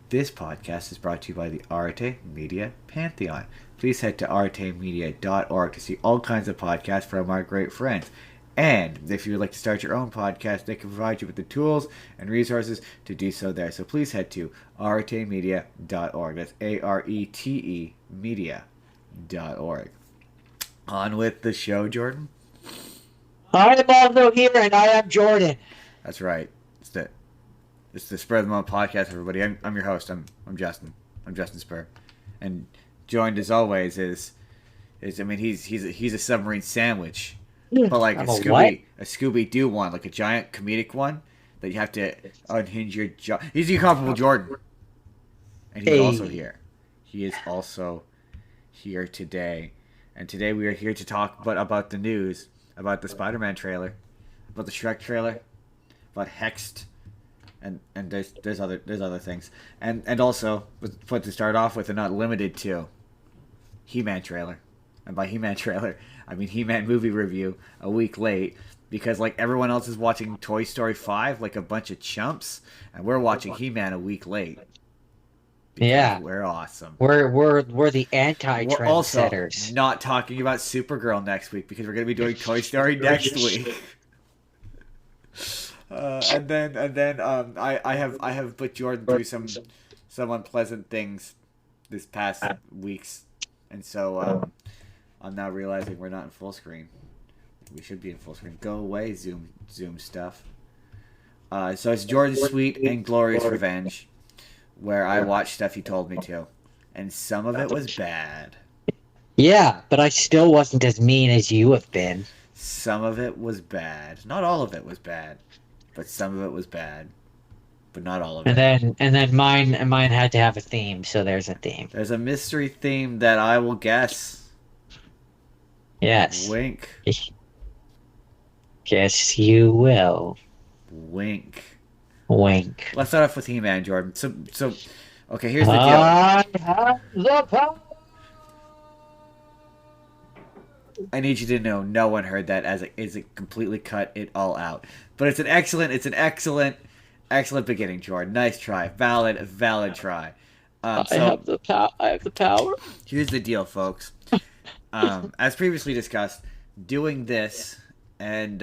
This podcast is brought to you by the Arte Media Pantheon. Please head to artemedia.org to see all kinds of podcasts from our great friends. And if you would like to start your own podcast, they can provide you with the tools and resources to do so there. So please head to artemedia.org. That's ARETE media.org. On with the show, Jordan. I am also here, and I am Jordan. That's right. It's the Spur of the Moment podcast, everybody. I'm your host. I'm Justin. I'm Justin Spurr, and joined as always is I mean he's a submarine sandwich, but like a Scooby Doo one, like a giant comedic one that you have to unhinge your jaw. He's the incomparable Jordan, and he's also here. He is also here today, and today we are here to talk about the news, about the Spider-Man trailer, about the Shrek trailer, about Hexed. And there's other things, and also put to start off with and not limited to He-Man trailer, and by He-Man trailer I mean He-Man movie review a week late because like everyone else is watching Toy Story 5 like a bunch of chumps, and we're watching He-Man a week late. Yeah, we're awesome. We're the anti-trendsetters. We're also not talking about Supergirl next week because we're gonna be doing Toy Story next week. And then I have put Jordan through some unpleasant things this past weeks, and so I'm now realizing we're not in full screen. We should be in full screen. Go away, Zoom stuff. So it's Jordan's Sweet and Glorious Revenge, where I watched stuff he told me to, and some of it was bad. Yeah, but I still wasn't as mean as you have been. Some of it was bad. Not all of it was bad. But some of it was bad, but not all of it. And then mine had to have a theme, so there's a theme. There's a mystery theme that I will guess. Yes. Wink. Yes, you will. Wink. Wink. Let's start off with He-Man, Jordan. So, okay, here's the deal. I have the power. I need you to know no one heard that as it completely cut it all out. But it's an excellent beginning, Jordan. Nice try. Valid try. I have the power. Here's the deal, folks. As previously discussed, doing this and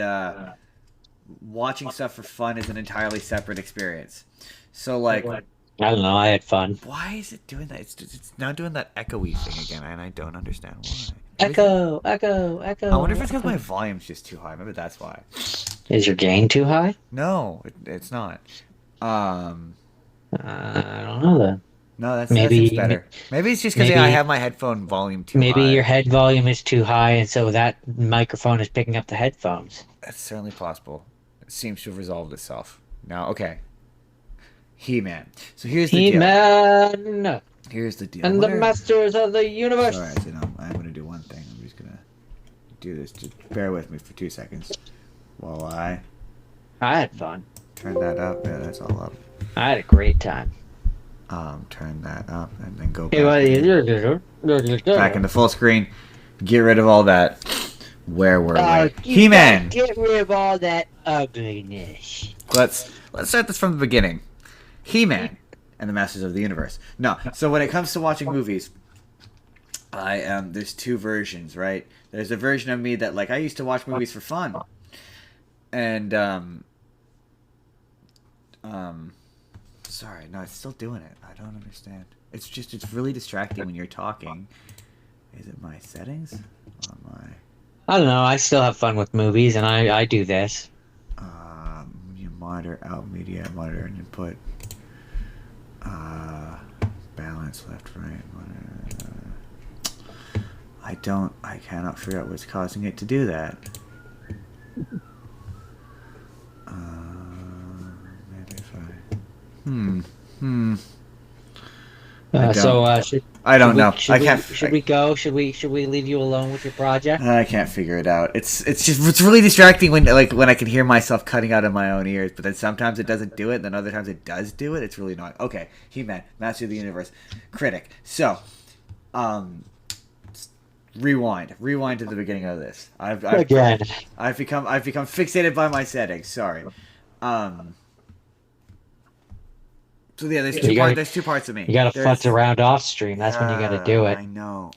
watching stuff for fun is an entirely separate experience. So, like, I don't know. I had fun. why is it doing that? It's now doing that echoey thing again, and I don't understand why. Echo. I wonder if it's because my volume's just too high. Maybe that's why. Is your gain too high? No, it's not. I don't know then. No, that seems better. Maybe it's just because I have my headphone volume too high. Maybe your head volume is too high, and so that microphone is picking up the headphones. That's certainly possible. It seems to have resolved itself. Now, okay. He-Man. So here's the deal. He-Man! Here's the deal. And the Masters of the Universe! Alright, so I'm going to do one thing. I'm just going to do this. Just bear with me for 2 seconds while I had fun. Turn that up. Yeah, that's all up. I had a great time. Turn that up and then go back into full screen. Get rid of all that. Where were we? He-Man! Get rid of all that ugliness. Let's start this from the beginning. He-Man and the Masters of the Universe. No, so when it comes to watching movies, there's two versions, right? There's a version of me that, like, I used to watch movies for fun. And, sorry, no, it's still doing it. I don't understand. It's really distracting when you're talking. Is it my settings? Or my... I don't know, I still have fun with movies, and I do this. You monitor, out, media, monitor, and input. Balance, left, right. I cannot figure out what's causing it to do that. Maybe if I don't know. Should we go? Should we leave you alone with your project? I can't figure it out. It's really distracting when I can hear myself cutting out of my own ears. But then sometimes it doesn't do it. Then other times it does do it. It's really annoying. Okay, He-Man, Master of the Universe, critic. So, rewind to the beginning of this. I've become fixated by my settings. Sorry. So yeah, You gotta there's two parts of me. you gotta futz There's around off stream. That's when you gotta do it. I know.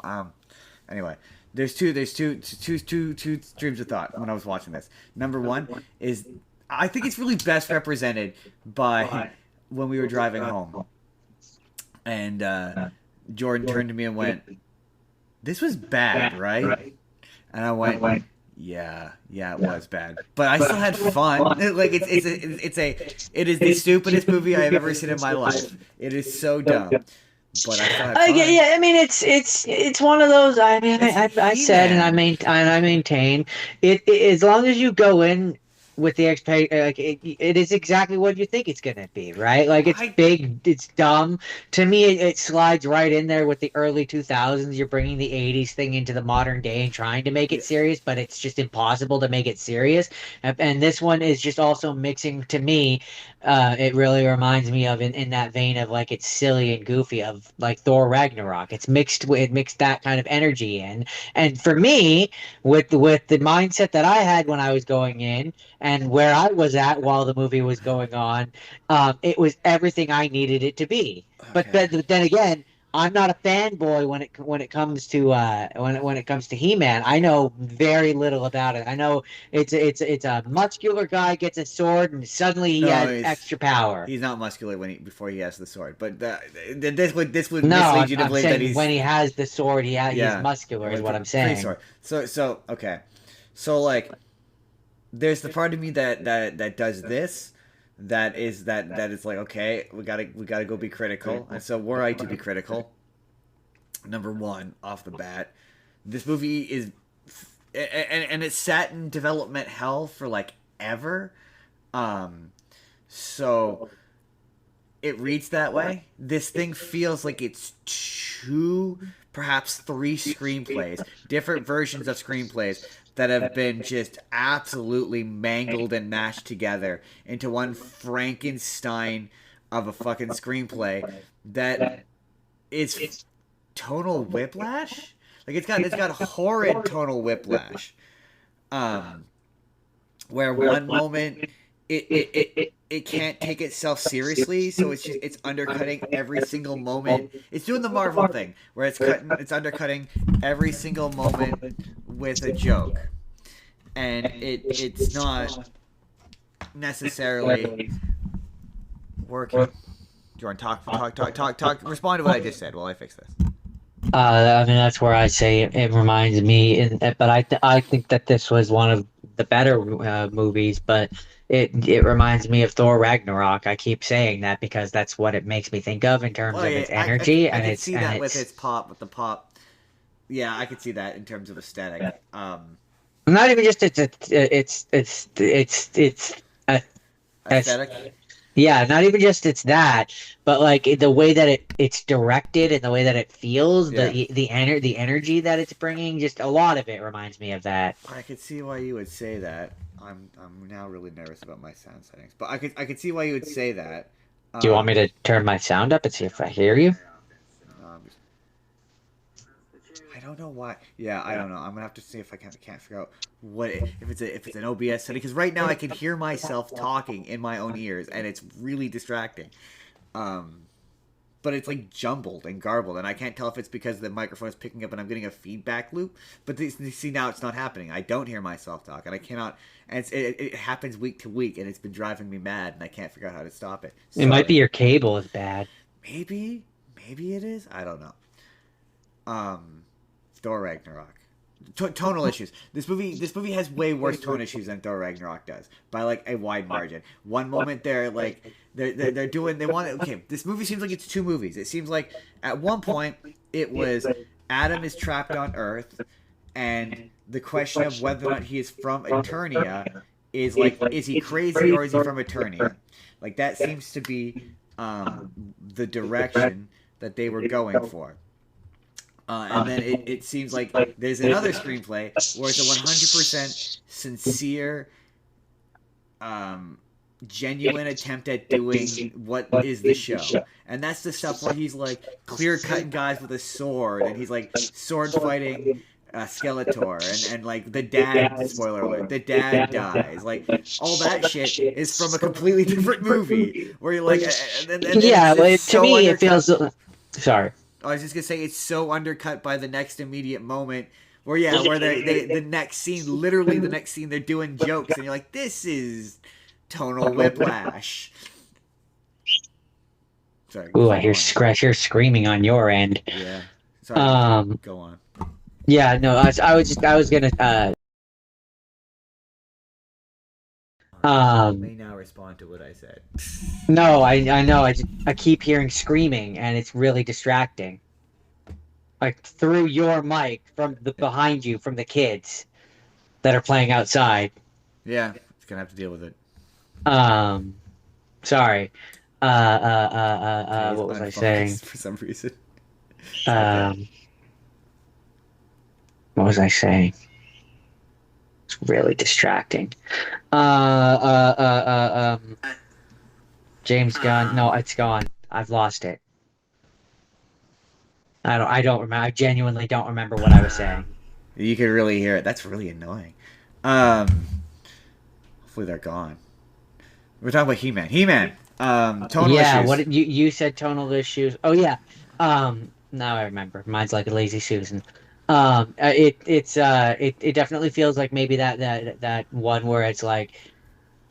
Anyway, there's two streams of thought when I was watching this. Number one is I think it's really best represented by when we were driving home, and Jordan turned to me and went, "This was bad, right?" And I went, "Yeah, it was bad, but I still had fun. Like it is the stupidest movie I have ever seen in my life. It is so dumb, but I still had fun." Yeah. I mean, it's one of those. I mean, I said, and He-Man. I maintain it. As long as you go in with the expect, like it is exactly what you think it's gonna be, right? Like it's I big, it's dumb. To me, it slides right in there with the early 2000s. You're bringing the 80s thing into the modern day and trying to make it yeah, serious, but it's just impossible to make it serious. And this one is just also mixing to me. It really reminds me of in that vein of like it's silly and goofy of like Thor Ragnarok. It mixed that kind of energy in. And for me, with the mindset that I had when I was going in and where I was at while the movie was going on, it was everything I needed it to be. okay. But then again, I'm not a fanboy when it comes to when it comes to He-Man. I know very little about it. I know it's a muscular guy gets a sword and suddenly he No, has extra power. he's not muscular when before he has the sword, but this would No, mislead you to I'm believe that saying he's when he has the sword, he's yeah, muscular, is like what I'm pre saying. sword. So okay, so like there's the part of me that does this. That is like okay, we gotta go be critical, and so were I to be critical, number one off the bat, this movie is and it's sat in development hell for like ever. So it reads that way. This thing feels like it's two, perhaps three screenplays, different versions of screenplays that have been just absolutely mangled and mashed together into one Frankenstein of a fucking screenplay that is tonal whiplash. Like it's got horrid tonal whiplash. Um, where one moment it can't take itself seriously, so it's undercutting every single moment. It's doing the Marvel thing where it's undercutting every single moment with a joke, and it's not necessarily working. Jordan, talk. Respond to what I just said while I fix this. I mean, that's where I say it reminds me, but I think that this was one of the better movies, but it reminds me of Thor Ragnarok. I keep saying that because that's what it makes me think of in terms Well, of yeah, its energy I and could its see and that with its its pop, with the pop. Yeah, I could see that in terms of aesthetic. not even just it's a, Aesthetic. yeah, not even just it's that, but like the way that it's directed and the way that it feels, Yeah, the energy that it's bringing, just a lot of it reminds me of that. I could see why you would say that. I'm now really nervous about my sound settings, but I could see why you would say that. Do you want me Um, to turn my sound up and see if I hear you? um, I don't know why. Yeah, I don't know. I'm gonna have to see if I can't figure out if it's an OBS setting because right now I can hear myself talking in my own ears and it's really distracting. Um, but it's like jumbled and garbled, and I can't tell if it's because the microphone is picking up and I'm getting a feedback loop. But see now it's not happening. I don't hear myself talk, and I cannot. And it happens week to week, and it's been driving me mad, and I can't figure out how to stop it. It might So be your cable is bad. maybe it is. I don't know. Um, Thor Ragnarok. Tonal issues. This movie has way worse tone issues than Thor Ragnarok does by like a wide margin. One moment they're doing they want okay. This movie seems like it's two movies. It seems like at one point it was Adam is trapped on Earth, and the question of whether or not he is from Eternia is like is he crazy or is he from Eternia? Like that seems to be the direction that they were going for. And then it seems like there's another screenplay where it's a 100% sincere, genuine attempt at doing what is the show. And that's the stuff where he's like clear cutting guys with a sword and he's like sword fighting Skeletor, and like the dad. Spoiler alert: the dad dies. Like all that shit is from a completely different movie. Where you're like, and then Yeah, it's to so me it undercut. feels. Sorry. I was just gonna say it's so undercut by the next immediate moment. Where yeah, where they the next scene, literally the next scene, they're doing jokes, and you're like, this is tonal whiplash. Sorry, Ooh, I go hear on. hear screaming on your end. Yeah, sorry, Um, go on. yeah, no, I was gonna, You um, may now respond to what I said. no, I know, I keep hearing screaming, and it's really distracting. Like through your mic from the behind you from the kids that are playing outside. Yeah, it's gonna have to deal with it. Um, sorry. Today's What was I saying? unfocused for some reason. It's okay. Um, what was I saying? It's really distracting. James Gunn. No, it's gone. I've lost it. I don't remember. I genuinely don't remember what I was saying. You can really hear it. That's really annoying. Um, hopefully they're gone. We're talking about He-Man. He-Man. Tonal Yeah, issues. you said tonal issues. Oh yeah. Now I remember. Mine's like a lazy Susan. It definitely feels like maybe that one where it's like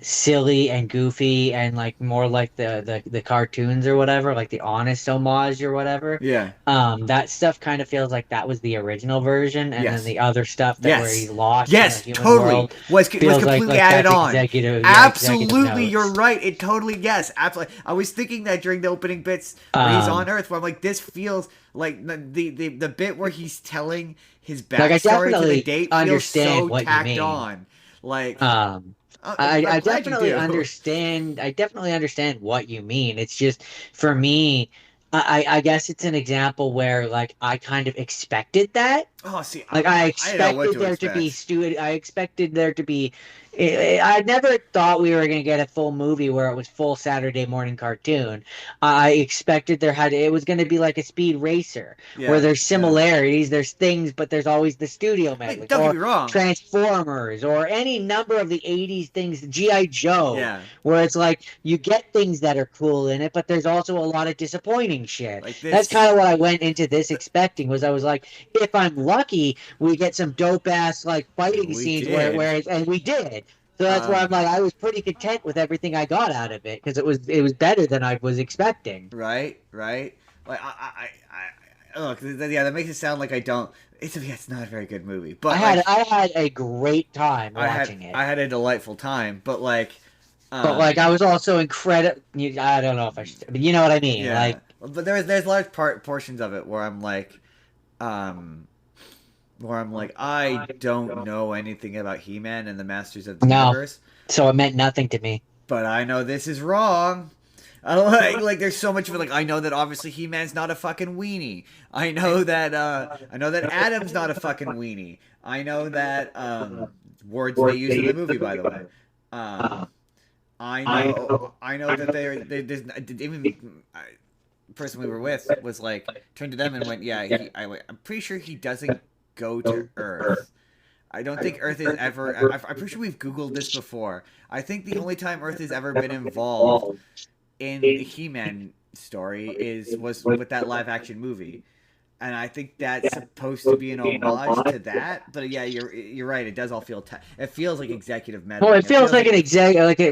silly and goofy and like more like the cartoons or whatever, like the honest homage or whatever. Yeah. That stuff kind of feels like that was the original version, and then Yes. the other stuff that where Yes. he's lost in the Yes. human Totally. world Was feels completely like added that's on. executive Absolutely, you're notes. right. It totally yes. Absolutely. I was thinking that during the opening bits where he's on Um, Earth, where I'm like, this feels like the bit where he's telling his like I backstory to the definitely date feels understand so what you tacked mean. on. Like, Um, I'm I glad you definitely do. understand. I definitely understand what you mean. It's just for me, I guess it's an example where like I kind of expected that. Oh, see, Like I I didn't know what expected to there to be expect. Stu. I expected there to be. I never thought we were going to get a full movie where it was full Saturday morning cartoon. I expected there had it was going to be like a Speed Racer where Yeah, there's yeah. similarities, there's things, but there's always the studio I mean, meddling don't get or me wrong. Transformers or any number of the '80s things. GI Joe, Yeah, where it's like you get things that are cool in it, but there's also a lot of disappointing shit. like That's this. kind of what I went into this expecting. Was I was like, if I'm lucky we get some dope ass like fighting We scenes did. and we did. So that's why I'm Um, like I was pretty content with everything I got out of it because it was better than I was expecting. right, right. Like look, yeah, that makes it sound like I don't. It's not a very good movie, but like I had a great time watching it. I had a delightful time, but like, But like um, I was also incredible. I don't know if I should, but you know what I mean. yeah. Like But there's large portions of it um, where I'm like, I don't know anything about He-Man and the Masters of the no, Universe, so it meant nothing to me. but I know this is wrong. I like there's so much of it. Like I know that obviously He Man's not a fucking weenie. I know that Adam's not a fucking weenie. I know that words they use in the movie, by the way. Um, I know that there's even person we were with was like turned to them and went, yeah, I'm pretty sure he doesn't go to Earth. I don't think Earth is ever. I'm pretty sure we've Googled this before. I think the only time Earth has ever been involved in the He-Man story was with that live action movie. And I think that's supposed to be an homage to that, but yeah, you're right. It does all feel it feels like executive Well, meddling. it It feels feels like like an it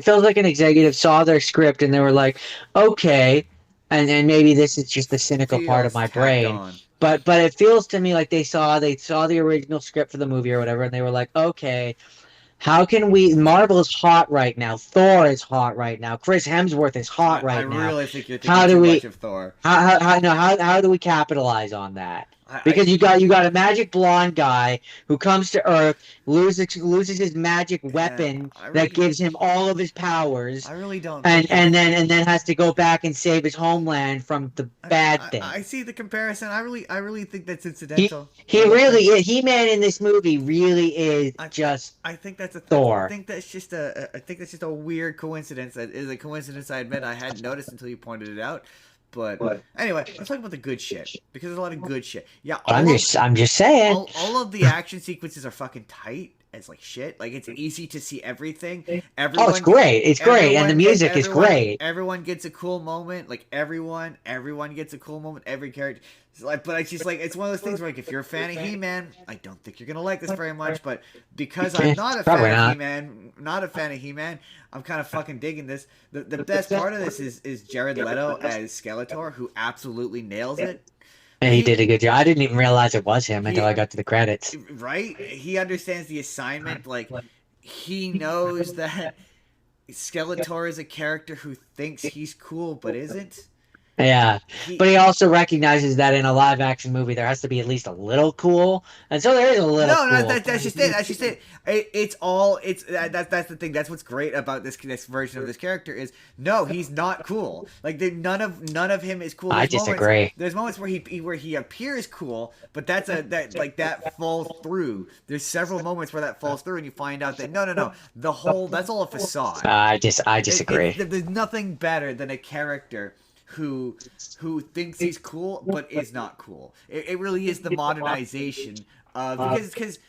feels like an executive saw their script and they were like, okay, and maybe this is just the cynical part of feels my tacked brain, on. but it feels to me like they saw the original script for the movie or whatever, and they were like, okay, how can we? Marvel is hot right now. Thor is hot right now. Chris Hemsworth is hot I right now. really think you're thinking How do too much we? of Thor. No, how do we capitalize on that? I Because you got a magic blonde guy who comes to Earth, loses his magic yeah, weapon that gives him all of his powers, I really don't think that. and then has to go back and save his homeland from the bad I thing. see the comparison. I really think that's incidental. I He really really think. is. He-Man in this movie really is just I think I Thor. think that's just a I think that's just a weird coincidence. That is a coincidence I admit I hadn't noticed until you pointed it out. But anyway, let's talk about the good shit because there's a lot of good shit. Yeah, I'm just saying. all of the action sequences are fucking tight as like shit. Like it's easy to see everything. Oh, it's Everyone, great. It's great, and the music is great. everyone gets a cool moment. Like everyone gets a cool moment. Every character. It's like, but it's just like it's one of those things where like if you're a fan of He-Man, I don't think you're gonna like this very much. But because I'm not a Probably fan of not. He-Man, I'm kind of fucking digging this. The best part of this is Jared Leto as Skeletor, who absolutely nails it. And he did a good job. I didn't even realize it was him until I got to the credits. Right? He understands the assignment. Like he knows that Skeletor is a character who thinks he's cool but isn't. Yeah, but he also recognizes that in a live action movie there has to be at least a little cool, and so there is a little. No, cool. that's just it. That's just it. That's the thing. That's what's great about this version of this character is no, he's not cool. Like none of him is cool. I disagree. There's moments where he appears cool, but that falls through. There's several moments where that falls through, and you find out that no, that's all a facade. I disagree. There's nothing better than a character who thinks he's cool but is not cool. It really is the modernization of because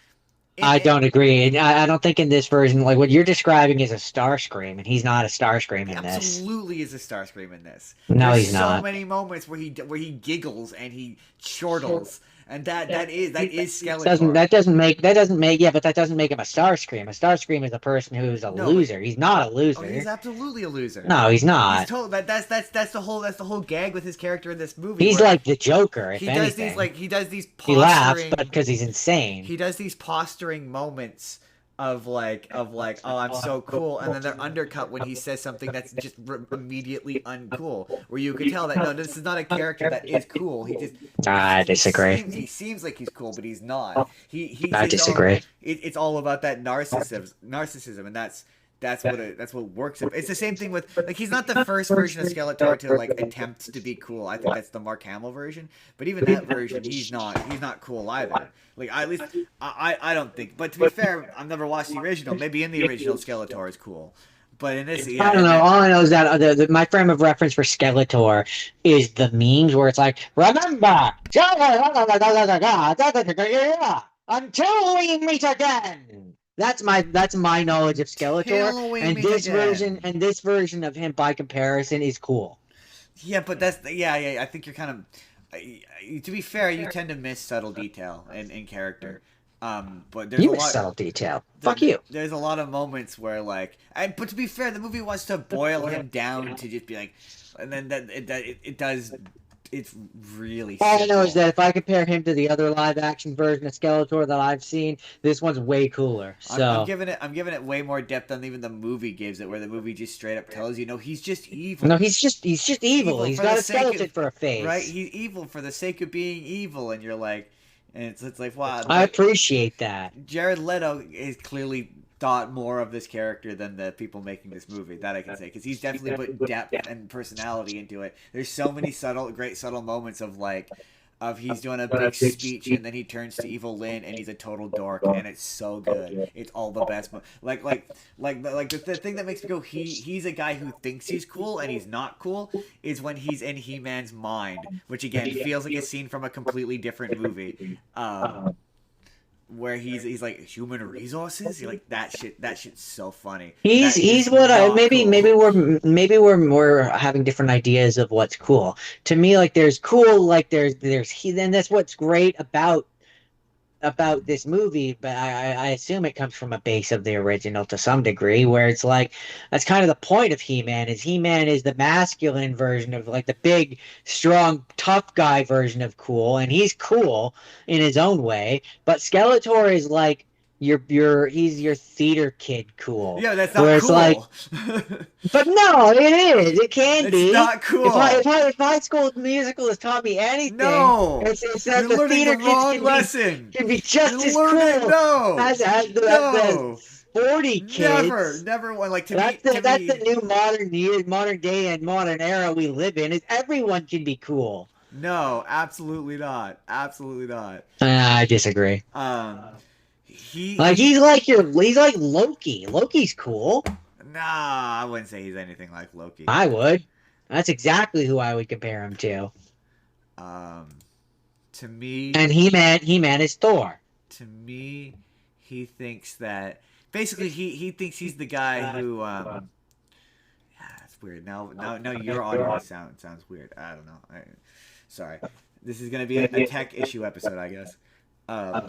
I don't agree. I don't think in this version, like what you're describing is a Starscream, and he's not a Starscream in this. Absolutely is a Starscream in this. No, There's he's not. so many moments where he giggles and he chortles. And that is Skeletor. That doesn't make yeah, but that doesn't make him a Starscream. A Starscream is a person who's a loser. He's not a loser. Oh, he's absolutely a loser. No, he's not. He's that's the whole gag with his character in this movie. He's like the Joker. If he anything. does these he laughs, but because he's insane. He does these posturing moments of like oh I'm so cool, and then they're undercut when he says something that's just immediately uncool, where you can tell that no, this is not a character that is cool. I disagree. He seems like he's cool, but he's not. I disagree. It's all about that narcissism, and that's what works. It's the same thing with like he's not the first version of Skeletor to like attempt to be cool. I think that's the Mark Hamill version, but even that version, he's not cool either. Like at least I don't think. But to be fair, I've never watched the original. Maybe in the original Skeletor is cool, but in this, yeah, I don't know. All I know is that my frame of reference for Skeletor is the memes where it's like, remember, until we meet again. That's my knowledge of Skeletor, and this version of him by comparison is cool. Yeah, but I think you're kind of. To be fair, you tend to miss subtle detail in character. But there's you a lot subtle detail. Fuck you. There's a lot of moments where like, but to be fair, the movie wants to boil him down to just be like, and then it does. It's really all simple. I know is that if I compare him to the other live action version of Skeletor that I've seen, this one's way cooler. So I'm giving it way more depth than even the movie gives it, where the movie just straight up tells you, no, he's just evil. No, he's just evil. He's got a skeleton for a face. Right? He's evil for the sake of being evil, and you're like, and it's like, wow. I appreciate that. Jared Leto is clearly thought more of this character than the people making this movie, that I can say, because he's definitely put depth and personality into it. There's so many great subtle moments of like he's doing a big speech and then he turns to Evil Lynn and he's a total dork, and it's so good. It's all the best. Like the thing that makes me go, he's a guy who thinks he's cool and he's not cool, is when he's in He-Man's mind, which again feels like a scene from a completely different movie. Where he's like human resources, you're like that shit's so funny. He's what maybe we're having different ideas of what's cool. To me, like there's cool, like there's he. Then that's what's great about this movie, but I assume it comes from a base of the original to some degree, where it's like that's kind of the point of He-Man is the masculine version of like the big, strong, tough guy version of cool, and he's cool in his own way, but Skeletor is like he's your theater kid cool. Yeah, that's not cool. It's like, but no, it is. It can be. It's not cool. If high school musical has taught me anything, no, it's that you're the learning theater the wrong kids lesson. Can be just you're as learning, cool no, as the 40 kids. Never one like that's the new modern day and modern era we live in. Is everyone can be cool. No, absolutely not. Absolutely not. I disagree. He's like Loki. Loki's cool. Nah, I wouldn't say he's anything like Loki. I would. That's exactly who I would compare him to. Um, to me, And He-Man is Thor. to me, he thinks that basically he thinks he's the guy who that's weird. Now your audio sounds weird. I don't know. Sorry. This is gonna be a tech issue episode, I guess. Um,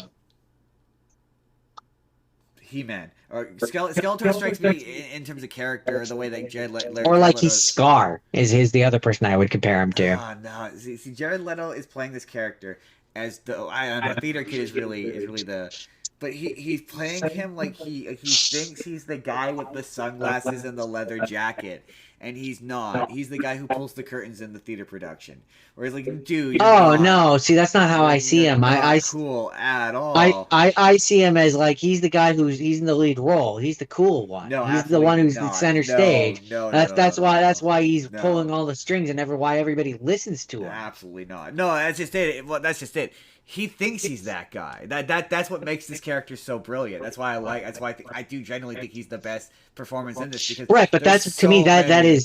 He-Man or Skeletor strikes me in terms of character, the way that Or Jared like he's Leto's. Scar is the other person I would compare him to. Ah, no. See, Jared Leto is playing this character as the I don't know. Theater Kid is really the, but he's playing him like he thinks he's the guy with the sunglasses and the leather jacket, and he's not. He's the guy who pulls the curtains in the theater production. Whereas like, dude, you're Oh not. no, see that's not how I see You're him. not cool at all. I see him as like he's the guy he's in the lead role. He's the cool one. No, He's the one absolutely who's the not. center No, stage. no, no, That's no, no, that's no, why no. he's pulling No. all the strings and why everybody listens to him. Absolutely not. No, that's just it. Well, that's just it. He thinks he's that guy. That's what makes this character so brilliant. That's why I like. That's why I do genuinely think he's the best performance in this because Right, but there's that's to me so many.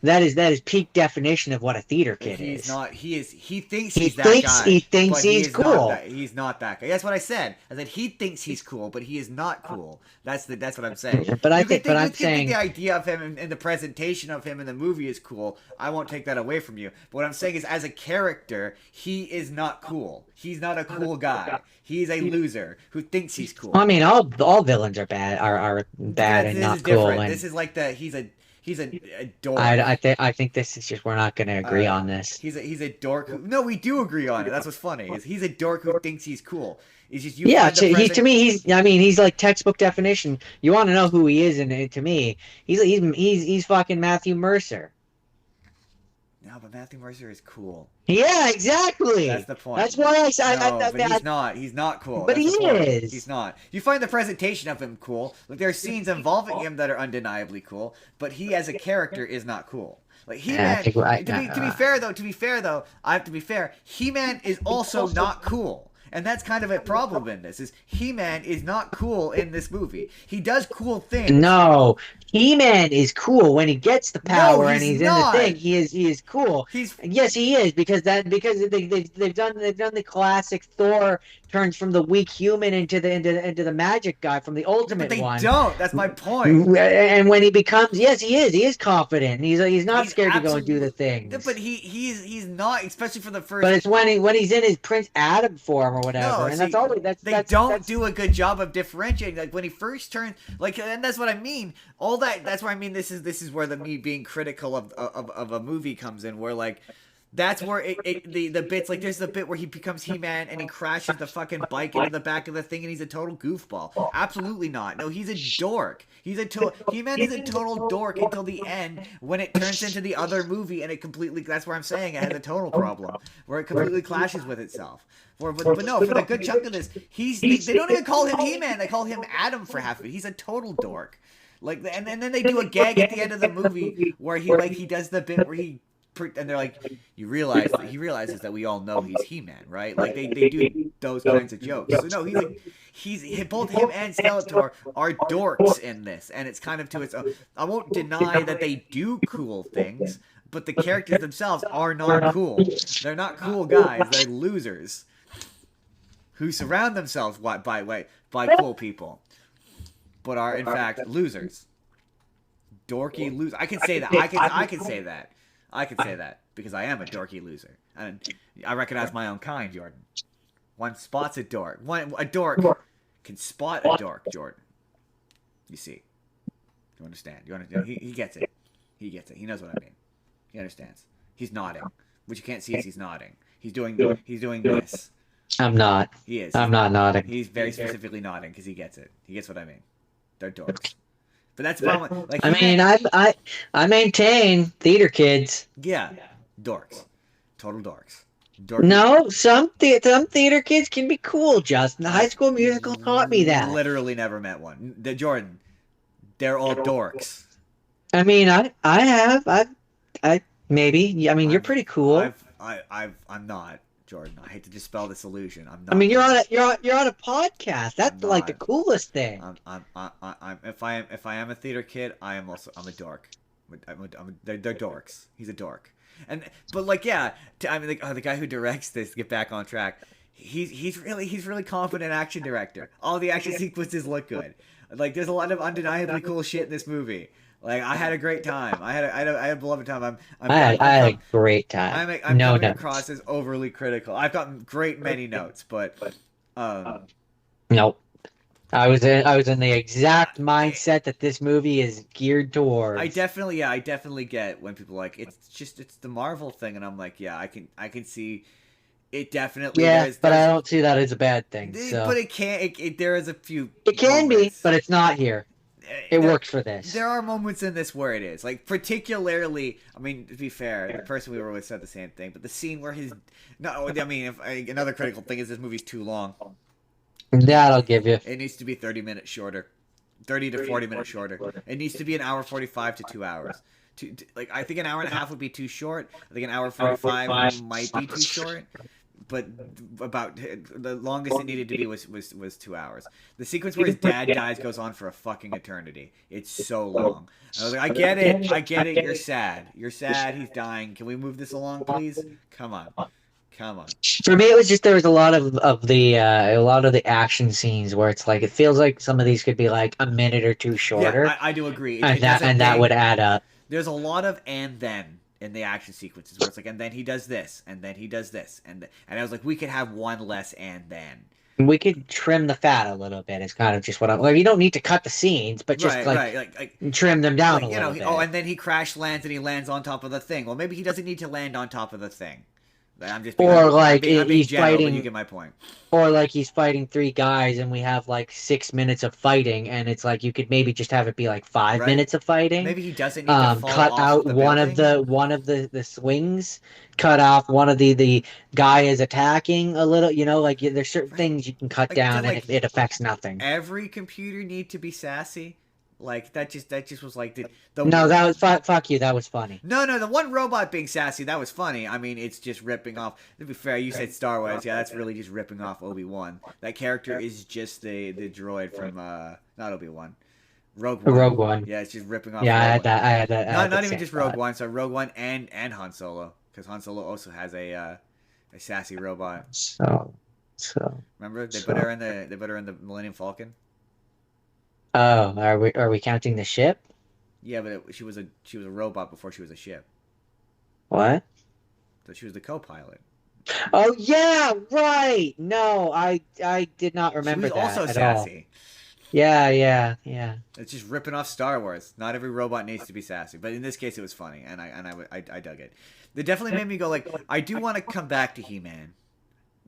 that is peak definition of what a theater kid He's is. not. He is. He thinks He he's that thinks guy. But he he's is not cool. that. He's not that guy. That's what I said. I said he thinks he's cool, but he is not cool. That's what I'm saying. But You can I'm think saying the idea of him and the presentation of him in the movie is cool. I won't take that away from you. But what I'm saying is, as a character, he is not cool. He's not a cool guy. He's a loser who thinks he's cool. I mean all villains are are bad and This not is cool different. and This is like the he's a dork. I think this is just we're not going to agree on this. He's a dork. No, we do agree on it. That's what's funny. Is he's a dork who thinks he's cool. It's just you Yeah, find the present. to me he's like textbook definition. You want to know who he is, and to me he's fucking Matthew Mercer. No, but Matthew Mercer is cool. Yeah, exactly. That's the point. That's why No, but he's not. He's not cool. But That's he the point. is. He's not. You find the presentation of him cool. Like there are scenes involving him that are undeniably cool, but he as a character is not cool. Like He-Man. To be fair though, I have to be fair. He-Man is also not cool. And that's kind of a problem in this. Is He-Man is not cool in this movie. He does cool things. No, He-Man is cool when he gets the power No, and he's not. in the thing. He is cool. Yes, he is because they've done the classic Thor turns from the weak human into the magic guy from the ultimate But they one. don't. That's my point. And when he becomes, yes, he is confident. He's not He's scared to go and do the things. But he's not, especially for the first. But it's when he's in his Prince Adam form or whatever, No, and see, that's all. They don't do a good job of differentiating. Like when he first turns, like, and that's what I mean. All that. That's where I mean. This is where the me being critical of a movie comes in. Where like. That's where the bits like there's the bit where he becomes He-Man and he crashes the fucking bike into the back of the thing and he's a total goofball. Absolutely not. No, he's a dork. He-Man is a total dork until the end when it turns into the other movie and it completely. That's where I'm saying it has a tonal problem where it completely clashes with itself. But no, for the good chunk of this, they don't even call him He-Man. They call him Adam for half of it. He's a total dork. Like and then they do a gag at the end of the movie where he does the bit where and they're like, he realizes that we all know he's He-Man, right? Like they do those kinds of jokes. So no, he's both him and Skeletor are dorks in this, and it's kind of to its own. I won't deny that they do cool things, but the characters themselves are not cool. They're not cool guys. They're losers who surround themselves by cool people, but are in fact losers. Dorky loser. I can say that. I can say that. I can say that because I am a dorky loser, and I recognize my own kind, Jordan. One spots a dork. A dork can spot a dork, Jordan. You see, you understand? You understand? He gets it. He gets it. He knows what I mean. He understands. He's nodding. What you can't see is he's nodding. He's doing this. I'm not. He is. I'm not nodding. He's very specifically nodding because he gets it. He gets what I mean. They're dorks. But that's the problem. Like, I mean, I maintain theater kids. Yeah, dorks, total dorks. No, some theater kids can be cool. Justin, the High School Musical taught me that. Literally never met one. Jordan, they're all dorks. I mean, I maybe. I mean, you're pretty cool. I'm not. Jordan, I hate to dispel this illusion. I'm not. I mean, you're on a podcast. That's like the coolest thing. If I am a theater kid, I'm a dork. They're dorks. He's a dork. But like yeah, I mean the guy who directs this, to get back on track, he's really confident action director. All the action sequences look good. Like there's a lot of undeniably cool shit in this movie. Like I had a great time. I had a beloved time. I had a great time. I'm No coming notes. across as overly critical. I've gotten great many notes, but um, Nope. I was in the exact I, mindset that this movie is geared towards. I definitely get when people are like it's the Marvel thing, and I'm like, yeah, I can see it definitely. Yeah, but I don't see that as a bad thing. But So it can't. There is a few it can be, moments. but it's not here. It There works for this. there are moments in this where it is like particularly. I mean, to be fair, the person we were with said the same thing. But the scene where his no, I mean, another critical thing is this movie's too long. That I'll give you. It needs to be 30 minutes shorter. 30 to 40 minutes shorter. It needs to be an hour 45 to 2 hours. Like I think an hour and a half would be too short. I think an hour 45 might be too short. But about the longest it needed to be was 2 hours. The sequence where his dad dies goes on for a fucking eternity. It's so long. I was like, I get it. You're sad. You're sad. He's dying. Can we move this along, please? Come on. For me, it was just there was a lot of the a lot of the action scenes where it's like it feels like some of these could be like a minute or two Yeah, shorter, I do agree. and that would add up. There's a lot of and then in the action sequences where it's like and then he does this and then he does this and I was like we could have one less and then. We could trim the fat a little bit. It's kind of just what I'm like. You don't need to cut the scenes, but just trim them down a little bit. Oh, and then he crash lands and he lands on top of the thing. Well, maybe he doesn't need to land on top of the thing. I'm just being, or like I'm being he's general, fighting. But you get my point. Or like he's fighting three guys, and we have like 6 minutes of fighting, and it's like you could maybe just have it be like 5 minutes of fighting. Maybe he doesn't need to fall cut off out the one of the swings, cut off one of the guy is attacking a little. Like there's certain things you can cut down, and it affects nothing. Every computer need to be sassy. Like that just was like the no, that was fuck you. That was funny. No, the one robot being sassy, that was funny. I mean, it's just ripping off. To be fair, you said Star Wars, yeah, that's really just ripping off Obi-Wan. That character is just the droid from not Obi-Wan, Rogue One. Rogue One. Yeah, it's just ripping off. Yeah, I had that. Not even just Rogue One. So Rogue One and Han Solo, because Han Solo also has a sassy robot. So remember they put her in the Millennium Falcon. Oh, are we counting the ship? Yeah, but she was a robot before she was a ship. What? So she was the co-pilot. Oh yeah, right. No, I did not remember that. She was also at sassy. All. Yeah. It's just ripping off Star Wars. Not every robot needs to be sassy, but in this case, it was funny, and I dug it. It definitely made me go like, I do want to come back to He-Man.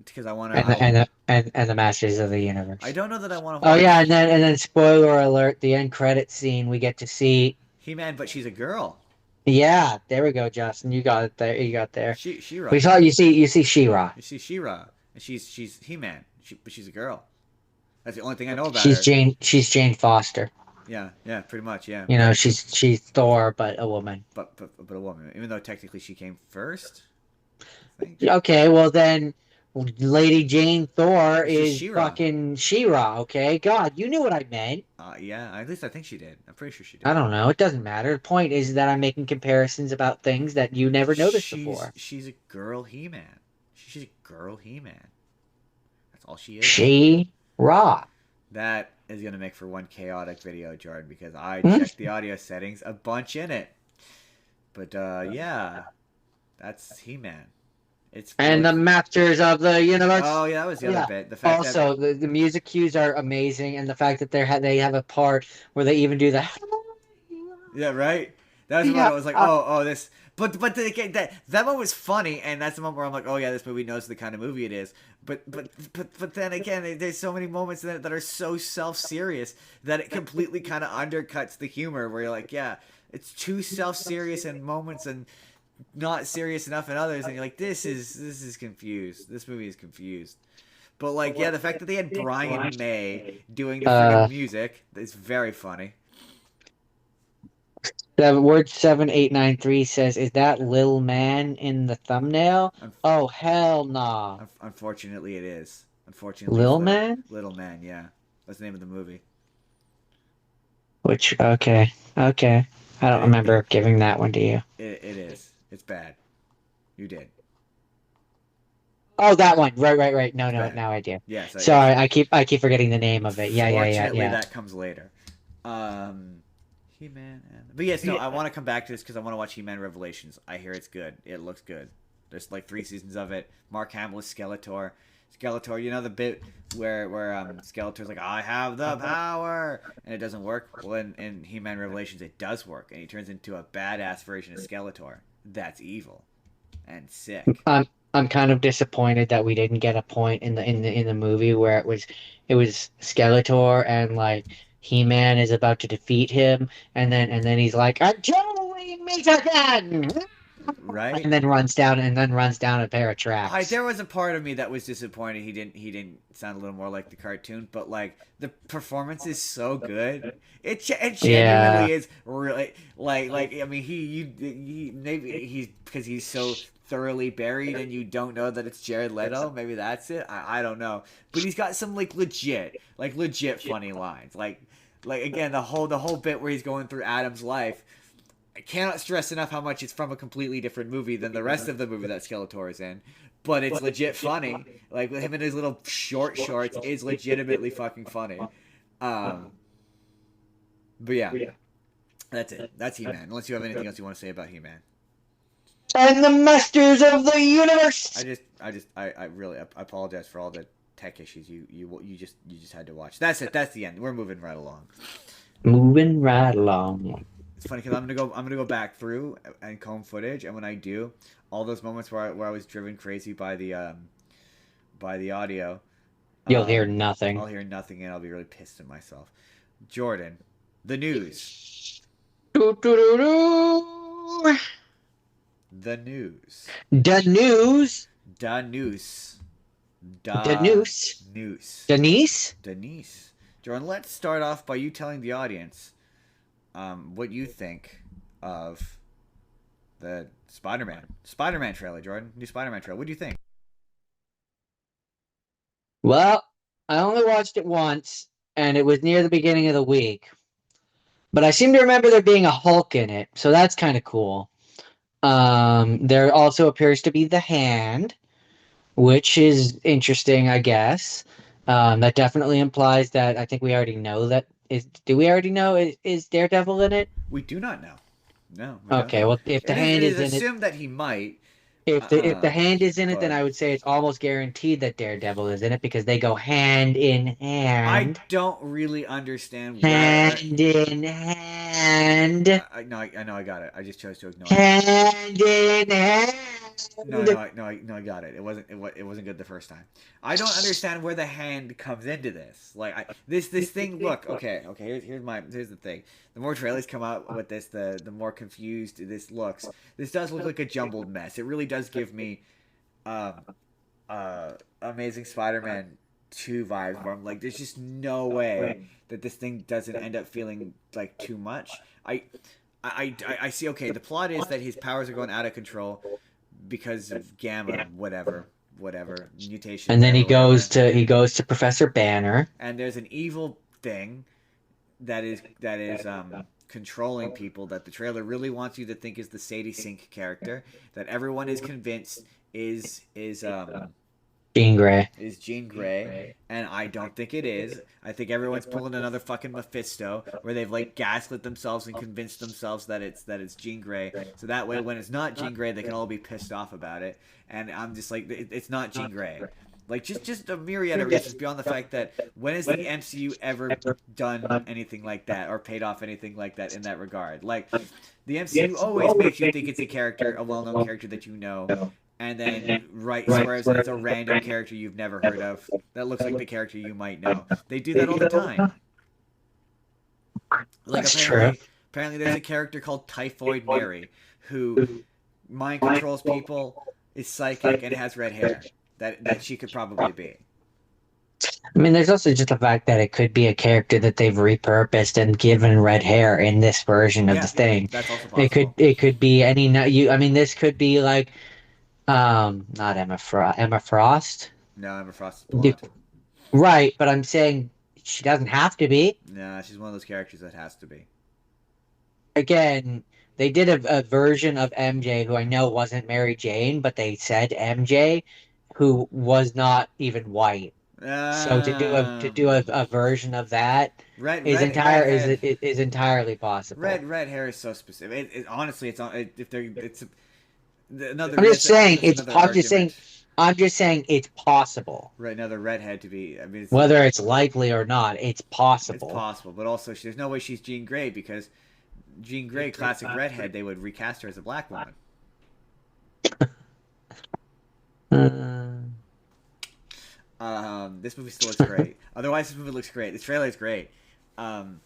Because I want to and the Masters of the Universe. I don't know that I want to. Oh yeah, and then spoiler alert: the end credit scene we get to see He-Man, but she's a girl. Yeah, there we go, Justin. You got it there. You got there. She-Ra. We saw you see She-Ra. You see She-Ra, and she's He-Man. But she's a girl. That's the only thing I know about she's her. She's Jane Foster. Yeah, pretty much, yeah. She's Thor, but a woman. But a woman, even though technically she came first. Okay, well then. Lady Jane Thor is She-Ra. fucking She-Ra, okay? God, you knew what I meant. Yeah, at least I think she did. I'm pretty sure she did. I don't know. It doesn't matter. The point is that I'm making comparisons about things that you never noticed before. She's a girl He-Man. She's a girl He-Man. That's all she is. She-Ra. That is going to make for one chaotic video, Jordan, because I checked the audio settings, a bunch in it. But, yeah, that's He-Man. And the Masters of the Universe. Oh yeah, that was the other bit. The fact the music cues are amazing, and the fact that they have a part where they even do the. Yeah, right. That was the moment I was like, oh, this. But that moment was funny, and that's the moment where I'm like, oh yeah, this movie knows the kind of movie it is. But then again, there's so many moments in it that are so self-serious that it completely kind of undercuts the humor. Where you're like, yeah, it's too self-serious in moments and not serious enough in others, and you're like, this is confused. This movie is confused. But like, yeah, the fact that they had Brian May doing the freaking music is very funny. The word 7893 says, "Is that Lil Man in the thumbnail?" Oh hell nah. Unfortunately, it is. Unfortunately, Lil Man. Little Man, yeah, that's the name of the movie. Which okay. I don't It remember giving that one to you. it is. It's bad. You did. Oh, that one. Right, right, right. No, It's no, bad. now I do. Yes, Sorry, I keep forgetting the name of it. Yeah, yeah, yeah, fortunately yeah. that comes later. Um, He-Man, but yes, no, Yeah. I want to come back to this because I want to watch He-Man Revelations. I hear it's good. It looks good. There's like 3 seasons of it. Mark Hamill is Skeletor. Skeletor, you know the bit where Skeletor's like, I have the power, and it doesn't work. Well, in He-Man Revelations, it does work, and he turns into a badass version of Skeletor. That's evil and sick. I'm kind of disappointed that we didn't get a point in the movie where it was Skeletor and like He-Man is about to defeat him and then he's like, "Until we meet again," Right? and then runs down a pair of tracks. There was a part of me that was disappointed he didn't sound a little more like the cartoon, but like the performance is so good. It Yeah, genuinely is really like I mean he maybe he's because he's so thoroughly buried and you don't know that it's Jared Leto. Maybe that's it. I don't know, but he's got some legit funny lines. Like again the whole bit where he's going through Adam's life. I cannot stress enough how much it's from a completely different movie than the rest of the movie that Skeletor is in. But it's legit funny. Like him in his little shorts is legitimately fucking funny. Um, but yeah, that's it. That's He-Man. Unless you have anything else you want to say about He-Man. and the Masters of the Universe. I really I apologize for all the tech issues you just had to watch. That's it. That's the end. We're moving right along. Moving right along. It's funny because I'm gonna go back through and comb footage, and when I do, all those moments where I was driven crazy by the audio, You'll hear um, nothing. I'll hear nothing and I'll be really pissed at myself. Jordan, the news, Doo-doo-doo-doo. the news, The news. da news, The da noose. news, Denise. Denise. Jordan, let's start off by you telling the audience what you think of the Spider-Man trailer. Jordan, new Spider-Man trailer. What do you think? Well, I only watched it once, and it was near the beginning of the week. But I seem to remember there being a Hulk in it, so that's kind of cool. There also appears to be the Hand, which is interesting, I guess. That definitely implies that I think we already know that is. Do we already know is Daredevil in it? We do not know. No, we don't Okay, know. well, if the It Hand is is in it, assumed that he might. if the Hand is in it, then But I would say it's almost guaranteed that Daredevil is in it because they go hand in I hand. don't really understand where. Hand in hand. I know I got it. I just chose to ignore it. Hand in hand. I got it. It wasn't good the first time. I don't understand where the hand comes into this. This thing. Look, okay. Here's the thing. The more trailers come out with this, the more confused this looks. This does look like a jumbled mess. It really does give me um Amazing Spider-Man 2 vibes where I'm like, there's just no way that this thing doesn't end up feeling like too much. I see. Okay, the plot is that his powers are going out of control because of gamma, whatever mutation, And then he whatever. goes to Professor Banner. And there's an evil thing that is controlling people that the trailer really wants you to think is the Sadie Sink character that everyone is convinced Jean Grey. is Jean Grey, and I don't think it is. I think everyone's pulling another fucking Mephisto, where they've like gaslit themselves and convinced themselves that it's Jean Grey. So that way, when it's not Jean Grey, they can all be pissed off about it. And I'm just like, it's not Jean Grey. Like just a myriad of reasons beyond the fact that when has the MCU ever done anything like that or paid off anything like that in that regard? Like the MCU always makes you think it's a well-known character that you know, and then swears that it's a random character you've never heard of that looks like the character you might know. They do that all the time. Like That's true. apparently there's a character called Typhoid Mary who mind controls people, is psychic, and has red hair. That she could probably be. I mean, there's also just the fact that it could be a character that they've repurposed and given red hair in this version of the Yeah, thing. that's also It could possible. it could be any you. I mean, this could be like not Emma Frost. No, Emma Frost is blonde. Right, but I'm saying she doesn't have to be. Nah, she's one of those characters that has to be. again, they did a version of MJ who I know wasn't Mary Jane, but they said MJ, who was not even white. So to do a version of that Red head. is entirely possible. Red hair is so specific. Honestly, if they're it's another I'm just saying that's another argument. I'm just saying it's possible. Right, another redhead to be. I mean, Whether it's likely or not, it's it's possible. possible, but also there's no way she's Jean Grey because Jean Grey, classic redhead, they would recast her as a black woman. Uh, This movie still looks great. Otherwise, this movie looks great. This trailer is great. Um,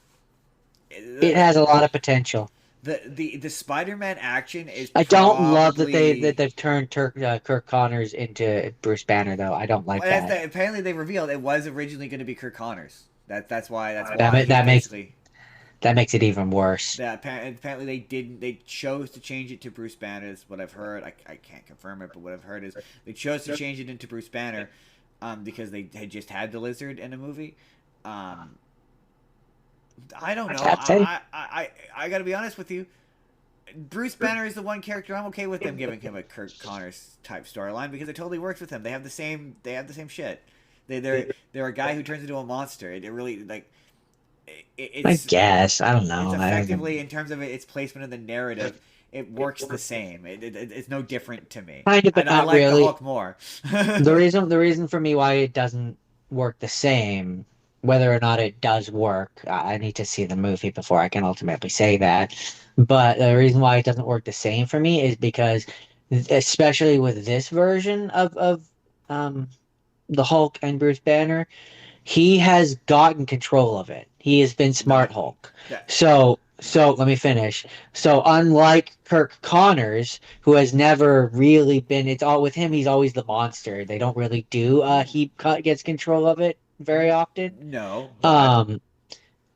it has a lot of potential. the Spider-Man action is I don't love that probably. they've turned Kirk Connors into Bruce Banner though. I don't like that. Apparently, they revealed it was originally going to be Kirk Connors. That's why That he's that makes basically. that makes it even worse. That apparently they didn't. They chose to change it to Bruce Banner. Is what I've heard. I can't confirm it, but what I've heard is they chose to change it into Bruce Banner, because they had just had the Lizard in a movie. I don't know. I got to be honest with you. Bruce Banner is the one character I'm okay with them giving him a Kirk Connors type storyline because it totally works with him. They have the same. They have the same shit. They're a guy who turns into a monster. It really like. I It's guess I don't it's know. effectively in terms of its placement in the narrative. It works the same. It's no different to me, Kind of, but and I not like the really. Hulk more. The reason for me why it doesn't work the same, whether or not it does work, I need to see the movie before I can ultimately say that. But the reason why it doesn't work the same for me is because, especially with this version of um the Hulk and Bruce Banner, he has gotten control of it. He has been Smart Not Hulk. that. So let me finish. So unlike Kirk Connors, who has never really been, it's all with him. He's always the monster. They don't really do. He gets control of it very often. No, but Um.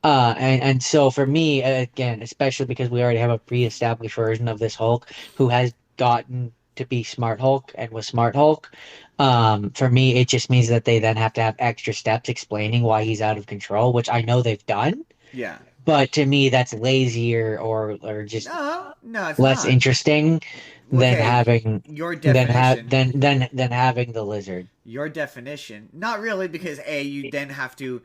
And so for me, again, especially because we already have a pre-established version of this Hulk who has gotten to be Smart Hulk and was Smart Hulk, for me, it just means that they then have to have extra steps explaining why he's out of control, which I know they've done, yeah. but to me, that's lazier or just No, it's less not. interesting than Okay, having your definition. than having the lizard. Your definition. Not really, because you then have to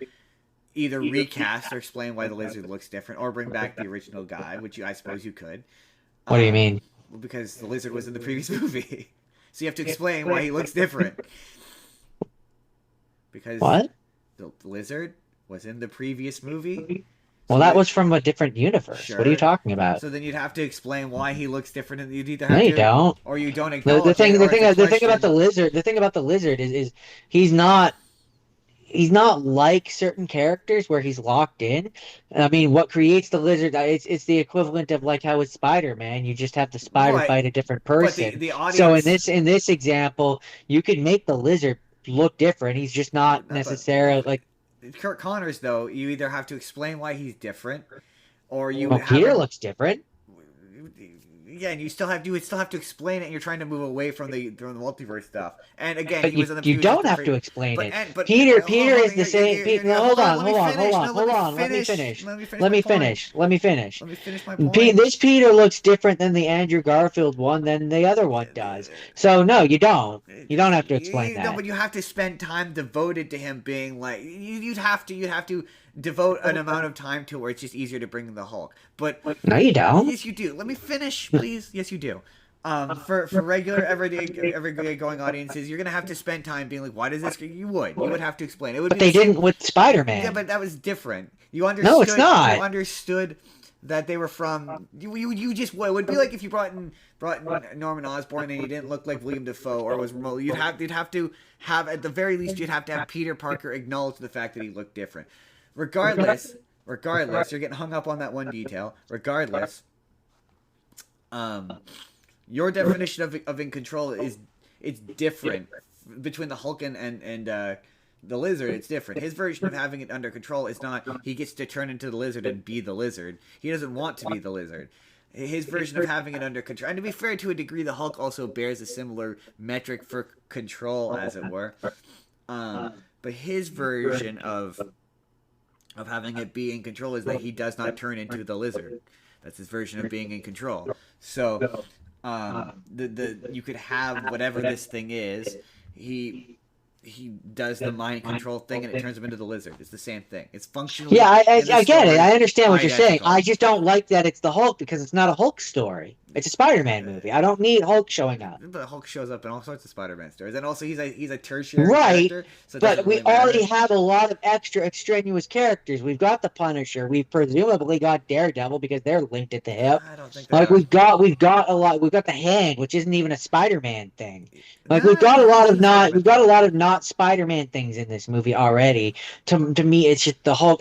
either recast or explain why the lizard looks different, or bring back the original guy, which I suppose you could. What do you mean? Because the lizard was in the previous movie, so you have to explain why he looks different. Because What? the lizard was in the previous movie, Well, so that was from a different universe. What are you sure. talking about? So then you'd have to explain why he looks different, and you'd either No, have you to, don't. or you don't The acknowledge thing it, the or thing it's a about question. the thing about the lizard is he's not he's not like certain characters where he's locked in. I mean, what creates the lizard? It's the equivalent of like how with Spider-Man, you just have the spider Right, fight a different but person. the So in audience. this example, you could make the lizard look different. He's just not No, but necessarily like. Kirk Connors, though, you either have to explain why he's different, or you Well, have Peter him. looks different. Yeah, and you would still have to explain it. And you're trying to move away from the multiverse stuff. And again, But he was in the you he was just don't the have free. to explain it. But Peter is the same. No, hold hold on. on, Let me hold on, hold finish. on, No, let hold me on. Let me finish. finish. Let me finish Let my me point. finish. Let me finish. Let me finish my point. This Peter looks different than the Andrew Garfield one than the other one does. So no, you don't. You don't have to explain No, that. but you have to spend time devoted to him being like you'd have to devote an amount of time to where it's just easier to bring the Hulk. But No, you don't. yes, you do. Let me finish, please. Yes, you do. For regular everyday going audiences, you're gonna have to spend time being like, why does this? You would have to explain. It would But be the they same. didn't with Yeah, Spider-Man. but that was different. No, it's You not. understood that they were from. You just it would be like if you brought in Norman Osborn and he didn't look like William Dafoe or was remote. You'd have to have at the very least you'd have to have Peter Parker acknowledge the fact that he looked different. Regardless, you're getting hung up on that one detail. Regardless, um, your definition of in control is it's different between the Hulk and the lizard. It's different. His version of having it under control is not he gets to turn into the lizard and be the lizard. He doesn't want to be the lizard. His version of having it under control, and to be fair, to a degree, the Hulk also bears a similar metric for control, as it were. But his version of having it be in control is that he does not turn into the lizard. That's his version of being in control. So, the you could have whatever this thing is. He he does the mind control thing and it turns him into the lizard. It's the same thing. It's Yeah, functionally in the I get it. story I understand what you're saying. identical. I just don't like that it's the Hulk because it's not a Hulk story. It's a Spider-Man movie. I don't need Hulk showing up. But Hulk shows up in all sorts of Spider-Man stories, and also he's a tertiary Right, character, so it but doesn't we really already matter. have a lot of extra extraneous characters. We've got the Punisher. We've presumably got Daredevil because they're linked at the hip. I don't think they Like are. we've got a lot. We've got the Hand, which isn't even a Spider-Man thing. Like Nah, the Hang's a Spider-Man we've got thing. a lot of not Spider-Man things in this movie already. To me, it's just the Hulk.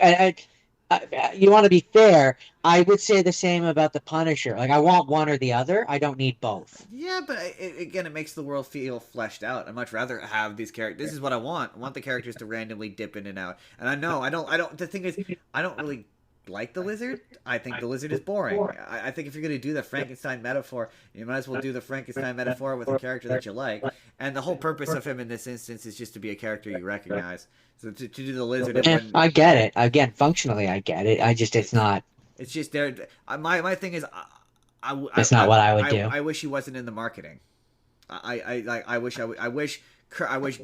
You want to be fair. I would say the same about the Punisher. Like I want one or the other. I don't need both. Yeah, but again, it makes the world feel fleshed out. I'd much rather have these characters. This is what I want. I want the characters to randomly dip in and out. And I know I don't. The thing is, I don't really like the lizard. I think the lizard is boring. I think if you're gonna do the Frankenstein metaphor, you might as well do the Frankenstein metaphor with a character that you like. And the whole purpose of him in this instance is just to be a character you recognize. So to do the lizard, when I get it. Again, functionally, I get it. I just it's it's not. it's just there. My thing is, It's not what I would do. I wish he wasn't in the marketing. I wish I wish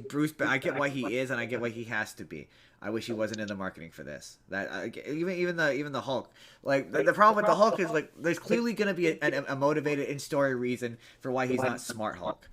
Bruce. I get why he is, and I get why he has to be. I wish he wasn't in the marketing for this. That even the Hulk. Like the problem with the Hulk is like there's clearly going to be a motivated in story reason for why he's not Smart Hulk.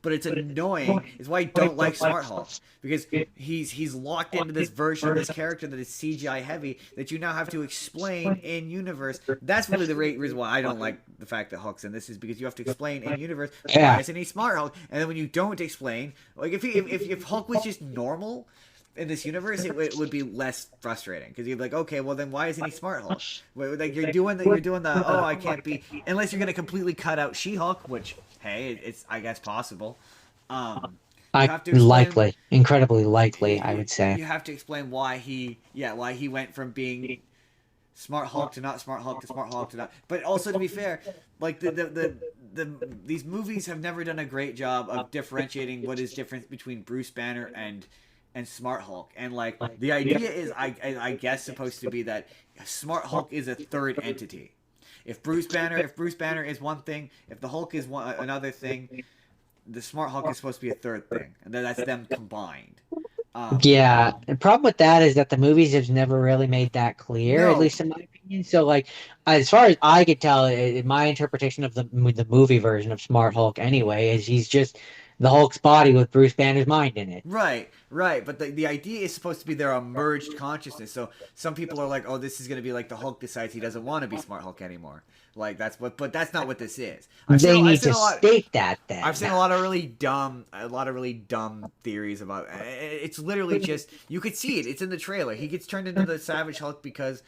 But it's annoying. It's why I don't like Smart Hulk because he's locked into this version of this character that is CGI heavy that you now have to explain in universe. That's really the reason why I don't like the fact that Hulk's in this is because you have to explain in universe why isn't he Smart Hulk, and then when you don't explain, like if Hulk was just normal in this universe, it would be less frustrating because you'd be like, okay, well then why isn't he Smart Hulk? Like you're doing the oh I can't be unless you're gonna completely cut out She-Hulk, which hey it's I guess possible. You have to explain, Incredibly likely, I would say. you have to explain why he went from being Smart Hulk to not Smart Hulk to Smart Hulk to not. But also to be fair, like these movies have never done a great job of differentiating what is different between Bruce Banner and Smart Hulk. And like the idea is I guess supposed to be that Smart Hulk is a third entity. If Bruce Banner is one thing, if the Hulk is another thing, the Smart Hulk is supposed to be a third thing, and then that's them combined. Yeah, the problem with that is that the movies have never really made that clear, at No, least in my opinion. So, like, as far as I could tell, my interpretation of the movie version of Smart Hulk, anyway, is he's just the Hulk's body with Bruce Banner's mind in it. right. But the idea is supposed to be their merged consciousness. So some people are like, oh, this is going to be like the Hulk decides he doesn't want to be Smart Hulk anymore. Like but that's not what this is. They I've need seen to a lot. state that then. I've seen a lot of really dumb theories about. It's literally just you could see it. It's in the trailer. He gets turned into the Savage Hulk because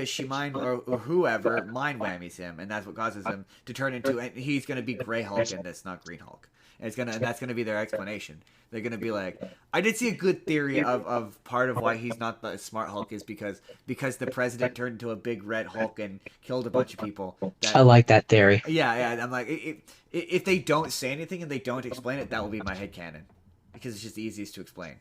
she mind or whoever mind whammies him, and that's what causes him to turn into. And he's gonna be Gray Hulk in this, not Green Hulk. And that's gonna be their explanation. They're gonna be like, I did see a good theory of part of why he's not the Smart Hulk is because the president turned into a big red Hulk and killed a bunch of people. I like that theory. Yeah. I'm like, if they don't say anything and they don't explain it, that will be my headcanon because it's just the easiest to explain.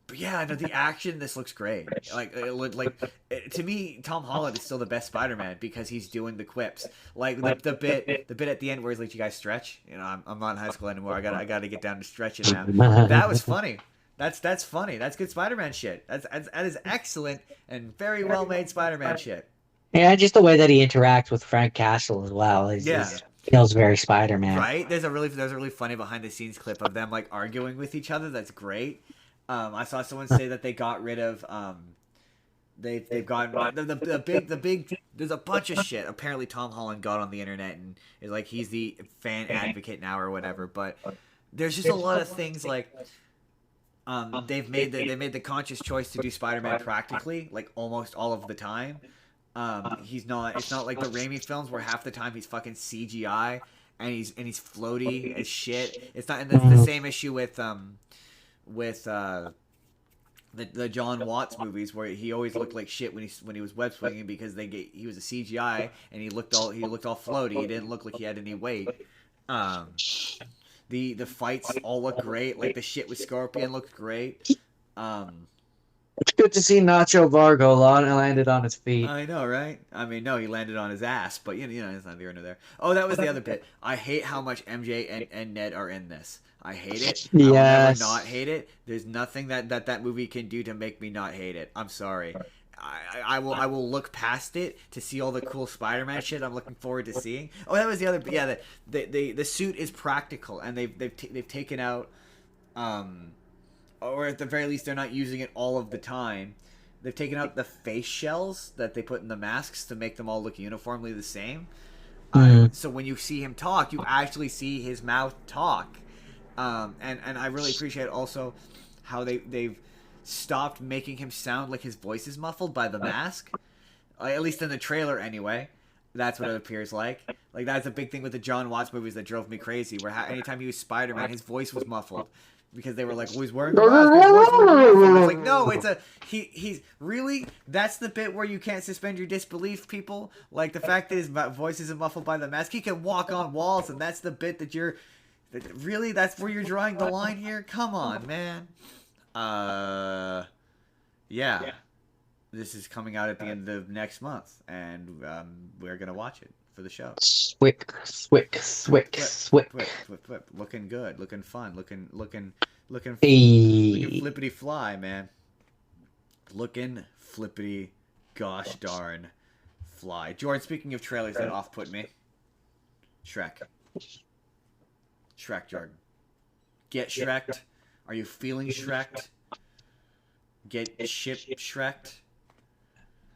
But yeah, no, the action. This looks great. To me, Tom Holland is still the best Spider-Man because he's doing the quips. Like the bit at the end where he's like, "You guys stretch." You know, I'm not in high school anymore. I gotta get down to stretching now. That was funny. That's funny. That's good Spider-Man shit. That is excellent and very well made Spider-Man shit. Yeah, just the way that he interacts with Frank Castle as well feels very Spider-Man. Right? There's a really funny behind the scenes clip of them like arguing with each other. That's great. I saw someone say that they got rid of they've gotten the big there's a bunch of shit apparently Tom Holland got on the internet and is like he's the fan advocate now or whatever, but there's just a lot of things like they made the conscious choice to do Spider-Man practically like almost all of the time. It's not like the Raimi films where half the time he's fucking CGI and he's floaty as shit. It's not, and that's the same issue with the John Watts movies where he always looked like shit when he was web swinging because he was a CGI and he looked all floaty. He didn't look like he had any weight. The fights all look great. Like the shit with Scorpion looked great. It's good to see Nacho Vargo landed on his feet. I know, right? I mean, no, he landed on his ass, but it's not here nor there. Oh, that was the other bit. I hate how much MJ and Ned are in this. I hate it. I will never not Yes. hate it. There's nothing that movie can do to make me not hate it. I'm sorry. I will look past it to see all the cool Spider-Man shit I'm looking forward to seeing. Oh, that was the other. Yeah, the suit is practical, and they've taken out, or at the very least they're not using it all of the time. They've taken out the face shells that they put in the masks to make them all look uniformly the same. Mm. So when you see him talk, you actually see his mouth talk. And I really appreciate also how they've stopped making him sound like his voice is muffled by the mask. At least in the trailer, anyway. That's what it appears like. Like that's a big thing with the John Watts movies that drove me crazy. Where anytime he was Spider-Man, his voice was muffled because they were like, "Oh, he's wearing a mask. His voice will be muffled." It's like, no, it's a he's really. That's the bit where you can't suspend your disbelief, people. Like the fact that his voice isn't muffled by the mask. He can walk on walls, and that's the bit that you're. Really, that's where you're drawing the line here. Come on, man. Yeah. This is coming out at the end of next month, and we're gonna watch it for the show. Swick, swick, swick, Flip, swick. flip. Looking good, looking fun, looking Hey. flippity fly, man. Looking flippity, gosh darn, fly. Jordan, speaking of trailers that off-put me, Shrek, Jordan. Get Shreked. Are you feeling Shreked? Get ship Shreked.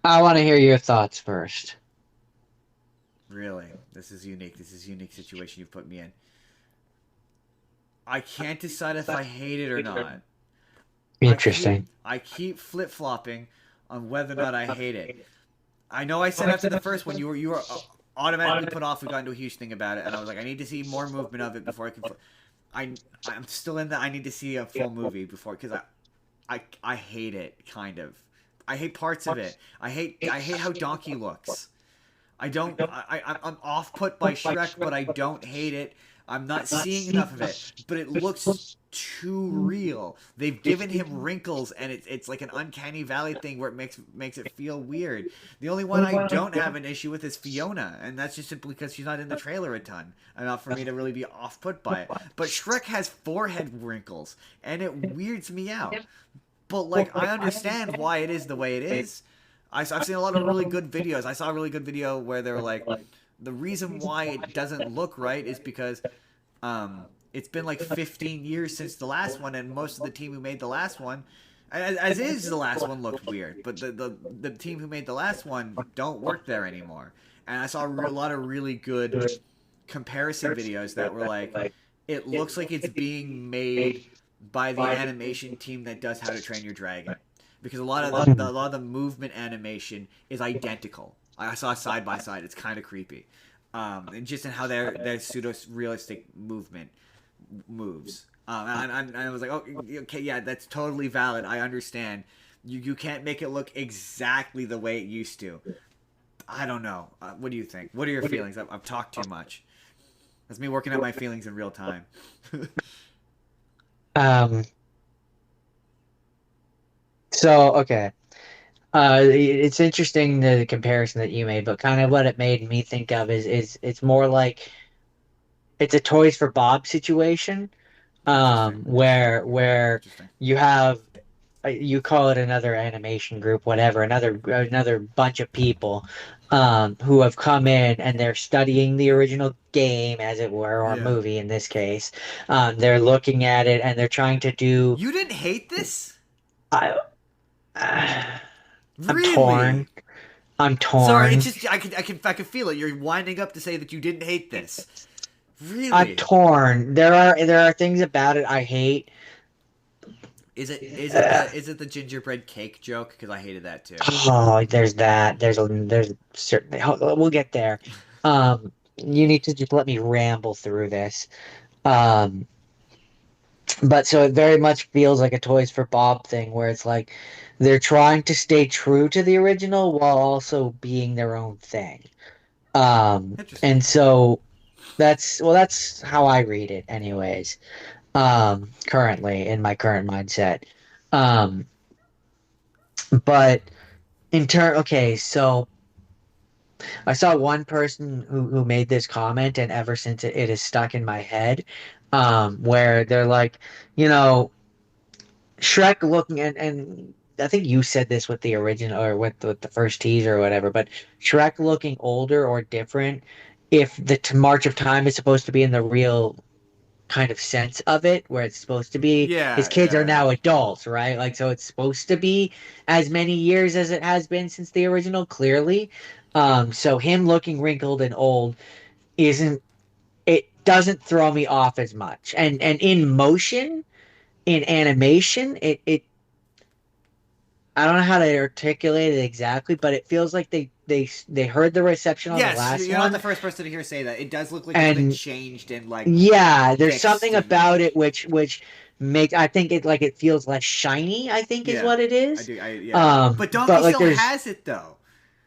I want to hear your thoughts first. Really, this is unique. This is a unique situation you've put me in. I can't decide if I hate it or not. Interesting. I keep flip flopping on whether or not I hate it. I know I said after the first one you were automatically put off. We got into a huge thing about it, and I was like, I need to see more movement of it before I can. I'm still in that. I need to see a full movie before because I hate it kind of. I hate parts of it. I hate how Donkey looks. I don't. I'm off put by Shrek, but I don't hate it. I'm not seeing enough of it, but it looks too real. They've given him wrinkles, and it's like an uncanny valley thing where it makes it feel weird. The only one I don't have an issue with is Fiona, and that's just simply because she's not in the trailer a ton, enough for me to really be off put by it. But Shrek has forehead wrinkles, and it weirds me out. But like, I understand why it is the way it is. I've seen a lot of really good videos. I saw a really good video where they're like, the reason why it doesn't look right is because it's been like 15 years since the last one, and most of the team who made the last one, as is the last one, looked weird. But the team who made the last one don't work there anymore. And I saw a lot of really good comparison videos that were like, it looks like it's being made by the animation team that does How to Train Your Dragon, because a lot of the movement animation is identical. I saw side by side. It's kind of creepy, and just in how their pseudo realistic movement moves. And I was like, oh, okay, yeah, that's totally valid. I understand. You can't make it look exactly the way it used to. I don't know. What do you think? What are your feelings? I've talked too much. That's me working out my feelings in real time. Um, okay. It's interesting the comparison that you made, but kind of what it made me think of is it's more like it's a Toys for Bob situation, Interesting. where Interesting. you have you call it another animation group, whatever, another bunch of people, who have come in and they're studying the original game, as it were, or Yeah. movie in this case. They're looking at it and they're trying to do. You didn't hate this? I, I'm torn. Really? I'm Sorry, it's torn. just I can feel it. You're winding up to say that you didn't hate this. I'm Really? torn. There are things about it I hate. Is it the gingerbread cake joke? Because I hated that too. Oh, there's that. There's certainly. We'll get there. You need to just let me ramble through this. Um, but so it very much feels like a Toys for Bob thing, where it's like they're trying to stay true to the original while also being their own thing. Interesting. And so that's how I read it, anyways. Currently in my current mindset. Um, But okay, so I saw one person who made this comment, and ever since it is stuck in my head, where they're like, you know, Shrek looking and I think you said this with the original or with the first teaser or whatever, but Shrek looking older or different, if the March of Time is supposed to be in the real kind of sense of it, where it's supposed to be his Yeah, kids are yeah. now adults, right? Like, so it's supposed to be as many years as it has been since the original, clearly. So him looking wrinkled and old isn't it doesn't throw me off as much. And in motion, in animation, it I don't know how to articulate it exactly, but it feels like they heard the reception on the Yes, last you're not the one, first person to hear say that. It does look like it's been and changed and like yeah, there's fixed something and about it which makes I think it like it feels less shiny, I think is yeah. what it I is. do. Yeah. But Donkey But like still there's has it though.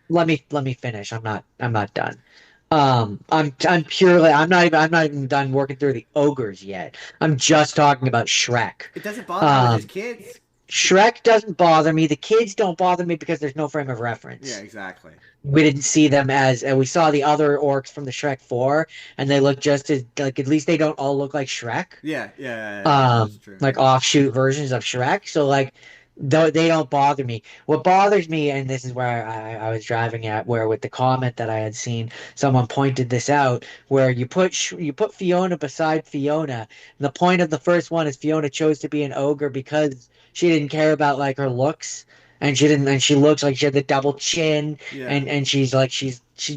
let me finish. I'm not done. I'm not even done working through the ogres yet. I'm just talking about Shrek. It doesn't bother you with his Um, kids. Shrek doesn't bother me. The kids don't bother me because there's no frame of Yeah, reference. exactly. We didn't see them as, and we saw the other orcs from the Shrek 4, and they look just as, like, at least they don't all look like Shrek, Yeah. That's true. like offshoot versions of Shrek. So, like, they don't bother me. What bothers me, and this is where I was driving at, where with the comment that I had seen, someone pointed this out, where you put Fiona beside Fiona. And the point of the first one is Fiona chose to be an ogre because she didn't care about like her looks. And she didn't, and she looks like she had the double chin, Yeah. and she's like she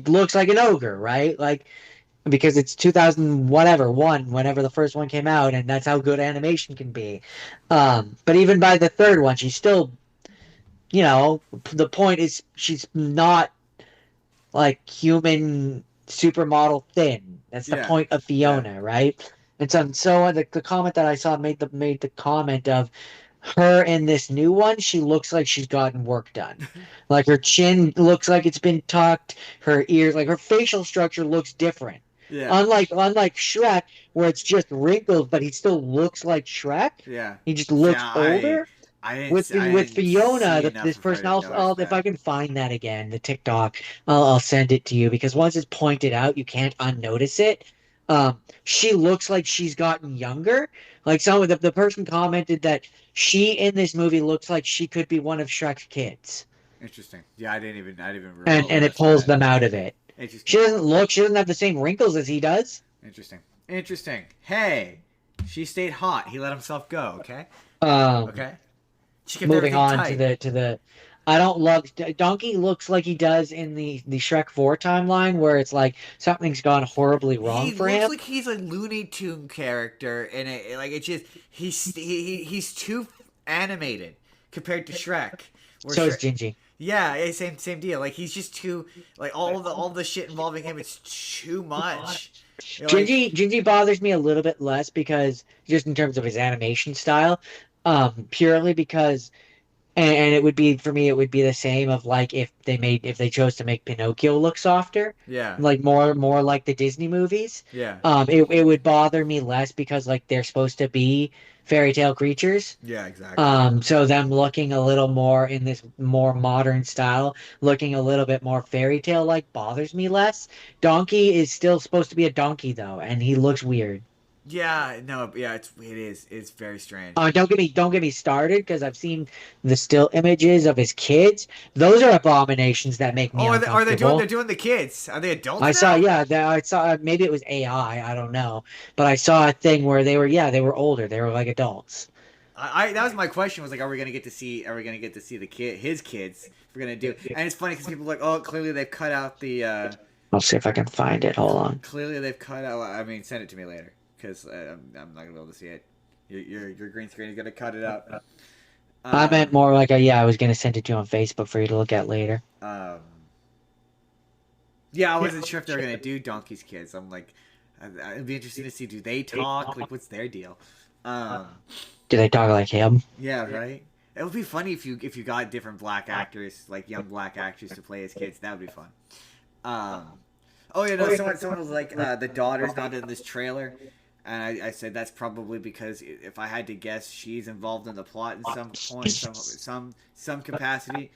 looks like an ogre, right? Like because it's 2000 whatever one whenever the first one came out, and that's how good animation can be. But even by the third one, she's still, the point is she's not like human supermodel thin. That's the Yeah. point of Yeah. Fiona, right? And so the comment that I saw made the comment of her in this new one, she looks like she's gotten work done. Like her chin looks like it's been tucked, her ears, like her facial structure looks different. Yeah. Unlike Shrek, where it's just wrinkles, but he still looks like Shrek. Yeah. He just Yeah. looks older. I With didn't Fiona, see enough this of her person, to notice if I that. can find that again, the TikTok, I'll send it to you because once it's pointed out, you can't unnotice it. She looks like she's gotten younger. Like the person commented that she in this movie looks like she could be one of Shrek's kids, Interesting. Yeah, I didn't even and it notice pulls that. them out of it. Interesting. She doesn't have the same wrinkles as he does. Interesting. Interesting. Hey, she stayed hot. He let himself go. Okay. Um, Okay. She kept moving everything on to tight. the I don't love Donkey looks like he does in the Shrek 4 timeline where it's like something's gone horribly wrong He for looks him. like he's a Looney Tune character, and like it's just he's too animated compared to Shrek. Where So is Shrek, Gingy. yeah, same deal. Like he's just too like all the shit involving him. It's too much. You're like Gingy bothers me a little bit less because just in terms of his animation style, purely because and it would be for me it would be the same of like if they chose to make Pinocchio look softer, yeah, like more like the Disney movies. yeah, It would bother me less because like they're supposed to be fairy tale creatures. yeah, exactly. So them looking a little more in this more modern style, looking a little bit more fairy tale like bothers me less. Donkey is still supposed to be a donkey though, and he looks weird. Yeah, no, yeah, it's very strange. Don't get me started because I've seen the still images of his kids. Those are abominations that make me Oh, are they doing? They're uncomfortable. doing the kids. Are they I adults saw, now? yeah, I saw maybe it was AI, I don't know, but I saw a thing where they were older, they were like adults. I that was my question. Was like, are we gonna get to see the his kids? If we're gonna do, and it's funny because people are like, oh, clearly they've cut out the. I'll see if I can find it. Hold on. Clearly they've cut out. I mean, send it to me later because I'm not gonna be able to see it. Your green screen is gonna cut it out. I meant Um, more like I was gonna send it to you on Facebook for you to look at later. um, yeah, I wasn't sure if they were gonna do Donkey's kids. I'm like, it'd be interesting to see. Do they talk? Like, what's their deal? Um, Do they talk like him? yeah, right. It would be funny if you got different black actors, like young black actors, to play as kids. That would be fun. Um, oh yeah, no. Someone was like, the daughter's not in this trailer. And I said that's probably because if I had to guess, she's involved in the plot in some point, some capacity.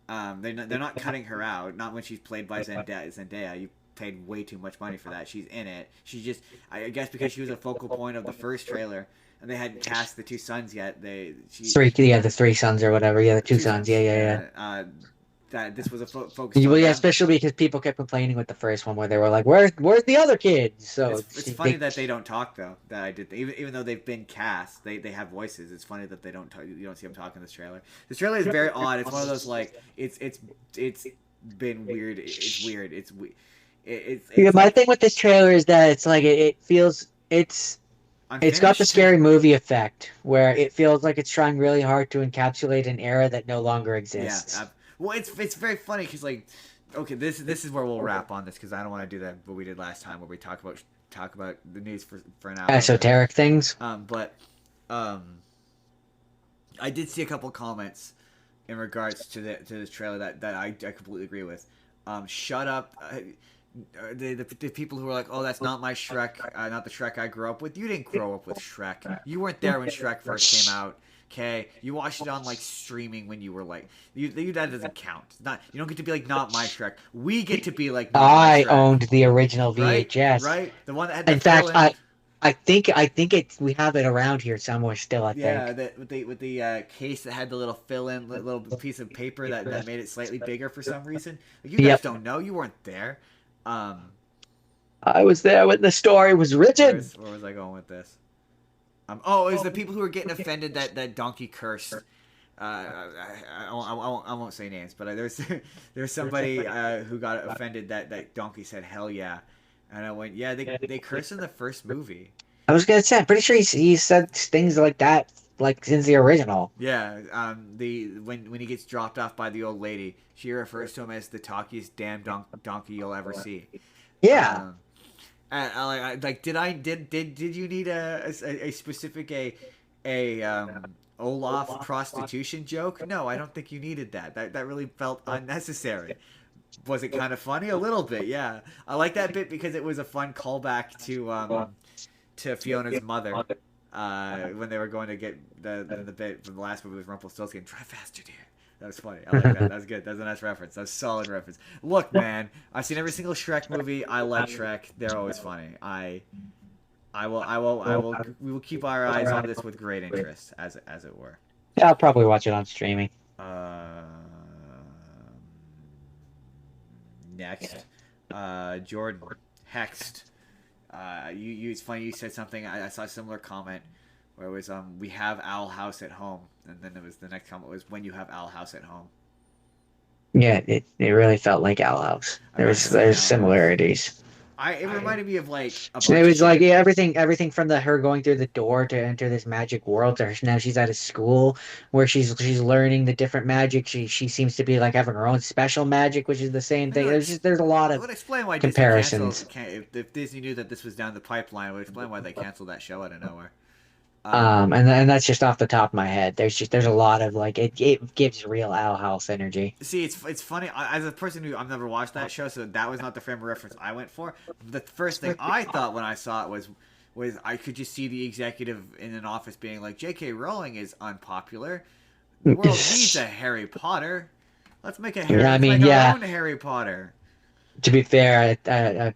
They're not cutting her out. Not when she's played by Zendaya. Zendaya, you paid way too much money for that. She's in it. She just, I guess, because she was a focal point of the first trailer, and they hadn't cast the two sons yet. Three, yeah, the three sons or whatever. Yeah, the two Two sons. sons. Yeah, yeah, yeah. Yeah. That this was a focused Well, on yeah, them. especially because people kept complaining with the first one where they were like, "Where's the other kids?" So It's funny that they don't talk though. That I did even though they've been cast, they have voices. It's funny that they don't talk. You don't see them talking in this trailer. This trailer is very odd. It's one of those like it's been weird. It's weird. yeah, It's my like thing with this trailer is that it's like it feels it's got the unfinished. scary movie effect where it feels like it's trying really hard to encapsulate an era that no longer Yeah. exists. Well, it's very funny because like, okay, this is where we'll wrap on this because I don't want to do that what we did last time where we talk about the news for an hour. Esoteric things. But I did see a couple comments in regards to this trailer that I completely agree with. Shut up. The people who are like, oh, that's not my Shrek, not the Shrek I grew up with. You didn't grow up with Shrek. You weren't there when Shrek first came out. Okay, you watched it on like streaming when you were like, that doesn't count. It's not, you don't get to be like not my Shrek. We get to be like not my I Shrek. owned the original Right, VHS. right. The one that had the In fact, fill-in. I think it's we have it around here somewhere still. I Yeah, think. with the case that had the little fill-in little piece of paper that made it slightly bigger for some reason. Like, you guys Yep. don't know. You weren't there. I was there when the story was written. Where was I going with this? Oh, it was the people who were getting offended that Donkey cursed. I won't say names, but there's somebody who got offended that Donkey said hell yeah, and I went yeah they cursed in the first movie. I was gonna say, I'm pretty sure he said things like that like since the original. Yeah, when he gets dropped off by the old lady, she refers to him as the talkiest damn donkey you'll ever see. Yeah. Did you need a specific Olaf prostitution joke? No, I don't think you needed that. That really felt unnecessary. Was it kind of funny? A little bit, yeah. I like that bit because it was a fun callback to Fiona's mother when they were going to get the bit from the last movie with Rumpelstiltskin. Drive faster, dear. That was funny. I like that. That was good. That was a nice reference. That was a solid reference. Look, man, I've seen every single Shrek movie. I like Shrek. They're always funny. We will keep our eyes on this with great interest, as it were. Yeah, I'll probably watch it on streaming. Next, Jordan Hext. It's funny you said something. I saw a similar comment where it was we have Owl House at home, and then it was the next comment was when you have Owl House at home. Yeah, it really felt like Owl House. There's similarities. It reminded me of like a bunch It was of like shit. yeah, everything from her going through the door to enter this magic world to now she's at a school where she's learning the different magic. She seems to be like having her own special magic, which is the same thing. There's a lot It of would explain why comparisons. Disney canceled. If Disney knew that this was down the pipeline, it would explain why they canceled that show out of nowhere. And that's just off the top of my head. There's a lot of like it gives real Owl House energy. See, it's funny. As a person who I've never watched that show, so that was not the frame of reference I went for. The first thing I thought when I saw it was I could just see the executive in an office being like, "J.K. Rowling is unpopular. The world needs a Harry Potter. Let's make our own Harry Potter." To be fair, I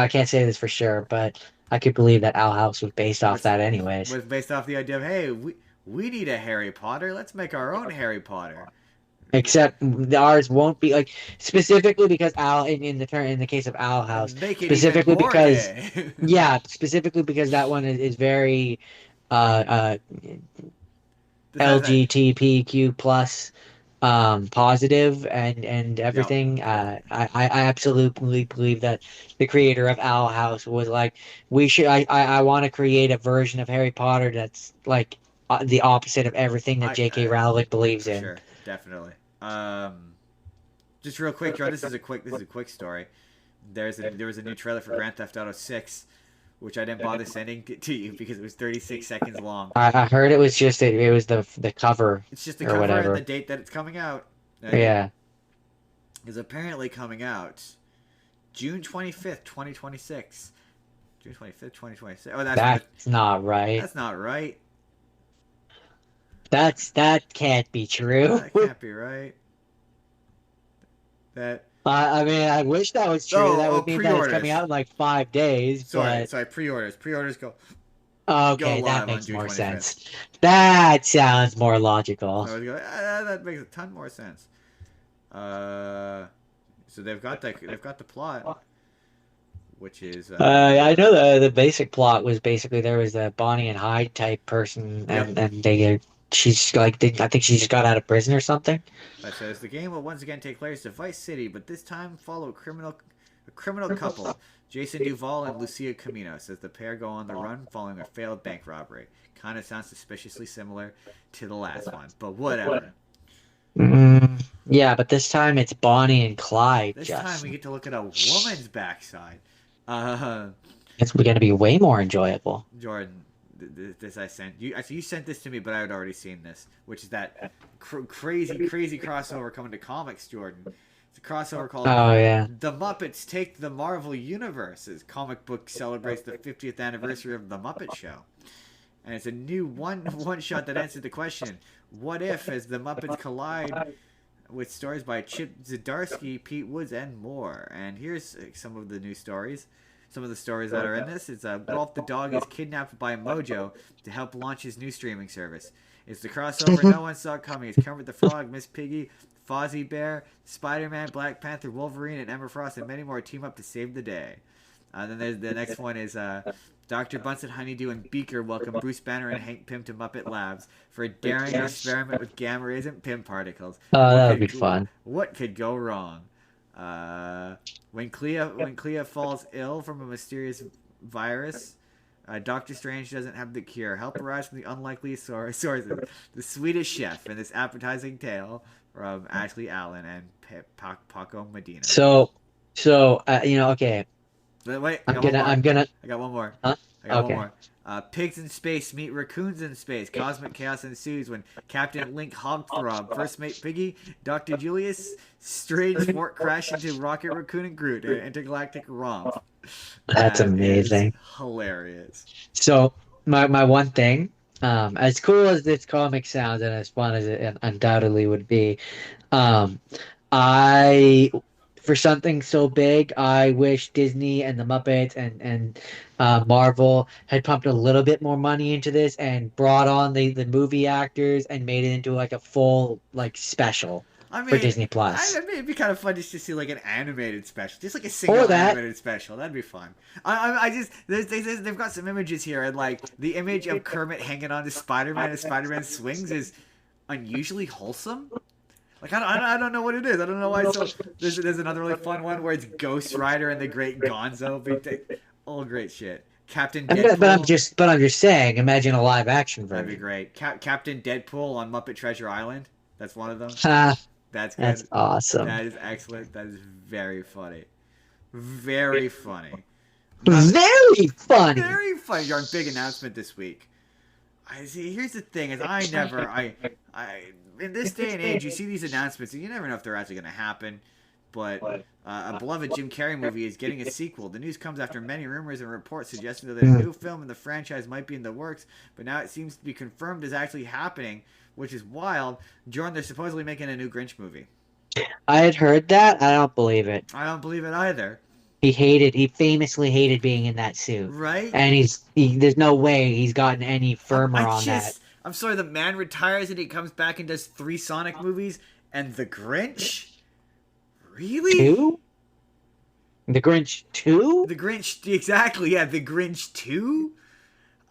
can't say this for sure, but I could believe that Owl House was based off that anyways. Was based off the idea of, hey, we need a Harry Potter. Let's make our own Harry Potter. Except ours won't be like specifically because in the case of Owl House, specifically because specifically because that one is very LGBTQ plus positive and everything. Yep. I absolutely believe that the creator of Owl House was like, I want to create a version of Harry Potter that's like the opposite of everything that J.K. Rowling believes in. Sure, definitely. Just real quick, Joe. This is a quick story. There was a new trailer for Grand Theft Auto 6, which I didn't bother sending to you because it was 36 seconds long. I heard it was just it was the cover. It's just the cover and the date that it's coming out. Yeah, is apparently coming out June 25th, 2026. June 25th, 2026. Oh, That's not right. that's not right. That can't be true. That can't be right. That I mean, I wish that was true. That would mean that it's coming pre-orders. out in like 5 days, Sorry, but sorry. Pre-orders. Pre-orders go okay, that live on makes June more 25th. sense. That sounds more logical. That makes a ton more sense. So they've got the plot, which is I know the basic plot was basically there was a Bonnie and Hyde type person, yep. and she's like I think she just got out of prison or something. That says the game will once again take place to Vice City, but this time follow a criminal couple, Jason Duval and Lucia Caminos, as the pair go on the run following a failed bank robbery. Kind of sounds suspiciously similar to the last one, but whatever. Yeah, but this time it's Bonnie and Clyde. This time we Justin, get to look at a woman's backside. Uh, it's going to be way more enjoyable. Jordan, this I sent you. You sent this to me, but I had already seen this, which is that crazy crossover coming to comics. Jordan, it's a crossover called Oh yeah. "The Muppets Take the Marvel Universe." As comic book celebrates the 50th anniversary of the Muppet Show, and it's a new one shot that answers the question: what if, as the Muppets collide with stories by Chip Zdarsky, Pete Woods, and more. And here's some of the new stories. Some of the stories that are in this. It's Rolf the dog is kidnapped by Mojo to help launch his new streaming service. It's the crossover no one saw coming. It's Kermit the Frog, Miss Piggy, Fozzie Bear, Spider-Man, Black Panther, Wolverine, and Emma Frost, and many more team up to save the day. Then there's the next one is Dr. Bunsen Honeydew and Beaker welcome Bruce Banner and Hank Pym to Muppet Labs for a daring experiment with gamma rays and Pym particles. Oh, that would be fun. What could go wrong? When Clea falls ill from a mysterious virus, Doctor Strange doesn't have the cure. Help arrives from the unlikely sources. The Swedish Chef in this appetizing tale from Ashley Allen and Paco Medina. So, okay. But wait, I'm gonna. I got one more. Huh? I got Okay. one more. Pigs in space meet raccoons in space. Cosmic chaos ensues when Captain Link Hogthrob, First Mate Piggy, Dr. Julius, Strange Fort crash into Rocket Raccoon and Groot, an intergalactic romp. That's amazing. Hilarious. So my one thing, as cool as this comic sounds and as fun as it undoubtedly would be, um, I for something so big, I wish Disney and the Muppets and Marvel had pumped a little bit more money into this and brought on the movie actors and made it into like a full like special I for mean, Disney Plus. it'd be kind of fun just to see like an animated special, just like a Or single that. animated special. That'd be fun. I just they've got some images here, and like the image of Kermit hanging on to Spider-Man as Spider-Man swings is unusually wholesome. Like I don't know what it is. I don't know why. So there's another really fun one where it's Ghost Rider and the Great Gonzo. All great shit. Captain Deadpool. But I'm just saying, imagine a live action That'd be version. great. Captain Deadpool on Muppet Treasure Island. That's one of them. Ah, That's good. that's awesome. That is excellent. That is very funny. Very funny. Very funny. Very funny. Our big announcement this week. I see. Here's the thing: is I in this day and age, you see these announcements, and you never know if they're actually going to happen. But a beloved Jim Carrey movie is getting a sequel. The news comes after many rumors and reports suggesting that a new film in the franchise might be in the works, but now it seems to be confirmed as actually happening, which is wild. Jordan, they're supposedly making a new Grinch movie. I had heard that. I don't believe it. I don't believe it either. He famously hated being in that suit. Right? And there's no way he's gotten any firmer on that. I'm sorry, the man retires and he comes back and does 3 Sonic movies, and The Grinch? Really? 2? The Grinch 2? The Grinch, exactly, yeah, The Grinch 2?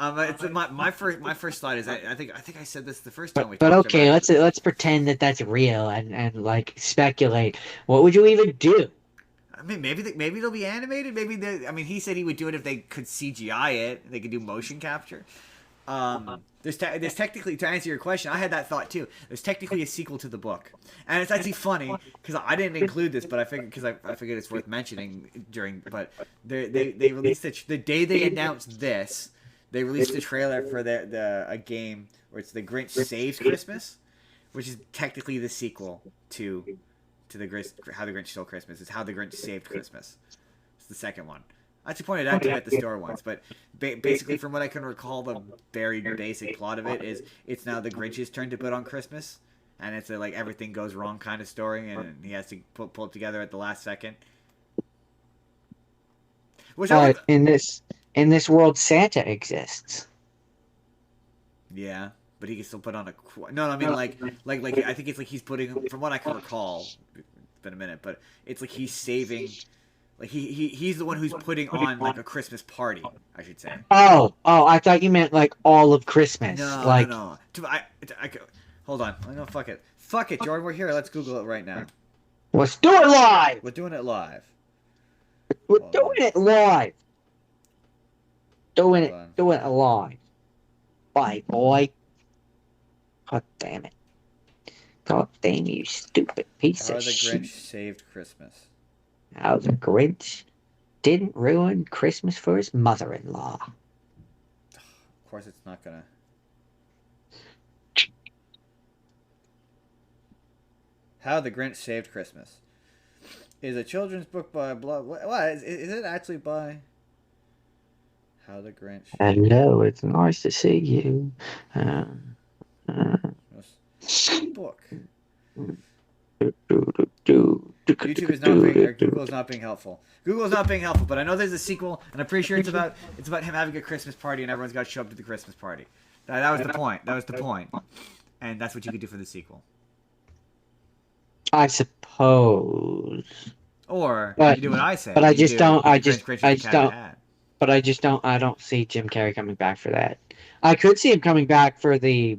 It's my first thought is I think I said this the first time we But talked okay, about it. let's pretend that that's real and like speculate. What would you even do? I mean, maybe it'll be animated. He said he would do it if they could CGI it. They could do motion capture. There's technically, to answer your question, I had that thought too. There's technically a sequel to the book, and it's actually funny because I didn't include this, but I figured it's worth mentioning during. But they released the day they announced this, they released the trailer for a game where it's The Grinch Saves Christmas, which is technically the sequel to the How the Grinch Stole Christmas. It's How the Grinch Saved Christmas. It's the second one. I actually pointed out to you at the store once, but basically, from what I can recall, the very basic plot of it is it's now the Grinch's turn to put on Christmas, and it's a like everything goes wrong kind of story, and he has to pull it together at the last second. Which I But would, in this world, Santa exists. yeah, but he can still put on a no. I mean like I think it's like he's putting from what I can recall. It's been a minute, but it's like he's saving. Like he's the one who's putting on like a Christmas party, I should say. Oh, I thought you meant like all of Christmas. No, no, Like, no. Hold on. No, fuck it. Fuck it, Jordan. We're here. Let's Google it right now. let's do it live. We're doing it live. We're Hold doing on. it live. Hold on. Doing it live. Bye, boy. God damn it. God damn you, stupid piece How of the shit. Grinch saved Christmas. How the Grinch didn't ruin Christmas for his mother-in-law. Of course, it's not gonna. How the Grinch saved Christmas is a children's book by blah. What is it actually by? How the Grinch. Hello, it's nice to see you. Uh, uh, Book. YouTube is not being or Google is not being helpful. Google is not being helpful, but I know there's a sequel, and I'm pretty sure it's about him having a Christmas party, and everyone's got to show up to the Christmas party. That was the point. That was the point, and that's what you could do for the sequel. I suppose. Or But you do what I say. but I You just do don't. the Grinch I with the just cat in the don't. hat. But I just don't. I don't see Jim Carrey coming back for that. I could see him coming back for the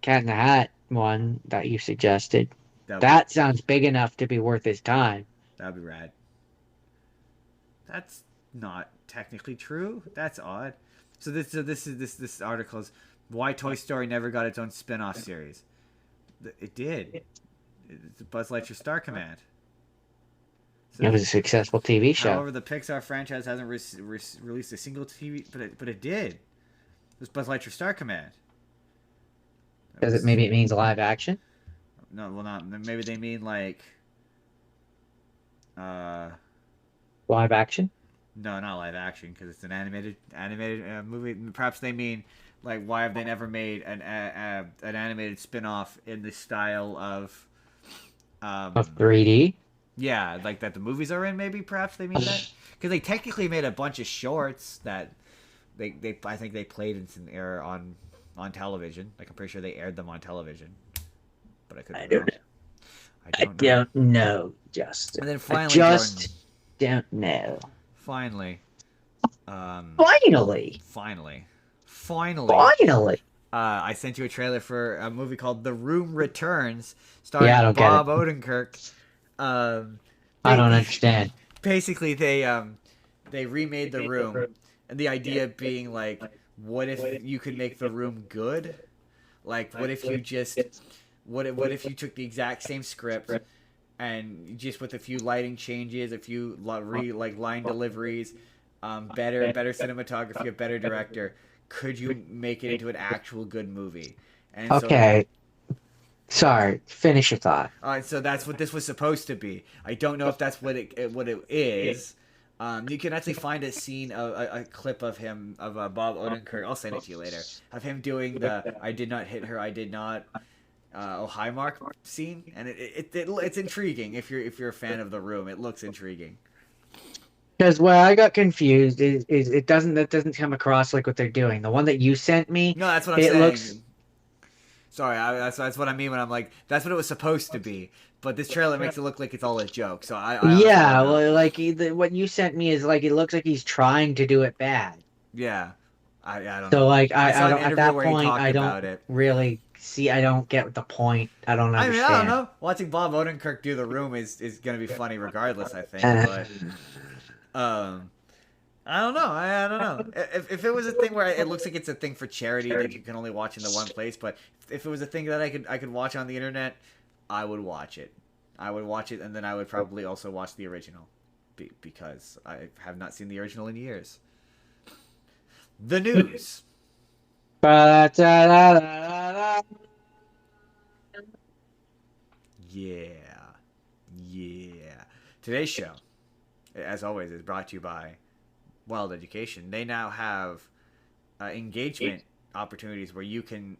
Cat in the Hat one that you suggested. That sounds big enough to be worth his time. That'd be rad. That's not technically true. That's odd. So this article is why Toy Story never got its own spin-off series. It did. It's Buzz Lightyear Star Command. So, It was a successful TV show. however, the Pixar franchise hasn't released a single TV, but it did. It was Buzz Lightyear Star Command. Does it? Maybe it means live action. No, well, not. Maybe they mean like. Uh, Live action. no, not live action because it's an animated movie. Perhaps they mean like why have they never made an animated spin-off in the style of. Of 3D. Yeah, like that the movies are in. Maybe perhaps they mean that because they technically made a bunch of shorts that they I think they played in some air on television. Like I'm pretty sure they aired them on television, but I couldn't. I don't know. I don't know. Don't know, Justin. And then finally, just Jordan, don't know. finally, Finally. I sent you a trailer for a movie called The Room Returns, starring Yeah, I don't get Bob it. Odenkirk. I don't understand. Basically, they remade The Room, and the idea being like, what if you could make The Room good? Like, what if you just, what if you took the exact same script and just with a few lighting changes, a few line deliveries, better cinematography, a better director, could you make it into an actual good movie? And Okay. Sorry. Finish your thought. so that's what this was supposed to be. I don't know if that's what it is. You can actually find a scene, a clip of him, of Bob Odenkirk. I'll send it to you later. Of him doing the "I did not hit her, I did not." Oh hi Mark scene, and it's intriguing if you're a fan of The Room. It looks intriguing. Because where I got confused is it doesn't come across like what they're doing. The one that you sent me, No, that's what I'm it saying. looks. Sorry, that's what I mean when I'm like that's what it was supposed to be. But this trailer makes it look like it's all a joke. So I honestly Yeah, don't know. well, like what you sent me is like it looks like he's trying to do it bad. Yeah, I don't So know. like I saw I an don't at interview that where he point talked I about don't it. really see. I don't get the point. I don't I mean, understand. I don't know. Watching Bob Odenkirk do The Room is gonna be funny regardless. I think, but I don't know. I don't know. If it was a thing where it looks like it's a thing for charity that you can only watch in the one place, but if it was a thing that I could watch on the internet, I would watch it. I would watch it, and then I would probably also watch the original, because I have not seen the original in years. The news. Yeah. Today's show, as always, is brought to you by Wild Education, they now have engagement opportunities where you can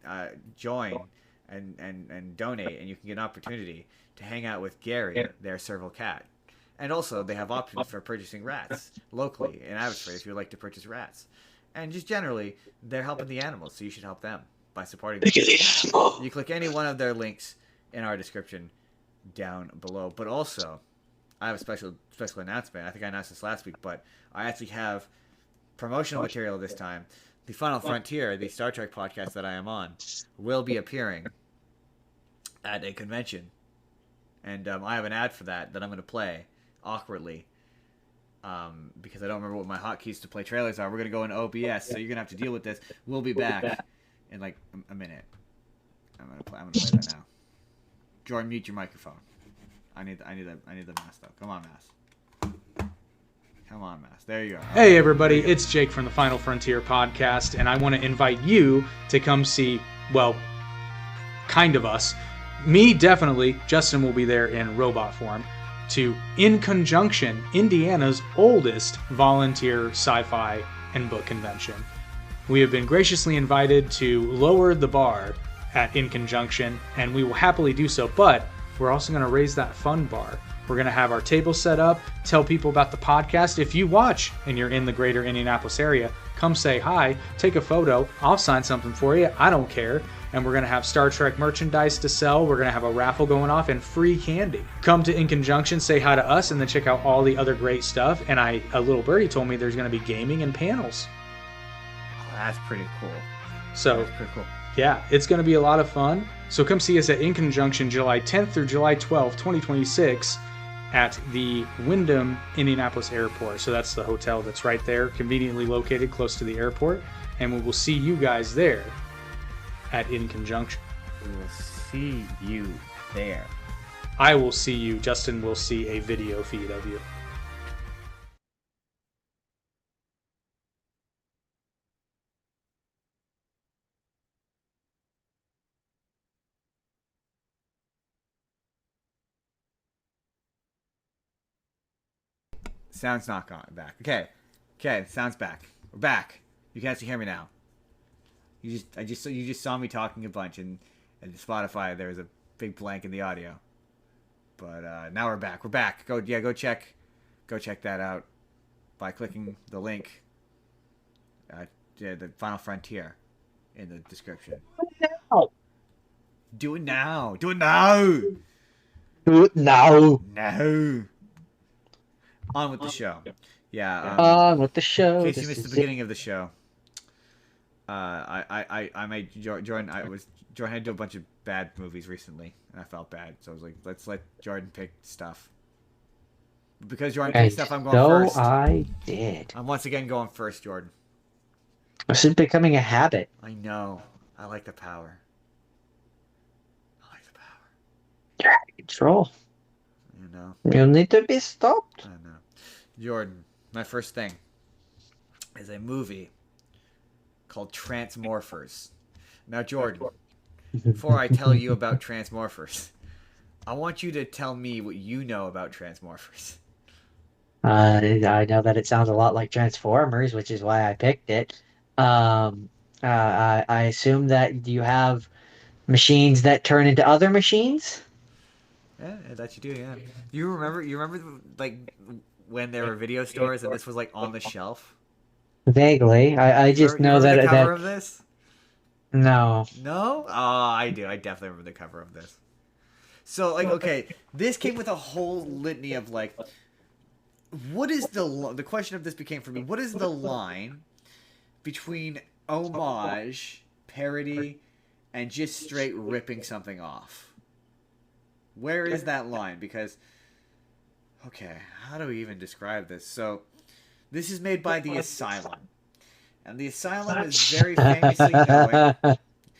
join and donate, and you can get an opportunity to hang out with Gary, their serval cat. And also, they have options for purchasing rats locally in Abbotsford if you would like to purchase rats. And just generally, they're helping the animals, so you should help them by supporting them. You click any one of their links in our description down below. But also, I have a special announcement. I think I announced this last week, but I actually have promotional material this time. The Final Frontier, the Star Trek podcast that I am on, will be appearing at a convention. And I have an ad for that I'm going to play awkwardly because I don't remember what my hotkeys to play trailers are. We're going to go in OBS, so you're going to have to deal with this. We'll be back in like a minute. I'm going to play that now. Jordan, mute your microphone. I need the mask though. Come on, mask. Come on, Mass. There you go. Hey, everybody. It's Jake from the Final Frontier podcast, and I want to invite you to come see, well, kind of us. Me, definitely. Justin will be there in robot form. To In Conjunction, Indiana's oldest volunteer sci-fi and book convention. We have been graciously invited to lower the bar at In Conjunction, and we will happily do so, but we're also going to raise that fun bar. We're going to have our table set up, tell people about the podcast. If you watch and you're in the greater Indianapolis area, come say hi, take a photo. I'll sign something for you. I don't care. And we're going to have Star Trek merchandise to sell. We're going to have a raffle going off and free candy. Come to In Conjunction, say hi to us, and then check out all the other great stuff. And a little birdie told me there's going to be gaming and panels. Oh, that's pretty cool. So, that's pretty cool. Yeah, it's going to be a lot of fun. So come see us at In Conjunction July 10th through July 12th, 2026 at the Wyndham Indianapolis Airport. So that's the hotel that's right there, conveniently located close to the airport. And we will see you guys there at In Conjunction. We will see you there. I will see you. Justin will see a video feed of you. Sound's not gone back. Okay, sound's back. We're back. You can actually hear me now. You just saw me talking a bunch, and Spotify there was a big blank in the audio. But now we're back. We're back. Go check that out by clicking the link. The Final Frontier in the description. Do it now. Do it now. Do it now. No. On with the show. Yeah. On with the show. In case you missed the beginning of the show, I made Jordan. Jordan had to do a bunch of bad movies recently, and I felt bad, so I was like, let's let Jordan pick stuff. Because Jordan picked stuff, I'm going first. So I did. I'm once again going first, Jordan. This is becoming a habit. I know. I like the power. You're out of control. You know. You need to be stopped. I know. Jordan, my first thing is a movie called Transmorphers. Now, Jordan, before I tell you about Transmorphers, I want you to tell me what you know about Transmorphers. I know that it sounds a lot like Transformers, which is why I picked it. I assume that you have machines that turn into other machines? Yeah, that you do, yeah. You remember like when there were video stores and this was like on the shelf? Vaguely. I just know that the cover of this? No. No? Oh, I do. I definitely remember the cover of this. So, like, okay, this came with a whole litany of like, what is the question of this became for me? What is the line between homage, parody, and just straight ripping something off? Where is that line? Because, okay, how do we even describe this? So, this is made by The Asylum. And The Asylum is very famously known.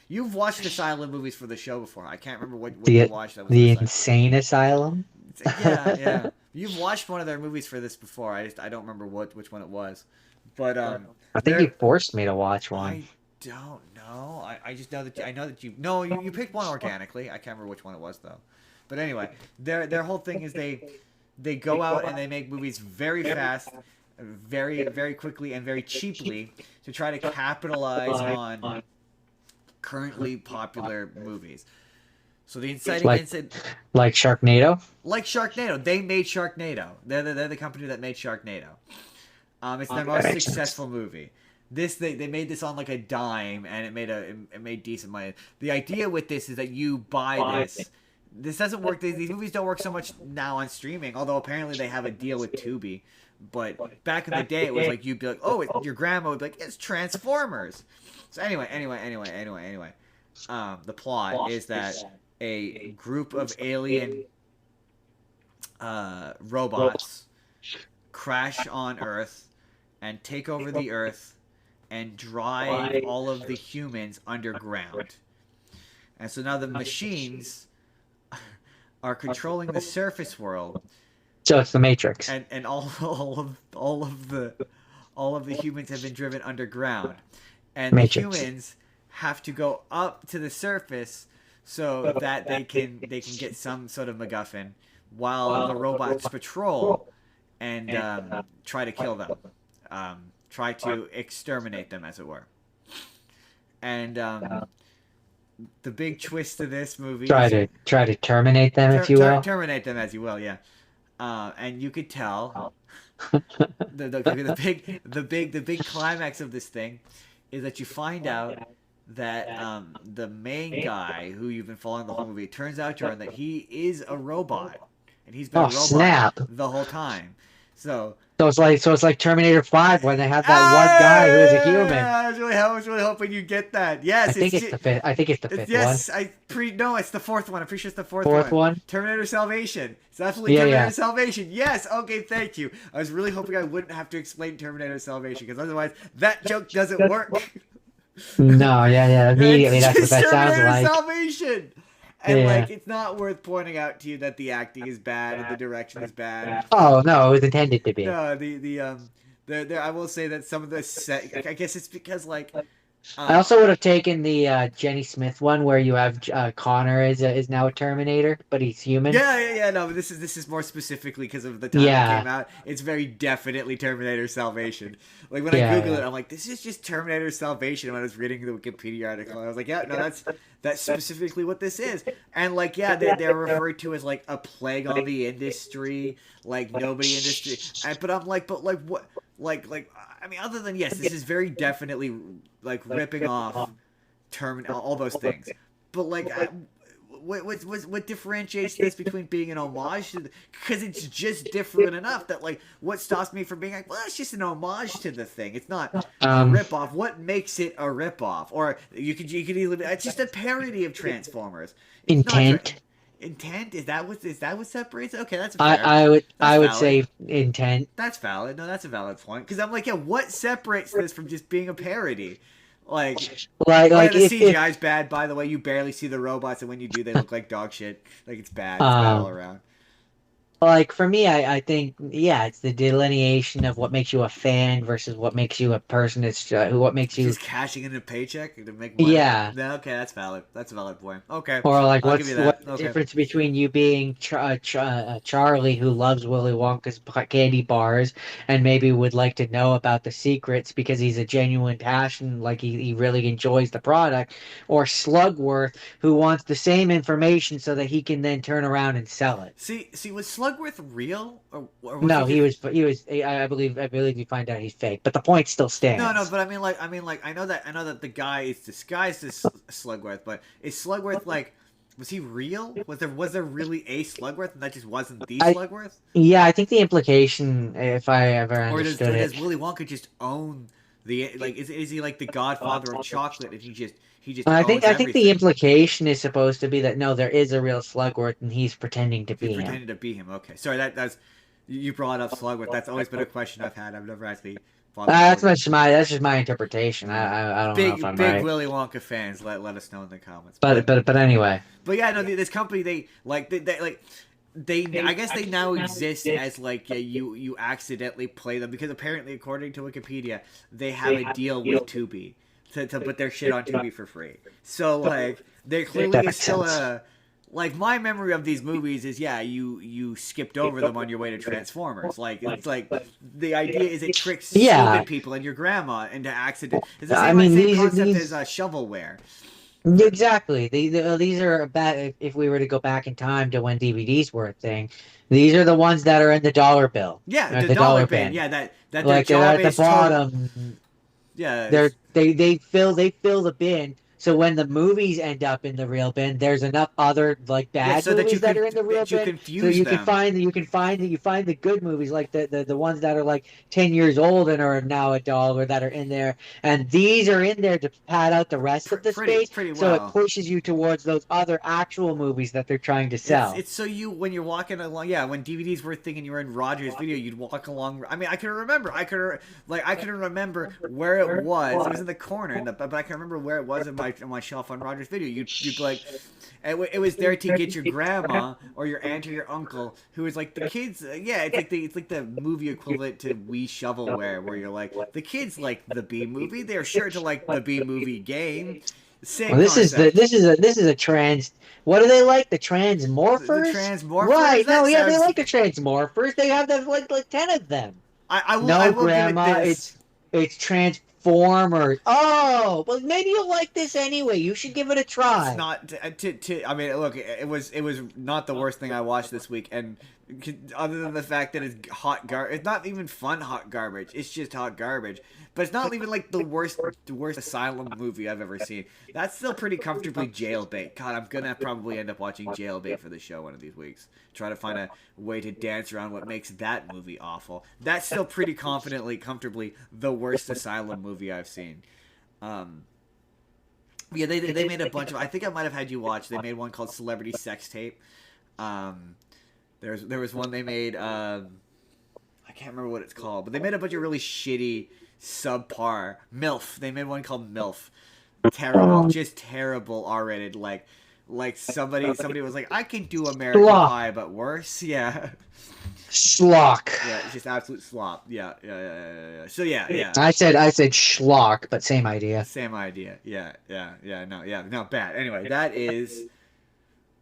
You've watched Asylum movies for the show before. I can't remember what you watched. That was The Insane Asylum? Yeah. You've watched one of their movies for this before. I don't remember which one it was. But I think you forced me to watch one. I don't know. I just know that I know that you picked one organically. I can't remember which one it was though. But anyway, their whole thing is they go out and they make movies very fast, very, very quickly and very cheaply to try to capitalize on currently popular movies. So the inciting incident, like Sharknado. like Sharknado, they made Sharknado. They're the company that made Sharknado. It's their most successful movie. They made this on like a dime, and it made decent money. The idea with this is that you buy this. This doesn't work. These movies don't work so much now on streaming, although apparently they have a deal with Tubi. But back in the day, it was like you'd be like, oh, your grandma would be like, it's Transformers. So anyway. The plot is that a group of alien robots crash on Earth and take over the Earth and drive all of the humans underground. And so now the machines are controlling the surface world. So it's the Matrix. And all of the humans have been driven underground. And Matrix. The humans have to go up to the surface so that they can get some sort of MacGuffin while the robots patrol and try to kill them. Try to exterminate them, as it were. And the big twist of this movie... Try to terminate them, if you will. Terminate them, as you will, yeah. And you could tell the big climax of this thing is that you find out that the main guy who you've been following the whole movie, it turns out, Jordan, that he is a robot, and he's been a robot snap. The whole time. So it's like Terminator 5 when they have that one guy who is a human. I was really hoping you get that. Yes, I think it's the fifth. I think it's the fifth one. No, it's the fourth one. I'm pretty sure it's the fourth one. Terminator Salvation. It's absolutely Terminator Salvation. Yes. Okay. Thank you. I was really hoping I wouldn't have to explain Terminator Salvation because otherwise that joke doesn't work. No. Yeah. Immediately, that's what that sounds like. Salvation. And it's not worth pointing out to you that the acting is bad and the direction is bad. Oh no, it was intended to be. No, I will say that some of the set. I guess it's because I also would have taken the Jenny Smith one where you have Connor is now a Terminator, but he's human. Yeah. No, but this is more specifically because of the time it came out. It's very definitely Terminator Salvation. Like when I Google it, I'm like, this is just Terminator Salvation. When I was reading the Wikipedia article, I was like, yeah, no, that's specifically what this is. And they're referred to as like a plague on the industry, like nobody industry. But I'm like, what? I mean, other than yes, this is very definitely like ripping off all those things. But what differentiates this between being an homage to? Because it's just different enough that what stops me from being like, well, it's just an homage to the thing. It's not a rip off. What makes it a rip off? Or you could either it's just a parody of Transformers. Intent. Intent? Is that what separates it? Okay, that's fair. I would say intent. That's valid. No, that's a valid point. Because I'm like, yeah, what separates this from just being a parody? Like the CGI is bad. By the way, you barely see the robots, and when you do, they look like dog shit. Like it's bad. It's bad all around. Like for me, I think it's the delineation of what makes you a fan versus what makes you a person. What makes you just cashing in a paycheck to make money. Yeah. No, okay, that's valid. That's a valid point. Okay. Or what's the difference between you being Charlie who loves Willy Wonka's candy bars and maybe would like to know about the secrets because he's a genuine passion, like he really enjoys the product, or Slugworth who wants the same information so that he can then turn around and sell it. See, was Slugworth real? Or no, he was. I believe you find out he's fake, but the point still stands. No, but I mean, I know that the guy is disguised as Slugworth, but is Slugworth was he real? Was there really a Slugworth, and that just wasn't the Slugworth? Yeah, I think the implication, if I ever understood it, does Willy Wonka just own the Is he like the godfather of chocolate, and he just I think the implication is supposed to be that no, there is a real Slugworth, and he's pretending to be him. Pretending to be him. Okay, sorry. That's you brought up Slugworth. That's always been a question I've had. I've never actually. That's just my interpretation. I don't know if I'm right. Big Willy Wonka fans, let us know in the comments. But anyway. But yeah, no, this company they I guess they now exist as you accidentally play them because apparently according to Wikipedia they have a deal with Tubi to put their shit on Tubi for free. So they're clearly still like my memory of these movies is you skipped over them on your way to Transformers. Like it's like the idea is it tricks stupid people and your grandma into accident. It's the same concept as shovelware. Exactly. These are bad. If we were to go back in time to when DVDs were a thing, these are the ones that are in the dollar bill. Yeah, the dollar bin. Yeah, that like they're at the bottom. Yeah, they fill the bin. So when the movies end up in the real bin, there's enough other like bad movies that are in the real bin. So you can find the good movies, like the ones that are like 10 years old and are now $1 that are in there, and these are in there to pad out the rest of the space. Pretty well. So it pushes you towards those other actual movies that they're trying to sell. It's so when you're walking along, when DVDs were a thing and you were in Roger's Video, you'd walk along. I mean, I can remember where it was. It was in the corner, but I can remember where it was in my shelf on Roger's Video. You'd like, it was there to get your grandma or your aunt or your uncle who was like the kids. It's like the movie equivalent to Wii Shovelware, where you're like the kids like the B movie. They're sure to like the B movie game. Same. Well, this is a trans. What do they like? The Transmorphers. The Transmorphers. Right? No, yeah, they like the Transmorphers. They have like 10 of them. I will Grandma. Give it this. It's Transformers. Oh, well, maybe you'll like this anyway. You should give it a try. It's not. I mean, look, it was not the worst thing I watched this week, and other than the fact that it's hot garbage, it's not even fun hot garbage. It's just hot garbage. But it's not even like the worst Asylum movie I've ever seen. That's still pretty comfortably Jailbait. God, I'm gonna probably end up watching Jailbait for the show one of these weeks. Try to find a way to dance around what makes that movie awful. That's still pretty comfortably the worst Asylum movie I've seen. Yeah, they made a bunch of. I think I might have had you watch. They made one called Celebrity Sex Tape. There was one they made. I can't remember what it's called, but they made a bunch of really shitty, subpar MILF. They made one called MILF. Terrible, just terrible R-rated. Like somebody was like, I can do American Pie, but worse. Yeah. Schlock. Yeah, it's just absolute slop. Yeah. So yeah. I said schlock, but same idea. Same idea. Yeah. No, bad. Anyway, that is.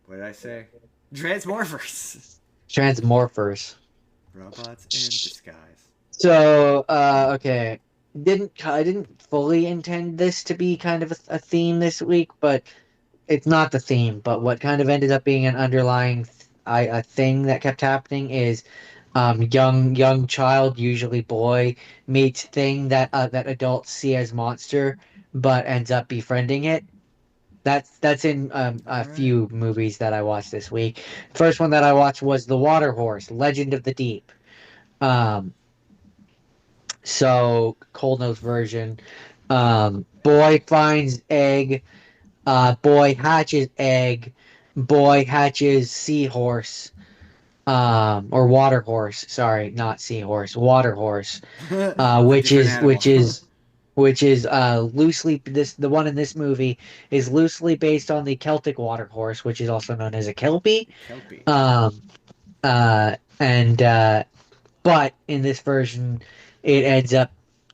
What did I say? Transmorphers. Robots in disguise. So, okay. I didn't fully intend this to be kind of a theme this week, but it's not the theme. But what kind of ended up being an underlying a thing that kept happening is young child, usually boy, meets thing that adults see as monster, but ends up befriending it. That's in a few movies that I watched this week. First one that I watched was The Water Horse, Legend of the Deep. So Cold Nose version. Boy finds egg. Boy hatches egg. Boy hatches seahorse. Or water horse. Sorry, not seahorse. Water horse. Which is loosely the one in this movie is loosely based on the Celtic water horse, which is also known as a kelpie. But in this version, it ends up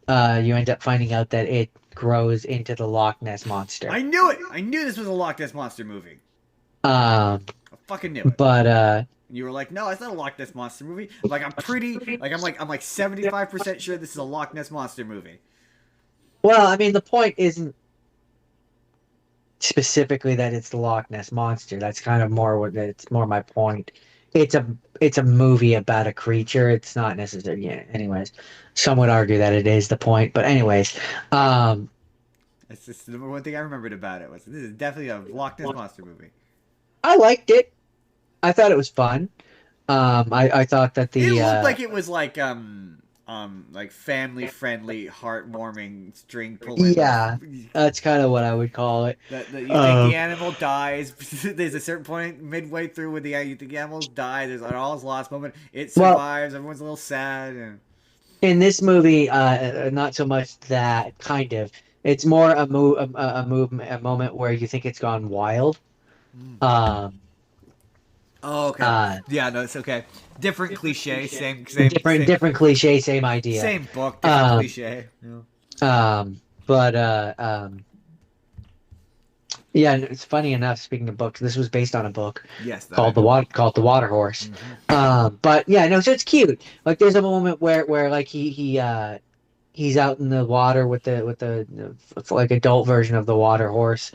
you end up finding out that it grows into the Loch Ness monster. I knew it. I knew this was a Loch Ness monster movie. I fucking knew it. But you were like, no, it's not a Loch Ness monster movie. I'm like 75% sure this is a Loch Ness monster movie. Well, I mean, the point isn't specifically that it's the Loch Ness monster. That's kind of it's more my point. It's a movie about a creature. It's not necessarily. Yeah. Anyways, some would argue that it is the point, but anyways, it's just the number one thing I remembered about it was this is definitely a Loch Ness monster movie. I liked it. I thought it was fun. I thought that it looked like it was like family friendly, heartwarming string pulling. Yeah, that's kind of what I would call it. You think the animal dies? There's a certain point midway through where you think the animal dies. There's an all lost moment. It survives. Everyone's a little sad. And... In this movie, not so much that kind of. It's more a moment where you think it's gone wild. Oh, okay. Yeah, no, it's okay. Different cliche, same different cliche, same idea. Same book, different cliche. Yeah. Yeah, and it's funny enough. Speaking of books, this was based on a book Yes, that I called know. the Water Horse. Hmm. But yeah, no, so it's cute. Like there's a moment where like he's out in the water with the like adult version of the Water Horse.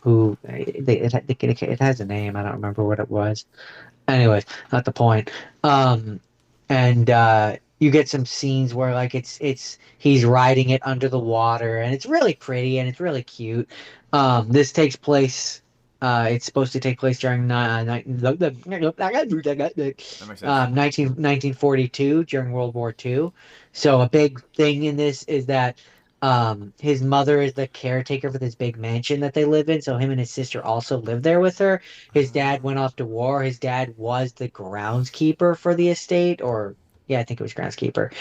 Who it has a name. I don't remember what it was. Anyways, not the point. Um, and you get some scenes where like it's he's riding it under the water, and it's really pretty and it's really cute. This takes place. It's supposed to take place during That makes sense. 1942 during World War II. So a big thing in this is that his mother is the caretaker for this big mansion that they live in. So him and his sister also live there with her. His dad went off to war. His dad was the groundskeeper for the estate, or yeah, I think it was groundskeeper.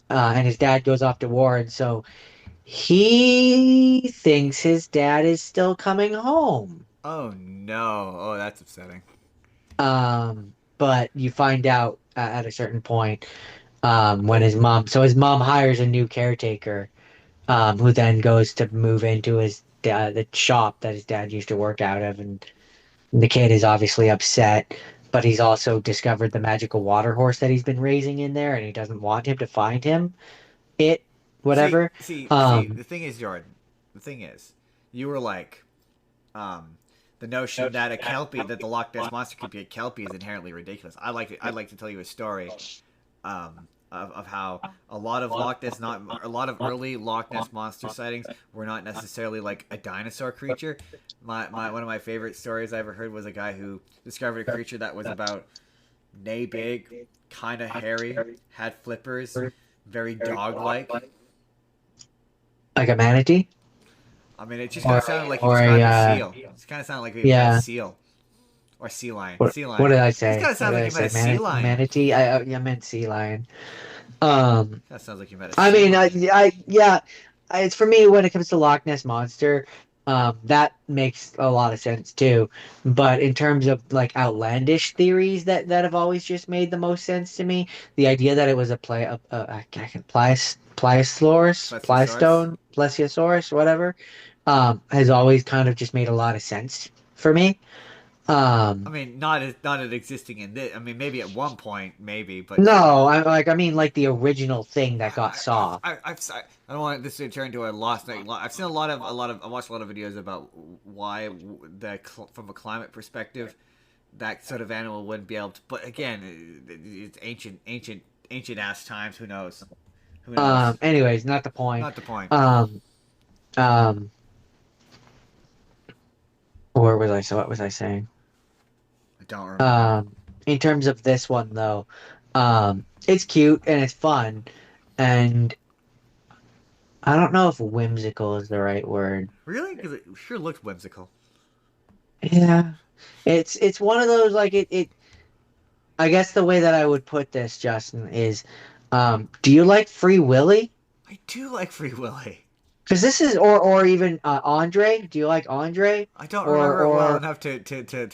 And his dad goes off to war, and so he thinks his dad is still coming home. Oh no! Oh, that's upsetting. But you find out at a certain point when his mom hires a new caretaker, who then goes to move into his the shop that his dad used to work out of, and the kid is obviously upset, but he's also discovered the magical water horse that he's been raising in there, and he doesn't want him to find him. It, See, whatever. see, see. Um, The thing is, Jordan. The thing is, you were like, um, the notion that a kelpie, that the Loch Ness monster could be a kelpie, is inherently ridiculous. I'd like to tell you a story, of how a lot of Loch Ness, not a lot of early Loch Ness monster sightings were not necessarily like a dinosaur creature. My one of my favorite stories I ever heard was a guy who discovered a creature that was about nay big, kind of hairy, had flippers, very dog-like. like a manatee, I mean, it just kind of sounded like he or a described a seal. It just kind of sounded like he meant a yeah. seal or sea lion. What, Sea what lion. did I It just say? kind of What sounds did like I you meant say? a sea lion. Manatee? I meant sea lion. Um, That sounds like you meant a I sea mean, lion. yeah, it's for me when it comes to Loch Ness monster. That makes a lot of sense too. But in terms of like outlandish theories that have always just made the most sense to me, the idea that it was Plesiosaurus. plesiosaurus, whatever, has always kind of just made a lot of sense for me. I Um, mean, not as existing in this. I mean, maybe at one point, maybe, but no, I mean like the original thing that got saw. I don't want this to turn into a lost night. I've seen I watched a lot of videos about why from a climate perspective that sort of animal wouldn't be able to. But again, it's ancient ass times. Who knows? Who knows? Anyways, not the point. Not the point. Um, um, or was I? So what was I saying? I don't remember. In terms of this one though, it's cute and it's fun, and I don't know if whimsical is the right word. Really? Because it sure looked whimsical. Yeah, it's one of those like it. I guess the way that I would put this, Justin, is, do you like Free Willy? I do like Free Willy. Because this is, or even Andre. Do you like Andre? I don't Or remember it well or enough to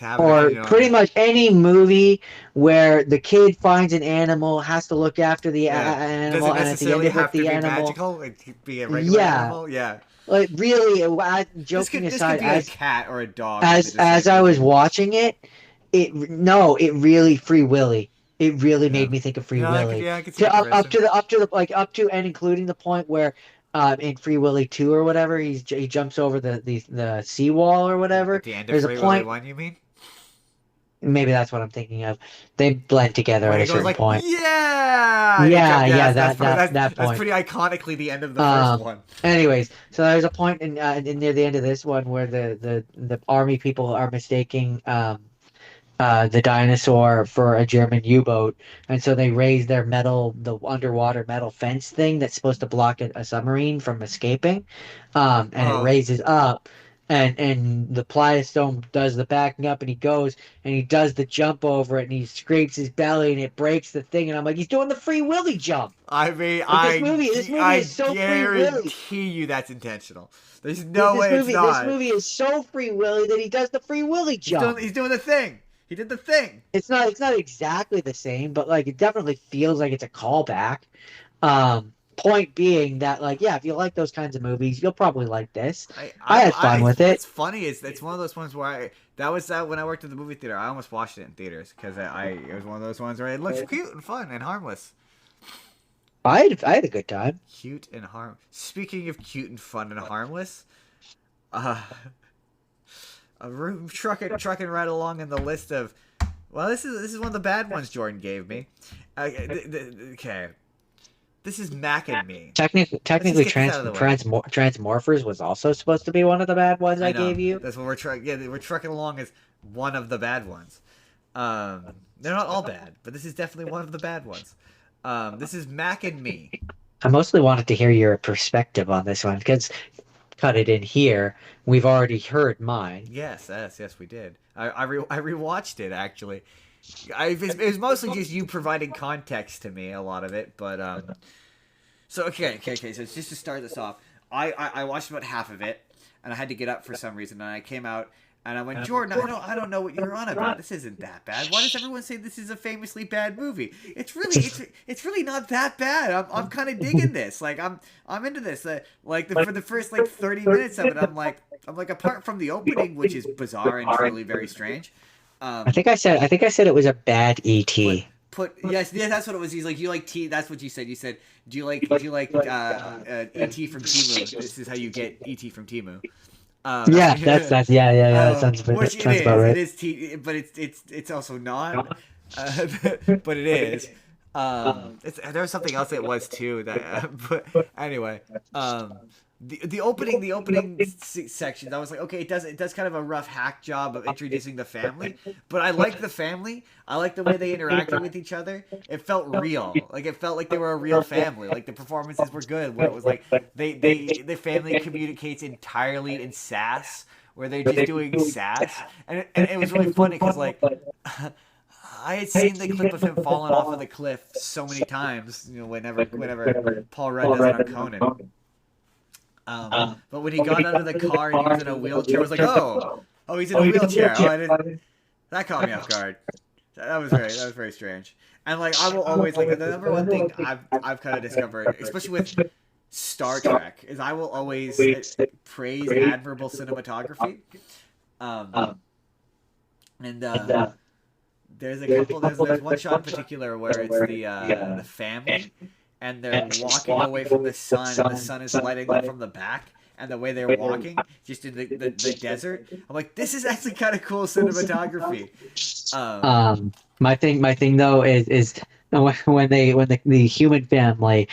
have an or opinion on pretty it. much any movie where the kid finds an animal, has to look after the Yeah. Does animal, it and at the end necessarily of it, have to the be animal, magical? It could be a regular yeah, animal? Yeah. like really, joking This could aside, be a cat or a dog if they as decide I to. was watching it, it really Free Willy. It really Yeah. made me think of Free Yeah, Willy. I could see the To comparison. up to the like up to and including the point where in Free Willy 2 or whatever, he jumps over the seawall or whatever. At the end of There's a Free Willy point, 1, you mean? maybe that's what I'm thinking of. They blend together When at he a goes certain like, point. yeah! And he Yeah, yeah, that's, that that's point. pretty iconically the end of the first one. Anyways, so there's a point in near the end of this one where the army people are mistaking the dinosaur for a German U-boat, and so they raise the underwater metal fence thing that's supposed to block a submarine from escaping, and it Oh, raises up, and the Pliostone does the backing up, and he goes and he does the jump over it, and he scrapes his belly, and it breaks the thing, and I'm like, he's doing the Free Willy jump. I mean, Like this movie is so Free Willy. guarantee you that's intentional. There's no way it's This not. movie is so Free Willy that he does the Free Willy jump. He's doing the thing. He did the thing. It's not exactly the same, but like it definitely feels like it's a callback. Um, point being that, like, yeah, if you like those kinds of movies, you'll probably like this. I, I I, had fun with it. what's funny is it's one of those ones where that was when I worked at the movie theater. I almost watched it in theaters because it was one of those ones where it looks cute and fun and harmless. I had a good time. Cute and harm. Speaking of cute and fun and harmless, uh, trucking right along in the list of. Well, this is one of the bad ones Jordan gave me. Okay, this is Mac and Me. Technically, Way. Transmorphers was also supposed to be one of the bad ones I know. gave you. That's what we're trucking. Yeah, we're trucking along as one of the bad ones. They're not all bad, but this is definitely one of the bad ones. This is Mac and Me. I mostly wanted to hear your perspective on this one because cut it in here. We've already heard mine. Yes, we did. I rewatched it actually. It was mostly just you providing context to me, a lot of it, but So okay. So just to start this off, I watched about half of it, and I had to get up for some reason, and I came out. And I went, Jordan, I don't know what you're on about. This isn't that bad. Why does everyone say this is a famously bad movie? It's really not that bad. I'm kind of digging this. Like I'm into this. For the first 30 minutes of it, I'm like apart from the opening, which is bizarre and truly very strange. I think I said it was a bad ET. Yes, that's what it was. He's like, you like T. That's what you said. You said, do you like ET from Timu? This is how you get ET from Timu. Yeah, that's that sounds about right. It is but it's also not, but it is. There was something else it was too that, but anyway, the opening section, I was like, okay, it does kind of a rough hack job of introducing the family, but I like the family. I like the way they interacted with each other. It felt real. Like it felt like they were a real family. Like the performances were good. Where it was like the family communicates entirely in sass, where they're just doing sass, and it was really funny because I had seen the clip of him falling off of the cliff so many times. Whenever Paul Rudd does it on Conan. But when he got out of the car and he was in a wheelchair, I was like, oh, he's in a wheelchair. That caught me off guard. That was very strange. And I will always the number one thing I've kind of discovered, especially with Star Trek, is I will always praise admirable cinematography. There's one shot in particular where it's the family. And they're walking away from the sun, and the sun is lighting them from the back. And the way they're walking, just in the desert, I'm like, this is actually kind of cool cinematography. My thing though is when the human family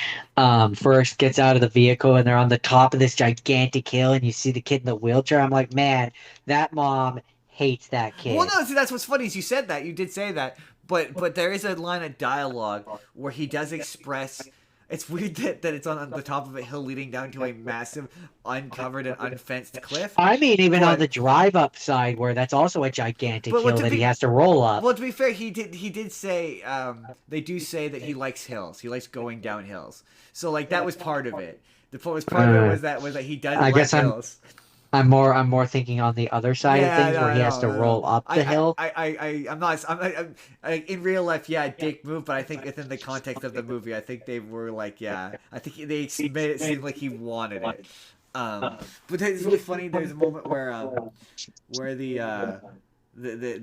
first gets out of the vehicle and they're on the top of this gigantic hill, and you see the kid in the wheelchair. I'm like, man, that mom hates that kid. Well, no, see, that's what's funny is you said that. You did say that. But there is a line of dialogue where he does express. It's weird that it's on the top of a hill leading down to a massive, uncovered and unfenced cliff. I mean, even on the drive-up side, where that's also a gigantic hill that he has to roll up. Well, to be fair, he did say they do say that he likes hills. He likes going down hills. So that was part of it. Part of it was that he does like hills. I'm more thinking on the other side of things where he has to roll up the hill. I'm not. In real life, dick move, but I think within the context of the movie, I think they were I think they made it seem like he wanted it. But it's really funny. There's a moment where the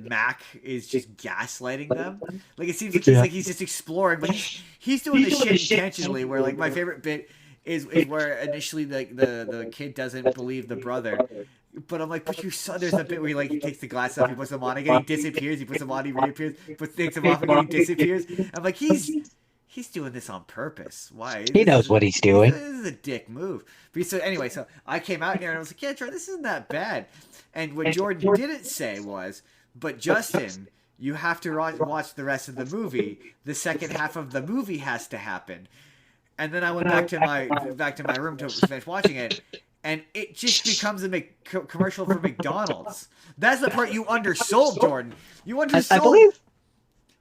Mac is just gaslighting them. It seems like he's just exploring, but he's doing this shit intentionally. Where my favorite bit is where initially the kid doesn't believe the brother, but I'm like, but you saw there's a bit where he takes the glass off, he puts them on again, he disappears, he puts them on, he reappears, takes them off again, he disappears. I'm like, he's doing this on purpose. Why? He knows what he's doing. This is a dick move. But so anyway, so I came out here and I was like, yeah, Jordan, this isn't that bad. And what Jordan didn't say was, but Justin, you have to watch the rest of the movie. The second half of the movie has to happen. And then I went back to my room to finish watching it, and it just becomes a commercial for McDonald's. That's the part you undersold, Jordan. You undersold.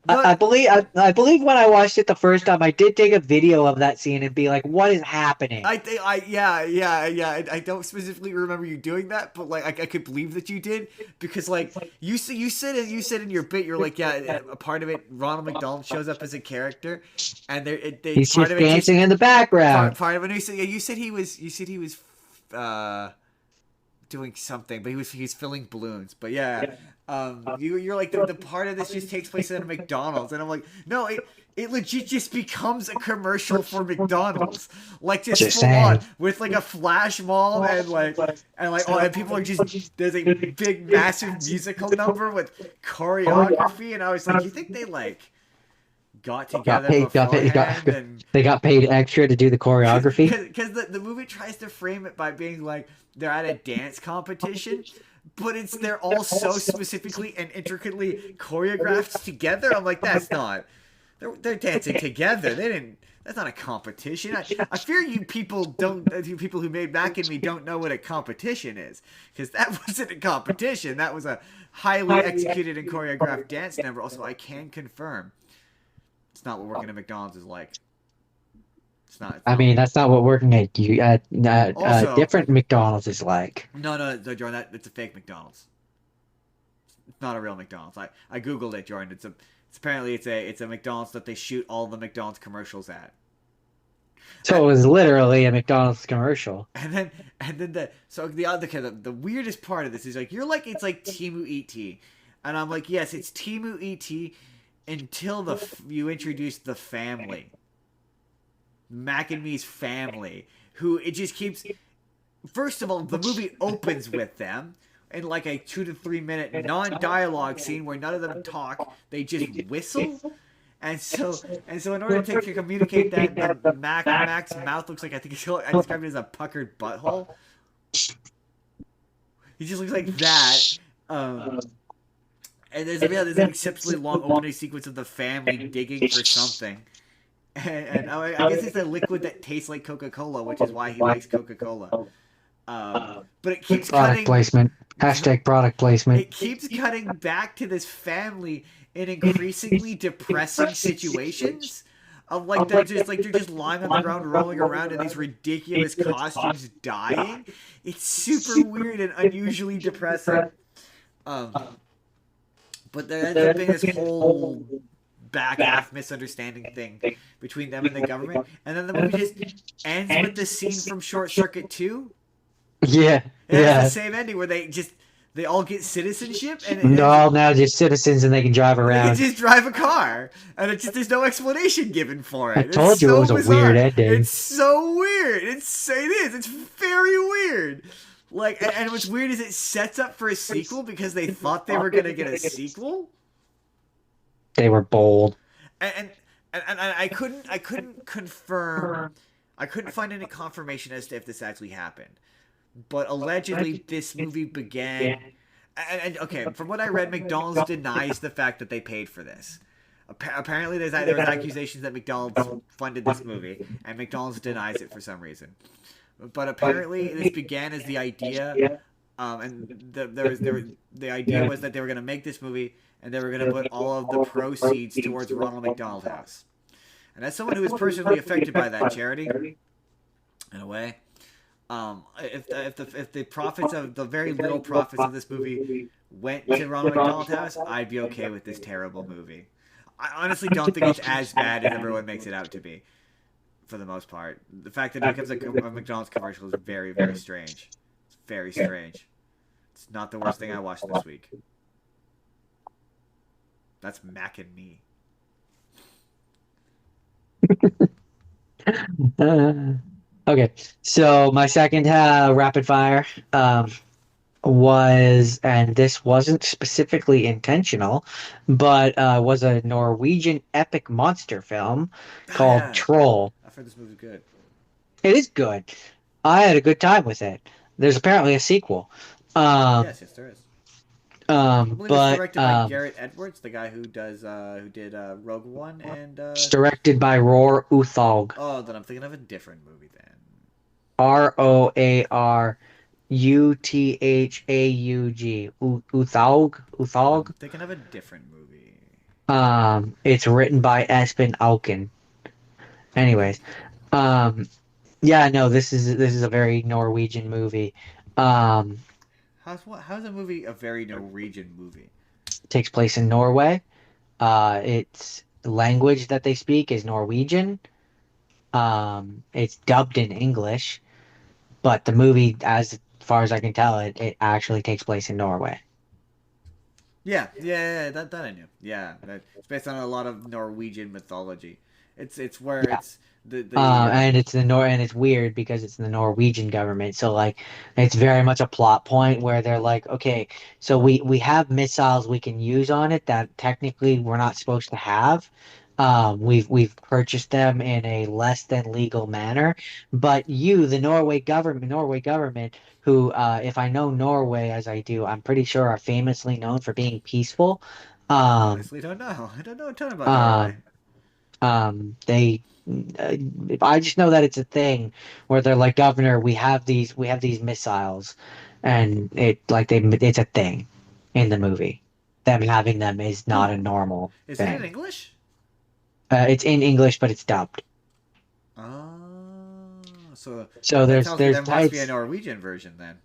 I believe when I watched it the first time, I did take a video of that scene and be like, "What is happening?" I think I don't specifically remember you doing that, but like I could believe that you did because like you said in your bit you're like yeah a part of it Ronald McDonald shows up as a character, and He's part just of it just dancing in the background. part of it you said he was uh doing something, but he's filling balloons. But yeah, you're like the part of this just takes place at a McDonald's, and I'm like, no, it legit just becomes a commercial for McDonald's, like just full on with like a flash mob and people are just there's a big massive musical number with choreography, and I was like, you think they like got together beforehand and They got paid extra to do the choreography. because the movie tries to frame it by being like they're at a dance competition, but they're all so specifically and intricately choreographed together. I'm like, that's not. They're dancing together. They didn't. That's not a competition. I fear you people you people who made Mac and Me don't know what a competition is, because that wasn't a competition. That was a highly executed and choreographed dance number. Also, I can confirm it's not what working at McDonald's is like. It's not. I mean, that's not what working at Also, different McDonald's is like. no, Jordan. It's a fake McDonald's. It's not a real McDonald's. I googled it, Jordan. It's apparently it's a McDonald's that they shoot all the McDonald's commercials at. So it was literally a McDonald's commercial. And then the weirdest part of this is like you're like it's like Timu Et, and I'm like yes it's Timu Et until you introduce the family. Mac and Me's family, who it just keeps. First of all, the movie opens with them in like a 2 to 3 minute non-dialogue scene where none of them talk; they just whistle. And so in order to communicate that Mac's mouth looks like I described it as a puckered butthole. He just looks like that. And there's an exceptionally long opening sequence of the family digging for something. And I guess it's a liquid that tastes like Coca-Cola, which is why he likes Coca-Cola. But it keeps Product placement. Hashtag product placement. It keeps cutting back to this family in increasingly depressing situations. Of like they're just lying on the ground, rolling around in these ridiculous costumes, dying. It's super weird and unusually depressing. But there ends up being this whole back half misunderstanding thing between them and the government, and then the movie just ends with the scene from Short Circuit 2. Yeah, it has the same ending where they all get citizenship and they're all now just citizens and they can drive around. They can just drive a car, and there's no explanation given for it. I told you it was a weird ending. It's so weird. It is. It's very weird. Like, and what's weird is it sets up for a sequel because they thought they were gonna get a sequel. They were bold. And I couldn't confirm. I couldn't find any confirmation as to if this actually happened. But allegedly, this movie began. And okay, from what I read, McDonald's denies the fact that they paid for this. Apparently, there was accusations that McDonald's funded this movie, and McDonald's denies it for some reason. But apparently, this began as the idea, and the idea was that they were going to make this movie, and they were going to put all of the proceeds towards Ronald McDonald House. And as someone who was personally affected by that charity, in a way, if the profits of the very little profits of this movie went to Ronald McDonald House, I'd be okay with this terrible movie. I honestly don't think it's as bad as everyone makes it out to be. For the most part, the fact that it becomes a McDonald's commercial is very, very strange. It's very strange. It's not the worst thing I watched this week. That's Mac and Me. Okay, so my second rapid fire was, and this wasn't specifically intentional, but was a Norwegian epic monster film called Troll. I've heard this movie's good. It is good. I had a good time with it. There's apparently a sequel. Yes, there is. I believe it's directed by Garrett Edwards, the guy who did Rogue One, and it's directed by Roar Uthaug. Oh, then I'm thinking of a different movie then. Roaruthaug. Uthaug. I'm thinking of a different movie. It's written by Espen Auken. Anyways, um, yeah, no, this is a very Norwegian movie. Um, How's a movie a very Norwegian movie? Takes place in Norway. Its language that they speak is Norwegian. It's dubbed in English, but the movie, as far as I can tell, it actually takes place in Norway. Yeah, that I knew. Yeah, it's based on a lot of Norwegian mythology. It's where Yeah. it's the And it's and it's weird because it's the Norwegian government. So like it's very much a plot point where they're like, okay, so we have missiles we can use on it that technically we're not supposed to have. We've purchased them in a less than legal manner, but you, the Norway government, who, if I know Norway as I do, I'm pretty sure are famously known for being peaceful. I Um, honestly don't know. I don't know a ton about Norway. um, they, uh, I just know that it's a thing where they're like, Governor, we have these missiles, and it's a thing in the movie. Them having them is Huh? not a normal Is it in thing. English? It's in English, but it's dubbed. Oh, so So that there's tells me there's there must be a it's Norwegian version then.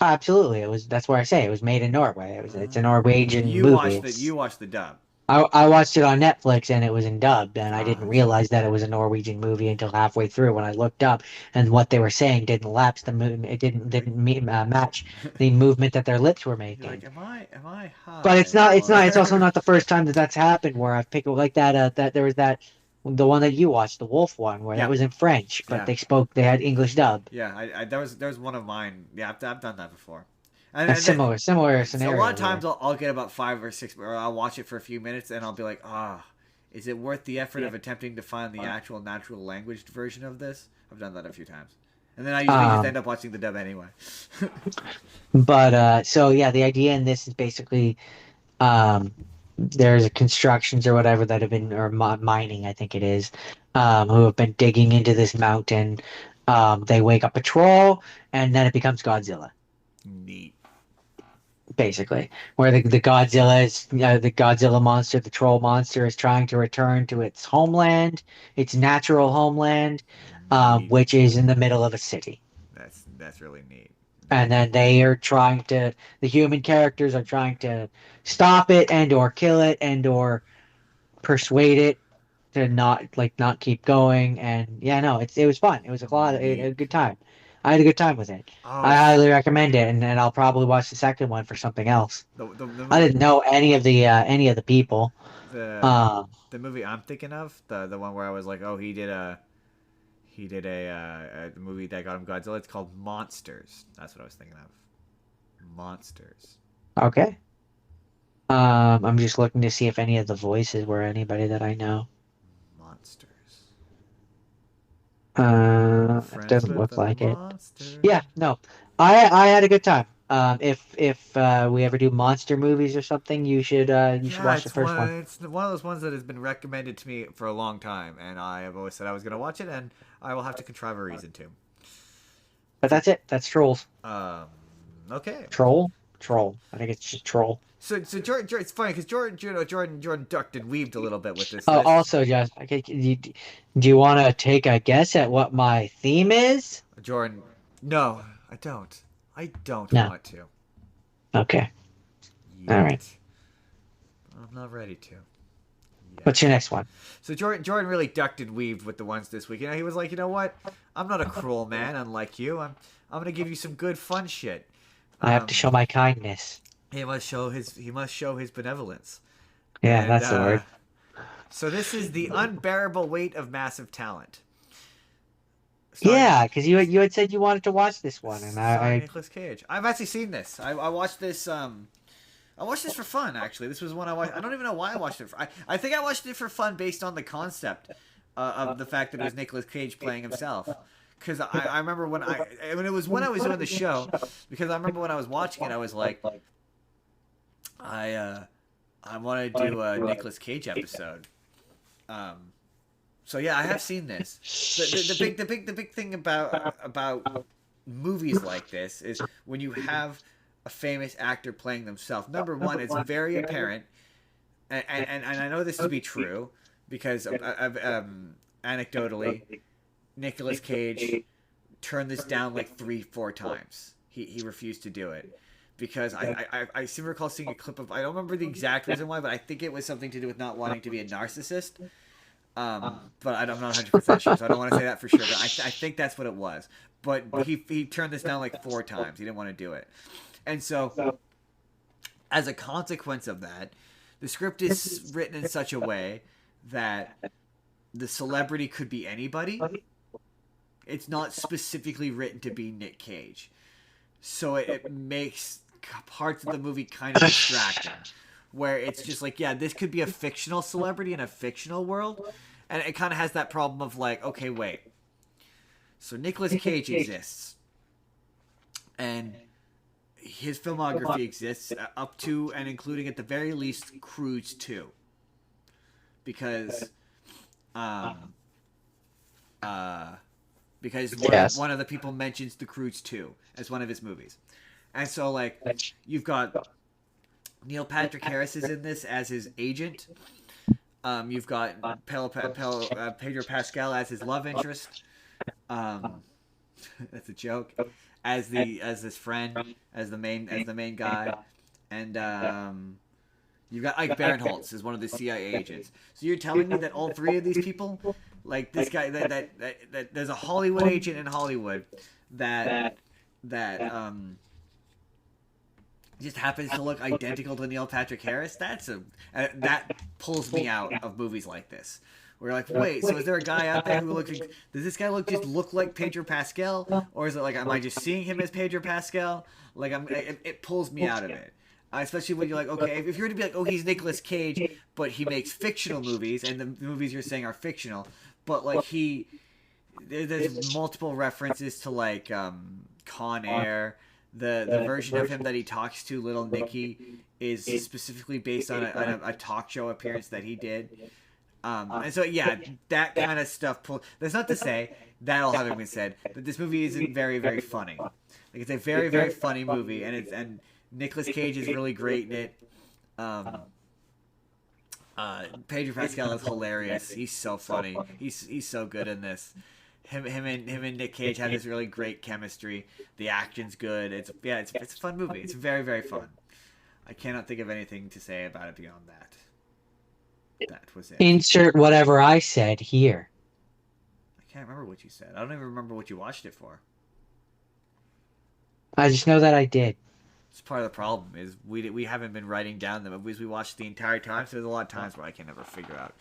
absolutely it was that's where I say it was made in Norway. It's a But Norwegian movie. you watched the dub. I watched it on Netflix and it was in dubbed, and I didn't Gotcha. realize that it was a Norwegian movie until halfway through when I looked up, and what they were saying didn't lapse the moon. It didn't match the movement that their lips were You're like, making. am I But high it's not. It's not. It's also or? not the first time that that's happened where I've picked like that. That there was that the one that you watched, the Wolf one, where that Yeah, was in French, but yeah, they had English dub. yeah. There was one of mine. Yeah, I've done that before. A And then, similar so a lot scenario of times here. I'll get about 5 or 6, or I'll watch it for a few minutes and I'll be like, is it worth the effort of attempting to find the actual natural language version of this? I've done that a few times, and then I usually just end Um, up watching the dub anyway. but so yeah, the idea in this is basically um there's constructions or whatever that have been or mining, I think it is, who have been digging into this mountain. They wake up patrol, and then it becomes Godzilla, Neat. basically, where the Godzilla monster, the troll monster, is trying to return to its homeland, its natural homeland, Neat. which is in the middle of a city. That's really neat. And then the human characters are trying to stop it and or kill it and or persuade it to not keep going. And yeah, no, it was fun. It was Neat. a good time. I had a good time with it. Oh, I highly recommend it, and I'll probably watch the second one for something else. the I movie didn't know any of the people. the Um, the movie I'm thinking of, the one where I was like, oh, he did a movie that got him Godzilla. It's called Monsters. That's what I was thinking of. Monsters. okay. I'm just looking to see if any of the voices were anybody that I know. Monsters. It Friends doesn't with look the like it. monster. Yeah, no, I had a good time. If we ever do monster movies or something, you should Yeah, watch the first one. it's one of those ones that has been recommended to me for a long time, and I have always said I was going to watch it, and I will have to contrive a reason to. But that's it. That's Trolls. Um, okay. Troll. I think it's just Troll. So Jordan, it's funny because Jordan ducked and weaved a little bit with this Oh, list. also, Josh, okay, do you want to take a guess at what my theme is? Jordan, no, I don't. I don't No. want to Okay. All right. yet. I'm not ready to. What's Yet. your next one? So Jordan really ducked and weaved with the ones this week. He was like, you know what? I'm not a cruel man, unlike you. I'm gonna give you some good fun shit. I have to Um, show my kindness. he must show his benevolence. Yeah, And that's the word. so this is the unbearable weight of massive talent. Starring, Yeah, because you had said you wanted to watch this one, and starring I Nicolas Cage. I've actually seen this. I watched this. I watched this for fun. Actually, this was one I watched. I don't even know why I watched it. I think I watched it for fun based on the concept of the fact that it was Nicolas Cage playing himself. Because I remember when it was when I was doing the show. Because I remember when I was watching it, I was like, I want to do a Nicolas Cage episode. So yeah, I have seen this. The big thing about movies like this is when you have a famous actor playing themselves. Number one, it's very apparent and I know this to be true because anecdotally, Nicolas Cage turned this down like 3-4 times. He refused to do it because I seem to recall seeing a clip of, I don't remember the exact reason why, but I think it was something to do with not wanting to be a narcissist. But I'm not 100% sure, so I don't want to say that for sure. But I think that's what it was. But he turned this down like 4 times. He didn't want to do it, and so as a consequence of that, the script is written in such a way that the celebrity could be anybody. It's not specifically written to be Nick Cage, so it makes parts of the movie kind of distracting, where it's just like, yeah, this could be a fictional celebrity in a fictional world, and it kind of has that problem of like, okay, wait, so Nicolas Cage exists, and his filmography exists up to and including at the very least Cruise 2, because one of the people mentions the Cruise 2 as one of his movies, and so like you've got Neil Patrick Harris is in this as his agent. You've got Pedro Pascal as his love interest. That's a joke. As his friend, as the main guy, and you've got Ike Barinholtz as one of the CIA agents. So you're telling me that all 3 of these people, like this guy, that there's a Hollywood agent in Hollywood that just happens to look identical to Neil Patrick Harris? That pulls me out of movies like this. We're like, wait, so is there a guy out there who looks? Does this guy look like Pedro Pascal, or is it like, am I just seeing him as Pedro Pascal? Like, it pulls me out of it. Especially when you're like, okay, if you're to be like, oh, he's Nicolas Cage, but he makes fictional movies, and the movies you're saying are fictional, but like there's multiple references to like Con Air. The version of him that he talks to, Little Nicky, is specifically based on a talk show appearance that he did. And so, yeah, that kind of stuff. That's not to say, that all having been said, that this movie isn't very, very funny. Like, it's a very, very funny movie, and Nicolas Cage is really great in it. Pedro Pascal is hilarious. He's so funny. He's so good in this. Him and Nick Cage have this really great chemistry. The action's good. It's a fun movie. It's very, very fun. I cannot think of anything to say about it beyond that. That was it. Insert whatever I said here. I can't remember what you said. I don't even remember what you watched it for. I just know that I did. It's part of the problem is we haven't been writing down the movies we watched the entire time. So there's a lot of times where I can never figure out.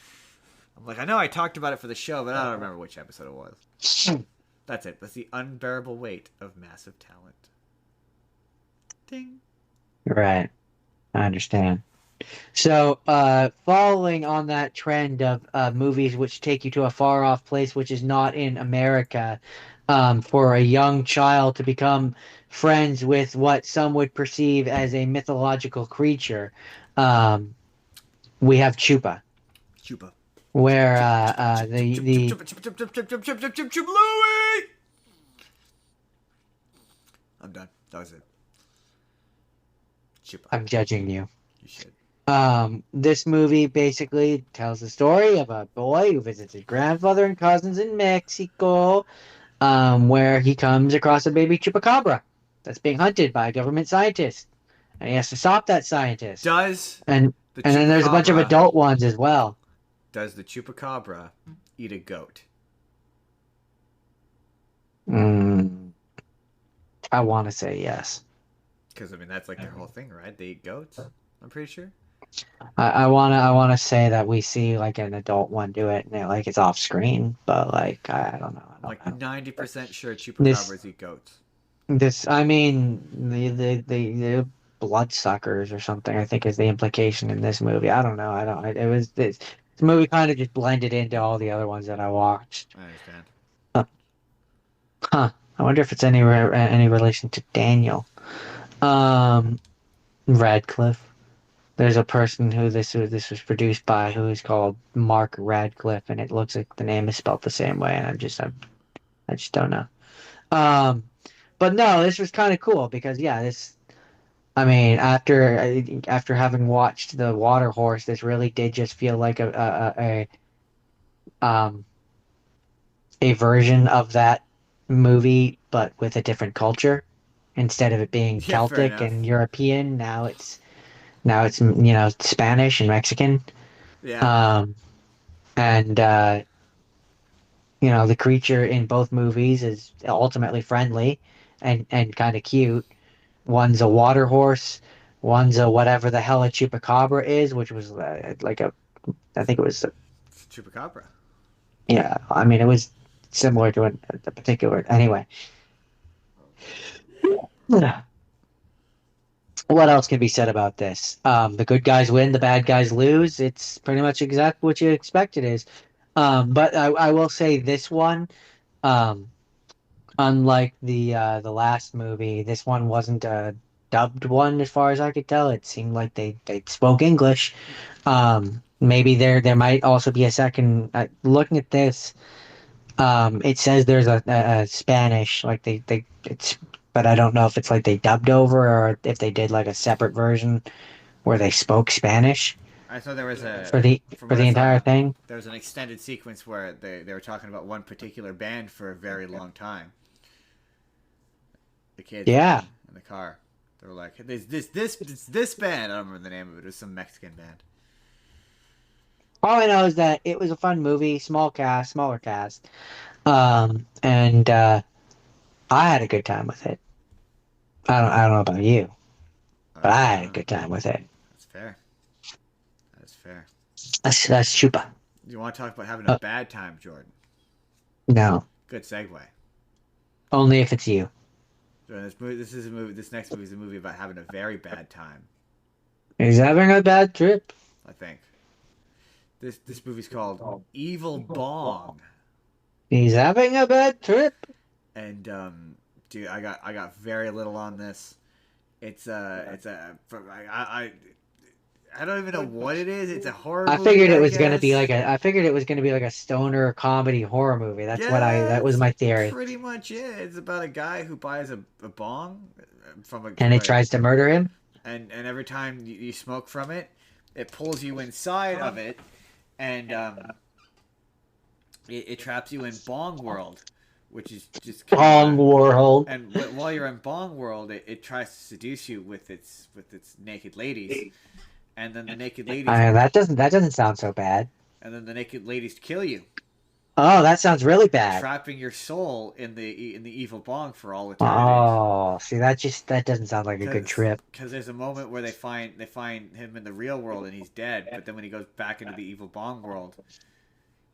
I'm like, I know I talked about it for the show, but I don't remember which episode it was. That's it. That's the unbearable weight of massive talent. Ding. Right. I understand. So, following on that trend of movies which take you to a far-off place which is not in America, for a young child to become friends with what some would perceive as a mythological creature, we have Chupa. Chupa. Where Louie! I'm done. That was it. Chupa. I'm judging you. You should. This movie basically tells the story of a boy who visits his grandfather and cousins in Mexico, where he comes across a baby chupacabra that's being hunted by a government scientist, and he has to stop that scientist. And then there's a bunch of adult ones as well. Does the chupacabra eat a goat? I want to say yes. Because I mean that's like their whole thing, right? They eat goats. I'm pretty sure. I wanna say that we see like an adult one do it, and like it's off screen, but like I don't know. I'm like 90% sure chupacabras eat goats. I mean the bloodsuckers or something, I think, is the implication in this movie. I don't know. It was this movie kind of just blended into all the other ones that I watched. I understand. Huh. I wonder if it's any relation to Daniel. Radcliffe. There's a person who this was produced by who is called Mark Radcliffe, and it looks like the name is spelled the same way, and I just don't know. But no, this was kind of cool because yeah, I mean, after having watched the Water Horse, this really did just feel like um a version of that movie, but with a different culture. Instead of it being Yeah, fair Celtic enough. and European, now it's Spanish and Mexican. Yeah. Um, and the creature in both movies is ultimately friendly and kind of cute. One's a water horse, one's a whatever the hell a chupacabra is, which was I think it was, It's Chupacabra. yeah, I mean, it was similar to a particular, anyway. What else can be said about this? The good guys win, the bad guys lose. It's pretty much exactly what you expect it is. But I will say this one, um, unlike the last movie, this one wasn't a dubbed one as far as I could tell. It seemed like they spoke English. Maybe there might also be a second. Looking at this, it says there's a Spanish, like it's, but I don't know if it's like they dubbed over or if they did like a separate version where they spoke Spanish I thought there was for a, the from for what I the entire saw, thing. there was an extended sequence where they were talking about one particular band for a very long time. The kids Yeah. in the car, they were like, "This band." I don't remember the name of it. It was some Mexican band. All I know is that it was a fun movie, smaller cast, and I had a good time with it. I don't know about you, but I had a Uh, good time with it. that's fair. That's fair. That's Chupa. You want to talk about having a Uh, bad time, Jordan? no, Good segue. only if it's you. Jordan, this is a movie. This next movie is a movie about having a very bad time. He's having a bad trip. I think this movie's called Evil Bong, He's having a bad trip. and dude, I got very little on this. I don't even know what it is. It's a horror I movie, figured it I was gonna be guess. like I figured it was gonna be like a stoner comedy horror movie. Yeah, That was it's my theory. pretty much it. It's about a guy who buys a bong And it tries to murder him. and every time you smoke from it, it pulls you inside of it, and it traps you in Bong World, which is just kind of Wrong a. world. And while you're in Bong World, it tries to seduce you with its naked ladies, and then the naked ladies That doesn't sound so bad. kill you, Oh, that sounds really bad. trapping your soul in the evil bong for all eternity. Oh, see, that doesn't sound like a good trip. Because there's a moment where they find him in the real world and he's dead, but then when he goes back into the evil bong world,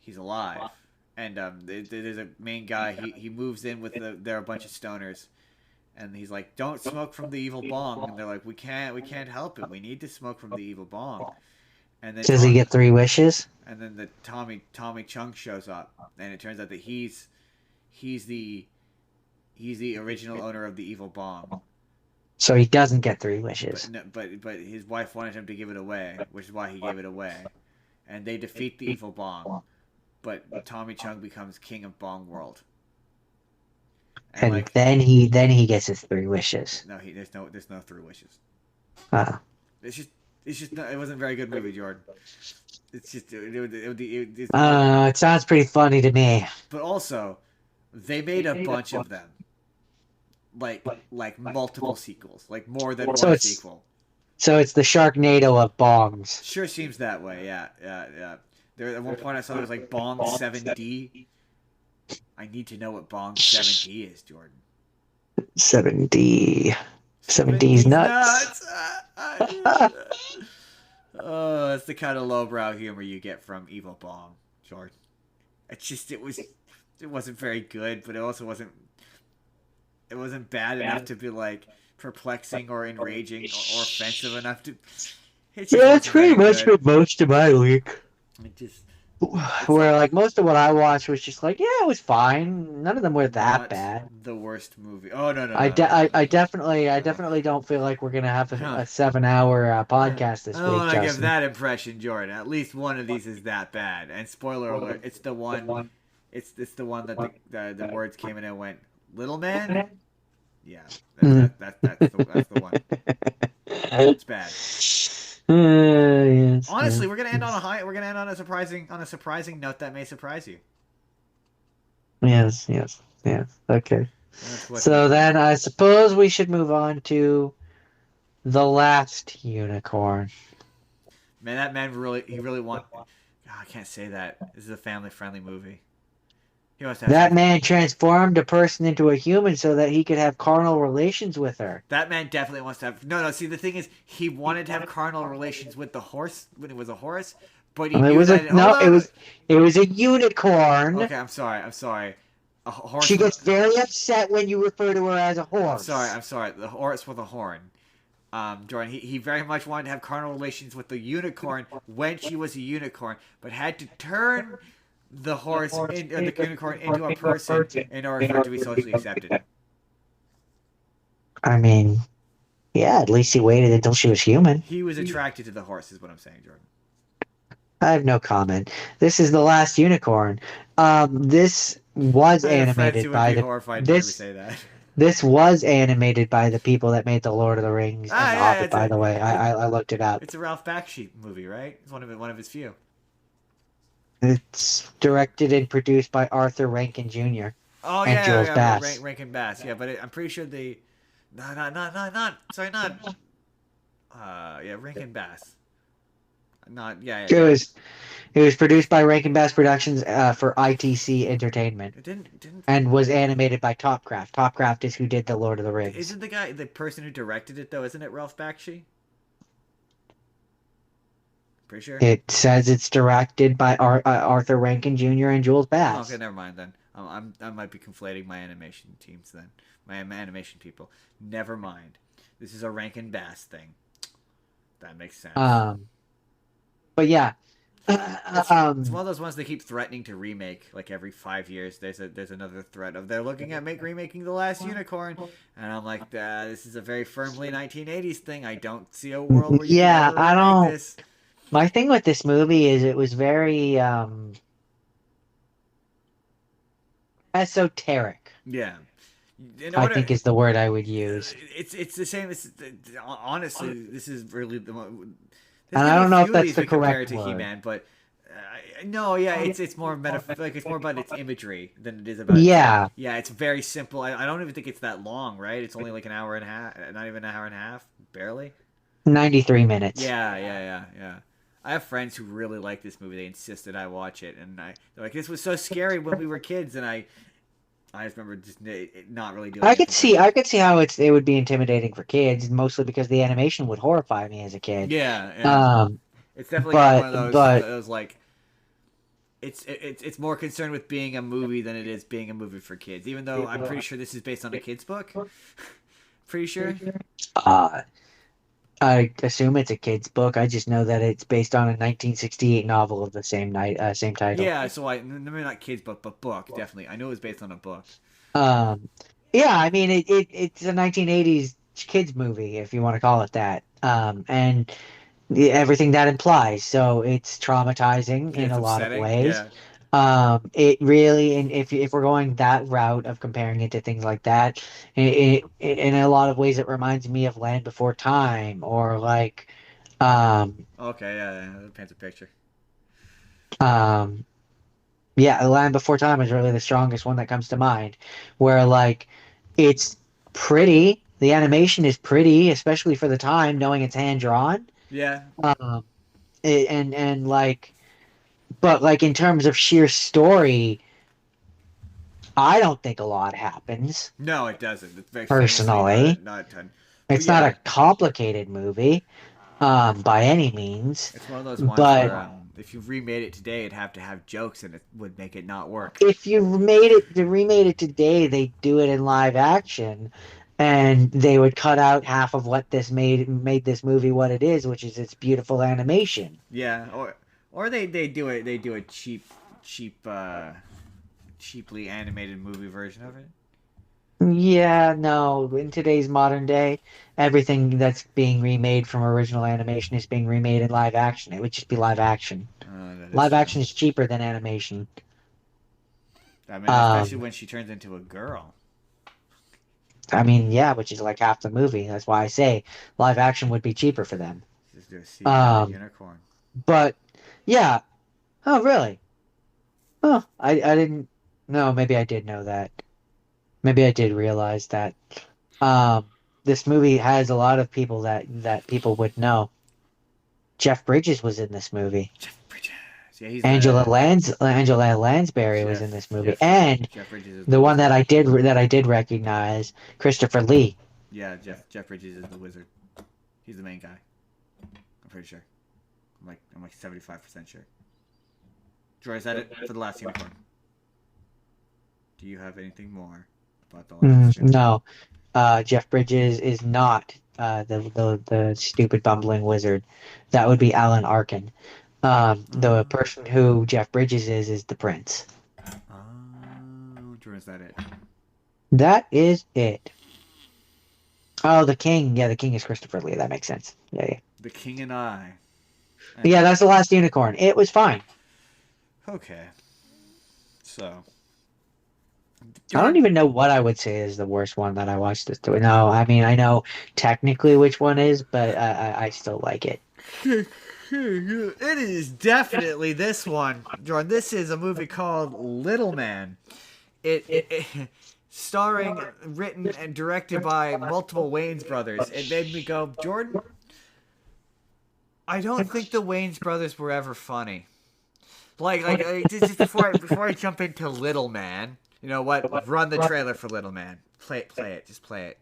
he's alive. And there's a main guy. He moves in with there are a bunch of stoners, and he's like, "Don't smoke from the evil bong." And they're like, "We can't help it. We need to smoke from the evil bong." And then Does he get 3 wishes? the Tommy Chung shows up, and it turns out that he's the original owner of the evil bong. So he doesn't get three But wishes. no, but his wife wanted him to give it away, which is why he gave it away. And they defeat the evil bong, but Tommy Chung becomes king of Bong World. And And like, then he gets his 3 wishes. no, there's no three wishes. Uh, It's just not, it wasn't a very good movie, Jordan. It's just it's it sounds pretty funny to me. but also they made a bunch of them, like multiple sequels, like more than So one it's sequel. so it's the Sharknado of bongs. Sure seems that way. Yeah. There at one point I saw there was like Bong 7D. I need to know what Bong 7D is, Jordan. 7D. 7D's 7D's nuts. Oh, that's the kind of lowbrow humor you get from Evil Bong, Jordan. It wasn't very good, but it wasn't bad enough to be like perplexing or enraging or offensive enough to. It just Yeah, that's wasn't very pretty much good. for most of my week. It just Where like most of what I watched was just like, yeah, it was fine. None of them were that not bad. the worst movie. Oh no no I, no de- no I, I no definitely I no. definitely don't feel like we're gonna have No. a 7 hour I podcast this don't week, want to give Justin. that impression, Jordan. At least one of these is that bad. And spoiler alert, it's the one. It's the one that the words came in and went, "Little man, Yeah, Mhm. that's the one. It's bad. Yes. Honestly, we're gonna end on a high. We're gonna end on a surprising note that may surprise you. Yes. Yes. Yes. Okay. That's what he So told me. then I suppose we should move on to the last unicorn. Man, that man he really want. God, I can't say that. This is a family friendly movie. He wants to have That sex. man transformed a person into a human so that he could have carnal relations with her. That man definitely wants to have. No. See, the thing is, he wanted to have carnal relations with the horse when it was a horse, but he It knew was a that. Hold no. on. It was a unicorn. Okay, I'm sorry. I'm sorry. A horse She with. gets very upset when you refer to her as a I'm sorry. horse. I'm sorry. The horse with a horn. Jordan, he very much wanted to have carnal relations with the unicorn when she was a unicorn, but had to turn the the unicorn into a person in order for it to be socially accepted. I mean, yeah. At least he waited until she was human. He was attracted to the horse, is what I'm saying, Jordan. I have no comment. This is the last unicorn. This was I have friends animated who would by be the horrified to hear me this say that. this was animated by the people that made the Lord of the Rings and the Yeah, Hobbit. By the way, I looked it up. it's a Ralph Bakshi movie, right? It's one of his few. It's directed and produced by Arthur Rankin Jr. Oh and Jules Bass. Rankin Bass. Yeah, but I'm pretty sure they, sorry, not. Yeah, Rankin Bass. Not It yeah. was it was produced by Rankin Bass Productions for ITC Entertainment It didn't. and was animated by Topcraft. Topcraft is who did the Lord of the Rings. Isn't the person who directed it though? Isn't it Ralph Bakshi? Pretty sure. It says it's directed by Arthur Rankin Jr. and Jules Oh, Bass. okay, never mind then. I might be conflating my animation teams then. My animation people. Never mind. This is a Rankin Bass thing. That makes sense. But yeah. It's one of those ones they keep threatening to remake like every 5 years. There's another threat of they're looking at remaking The Last Unicorn, and I'm like, this is a very firmly 1980s thing. I don't see a world where you Yeah, can I ever remake don't. this. My thing with this movie is it was very esoteric. Yeah. I think is the word I would use. It's the same. Honestly, this is really the. And I don't know if that's the correct to word. He-Man, but no, yeah, it's more like it's more about its imagery than it is about. Yeah, yeah, it's very simple. I don't even think it's that long, right? It's only like an hour and a half, not even an hour and a half, barely. 93 minutes. Yeah. I have friends who really like this movie. They insisted I watch it, and they're like, "This was so scary when we were kids," and I just remember just not really doing. I could see how it would be intimidating for kids, mostly because the animation would horrify me as a kid. Yeah. It's definitely not one of those like. It's more concerned with being a movie than it is being a movie for kids. Even though I'm pretty sure this is based on a kid's book. Pretty sure. I assume it's a kid's book. I just know that it's based on a 1968 novel of the same title. Yeah, so maybe not kids book, but book definitely. I know it was based on a book. Yeah, I mean it's a 1980s kids movie, if you want to call it that. And everything that implies. So it's traumatizing in a lot of ways. Yeah. It really, and if we're going that route of comparing it to things like that, in a lot of ways, it reminds me of Land Before Time or like, Okay, yeah, that paints a picture. Yeah, Land Before Time is really the strongest one that comes to mind, where like, it's pretty. The animation is pretty, especially for the time, knowing it's hand drawn. Yeah. And like. But like in terms of sheer story, I don't think a lot happens. No, it doesn't. It's very personally not a ton. It's not a complicated movie, by any means. It's one of those ones where if you remade it today, it'd have to have jokes, and it would make it not work. If you remade it today, they do it in live action, and they would cut out half of what this made this movie what it is, which is its beautiful animation. Yeah, or they do a cheaply animated movie version of it. Yeah, no. In today's modern day, everything that's being remade from original animation is being remade in live action. It would just be live action. Live action is cheaper than animation. I mean, especially when she turns into a girl. I mean, yeah, which is like half the movie. That's why I say live action would be cheaper for them. Just do a CGI Um, unicorn. but yeah. Oh, really? Oh, I didn't. No, maybe I did know that. Maybe I did realize that. Um, this movie has a lot of people that people would know. Jeff Bridges was in this movie. Jeff Bridges. Yeah, he's the Angela Lansbury was in this movie, and Jeff Bridges is the the one wizard. that I did recognize, Christopher Lee. Yeah, Jeff Bridges is the wizard. He's the main guy. I'm pretty sure. I'm like 75% sure. Troy, is that it for the last unicorn? Do you have anything more about the last unicorn? No, Jeff Bridges is not the stupid bumbling wizard. That would be Alan Arkin. The person who Jeff Bridges is the prince. Oh, Troy, is that it? That is it. Oh, the king. Yeah, the king is Christopher Lee. That makes sense. Yeah. The King and I. Yeah, that's the last unicorn. It was fine. Okay. So. I don't even know what I would say is the worst one that I watched this to. No, I mean, I know technically which one is, but I still like it. It is definitely this one, Jordan. This is a movie called Little Man. It starring, written, and directed by multiple Wayans brothers. It made me go, Jordan, I don't think the Wayans brothers were ever funny. Just before I jump into Little Man, you know what? Run the trailer for Little Man. Play it. Just play it.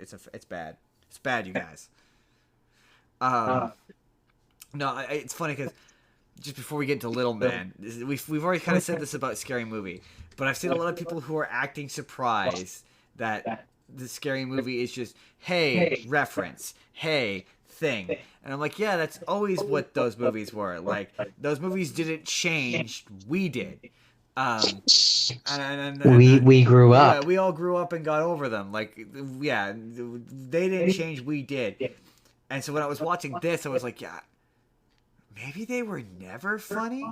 It's bad. It's bad, you guys. No, it's funny because just before we get into Little Man, we've already kind of said this about Scary Movie, but I've seen a lot of people who are acting surprised that the Scary Movie is just, hey, reference, hey, thing. And I'm like, yeah, that's always what those movies were. Like, those movies didn't change, we did. We grew up. Yeah, we all grew up and got over them. Like, yeah, they didn't change, we did. And so when I was watching this, I was like, yeah, maybe they were never funny?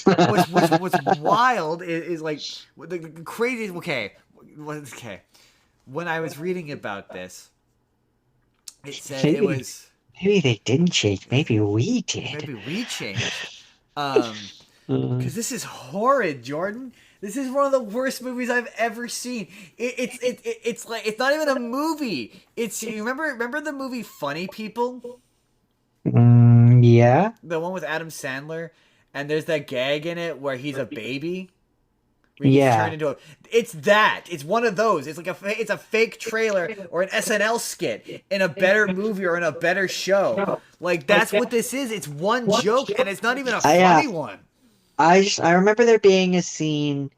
What's wild is like, the crazy, okay. When I was reading about this, it said it was... Maybe they didn't change. Maybe we did. Maybe we changed. Because this is horrid, Jordan. This is one of the worst movies I've ever seen. It's like, it's not even a movie. You remember the movie Funny People? Yeah. The one with Adam Sandler, and there's that gag in it where he's a baby. Where he gets turned into a... It's that. It's one of those. It's like it's a fake trailer or an SNL skit in a better movie or in a better show. Like, that's what this is. It's one joke, and it's not even a funny one. I remember there being a scene.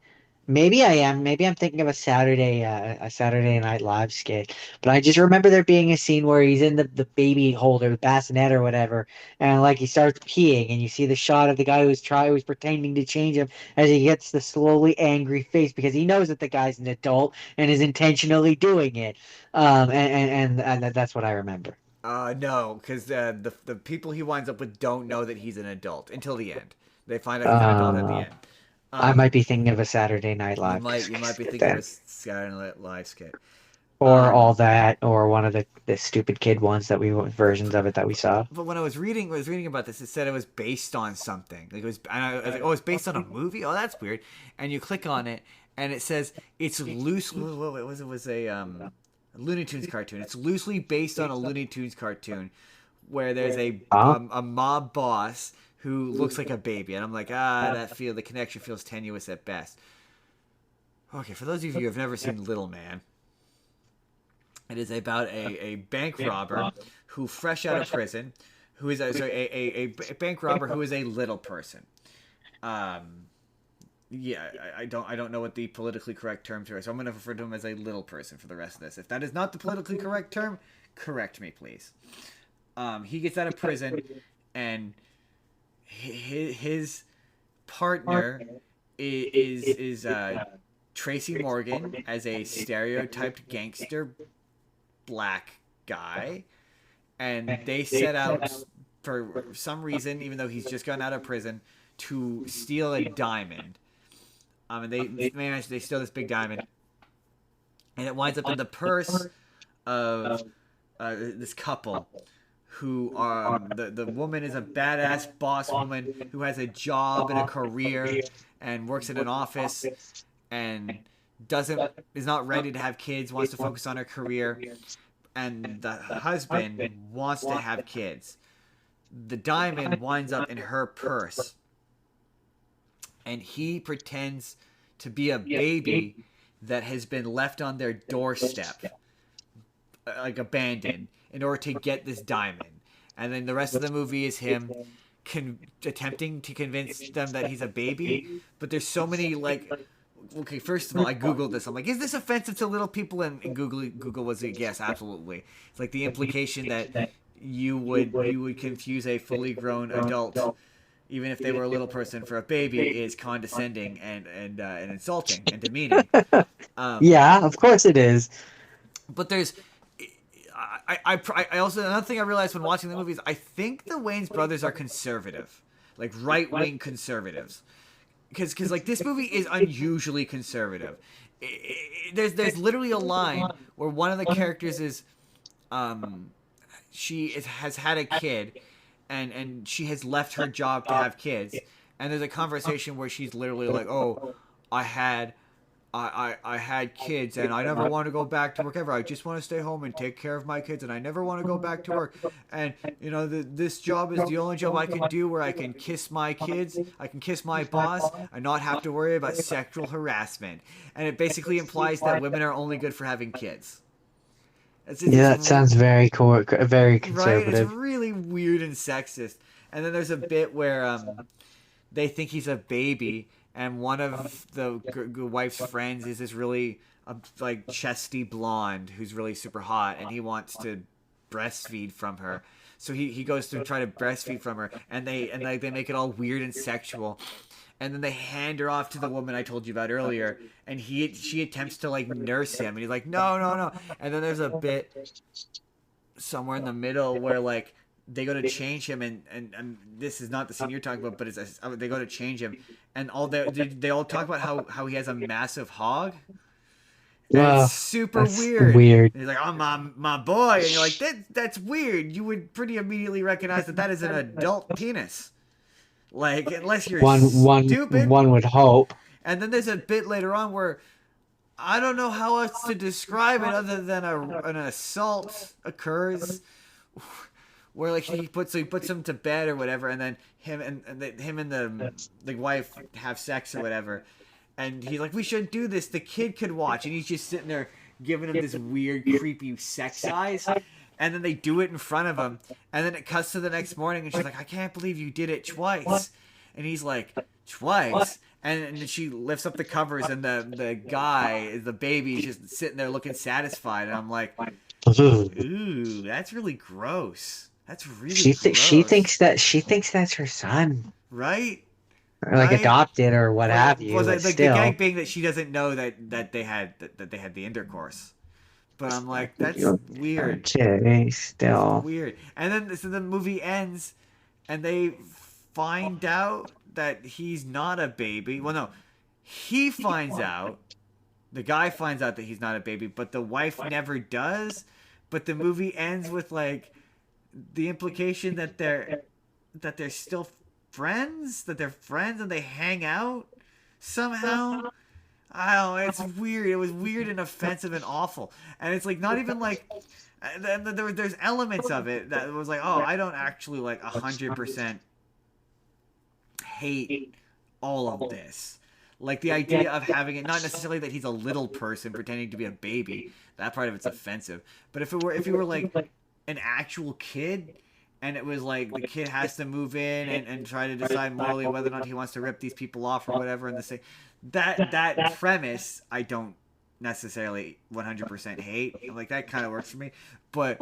Maybe I'm thinking of a Saturday Night Live skit, but I just remember there being a scene where he's in the baby holder, the bassinet or whatever, and like he starts peeing, and you see the shot of the guy who's pretending to change him as he gets the slowly angry face because he knows that the guy's an adult and is intentionally doing it. And that's what I remember. No, because the people he winds up with don't know that he's an adult until the end. They find out he's an adult at the end. I might be thinking of a Saturday Night Live. You might be thinking of a Saturday Night Live skit, or all that, or one of the stupid kid ones versions of it that we saw. But when I was reading about this, it said it was based on something. Like, it was, and I was like, oh, it's based on a movie. Oh, that's weird. And you click on it, and it says it's loosely. What was it? It was a Looney Tunes cartoon. It's loosely based on a Looney Tunes cartoon, where there's a mob boss who looks like a baby, and I'm like, the connection feels tenuous at best. Okay, for those of you who have never seen Little Man, it is about a bank robber who, fresh out of prison, who is a bank robber who is a little person. I don't know what the politically correct terms are, so I'm going to refer to him as a little person for the rest of this. If that is not the politically correct term, correct me, please. He gets out of prison, and his partner is Tracy Morgan as a stereotyped gangster black guy, and they set out for some reason, even though he's just gotten out of prison, to steal a diamond. And they steal this big diamond, and it winds up in the purse of this couple who the woman is a badass boss woman who has a job and a career and works in an office and is not ready to have kids, wants to focus on her career, and the husband wants to have kids. The diamond winds up in her purse, and he pretends to be a baby that has been left on their doorstep, like abandoned, in order to get this diamond. And then the rest of the movie is him attempting to convince them that he's a baby. But there's so many, like, okay, first of all, I Googled this. I'm like, is this offensive to little people? And Google was like, yes, absolutely. It's like the implication that you would confuse a fully grown adult, even if they were a little person, for a baby, is condescending and insulting and demeaning. Yeah, of course it is. But there's, I also, another thing I realized when watching the movie is I think the Wayans brothers are conservative, like right-wing conservatives, because like this movie is unusually conservative. There's literally a line where one of the characters is, has had a kid, and she has left her job to have kids, and there's a conversation where she's literally like, oh, I had kids and I never want to go back to work ever. I just want to stay home and take care of my kids, and I never want to go back to work. And you know, this job is the only job I can do where I can kiss my kids, I can kiss my boss, and not have to worry about sexual harassment. And it basically implies that women are only good for having kids. Yeah, that sounds very very conservative. Right? It's really weird and sexist. And then there's a bit where they think he's a baby, and one of the wife's friends is this really like chesty blonde who's really super hot, and he wants to breastfeed from her. So he goes to try to breastfeed from her, and they make it all weird and sexual. And then they hand her off to the woman I told you about earlier, and she attempts to like nurse him, and he's like, no. And then there's a bit somewhere in the middle where like they go to change him, and this is not the scene you're talking about, but they go to change him, and they all talk about how he has a massive hog. It's super weird. And he's like, oh, my boy, and you're like, that's weird. You would pretty immediately recognize that is an adult penis. Like, unless you're stupid. One would hope. And then there's a bit later on where I don't know how else to describe it other than an assault occurs, where like he puts him to bed or whatever, and then him and the wife have sex or whatever, and he's like, we shouldn't do this. The kid could watch, and he's just sitting there giving him this weird, creepy sex eyes. And then they do it in front of him. And then it cuts to the next morning, and she's like, I can't believe you did it twice. And he's like, twice? And she lifts up the covers, and the guy, the baby, is just sitting there looking satisfied. And I'm like, ooh, that's really gross. That's really gross. She thinks that's her son. Right? Or like adopted or what have you. Well, the gag being that she doesn't know that they had the intercourse. But I'm like, that's weird. Okay, still. That's weird. And then so the movie ends, and they find out that he's not a baby. Well, no, he finds out. The guy finds out that he's not a baby, but the wife never does. But the movie ends with like the implication that they're still friends, that they're friends and they hang out somehow. I don't know, it's weird. It was weird and offensive and awful. And it's like not even like there's elements of it that was like, oh, I don't actually like 100% hate all of this. Like the idea of having it, not necessarily that he's a little person pretending to be a baby. That part of it's offensive. But if he were like an actual kid, and it was like the kid has to move in and try to decide morally whether or not he wants to rip these people off or whatever, and that premise I don't necessarily 100% hate. Like that kind of works for me, but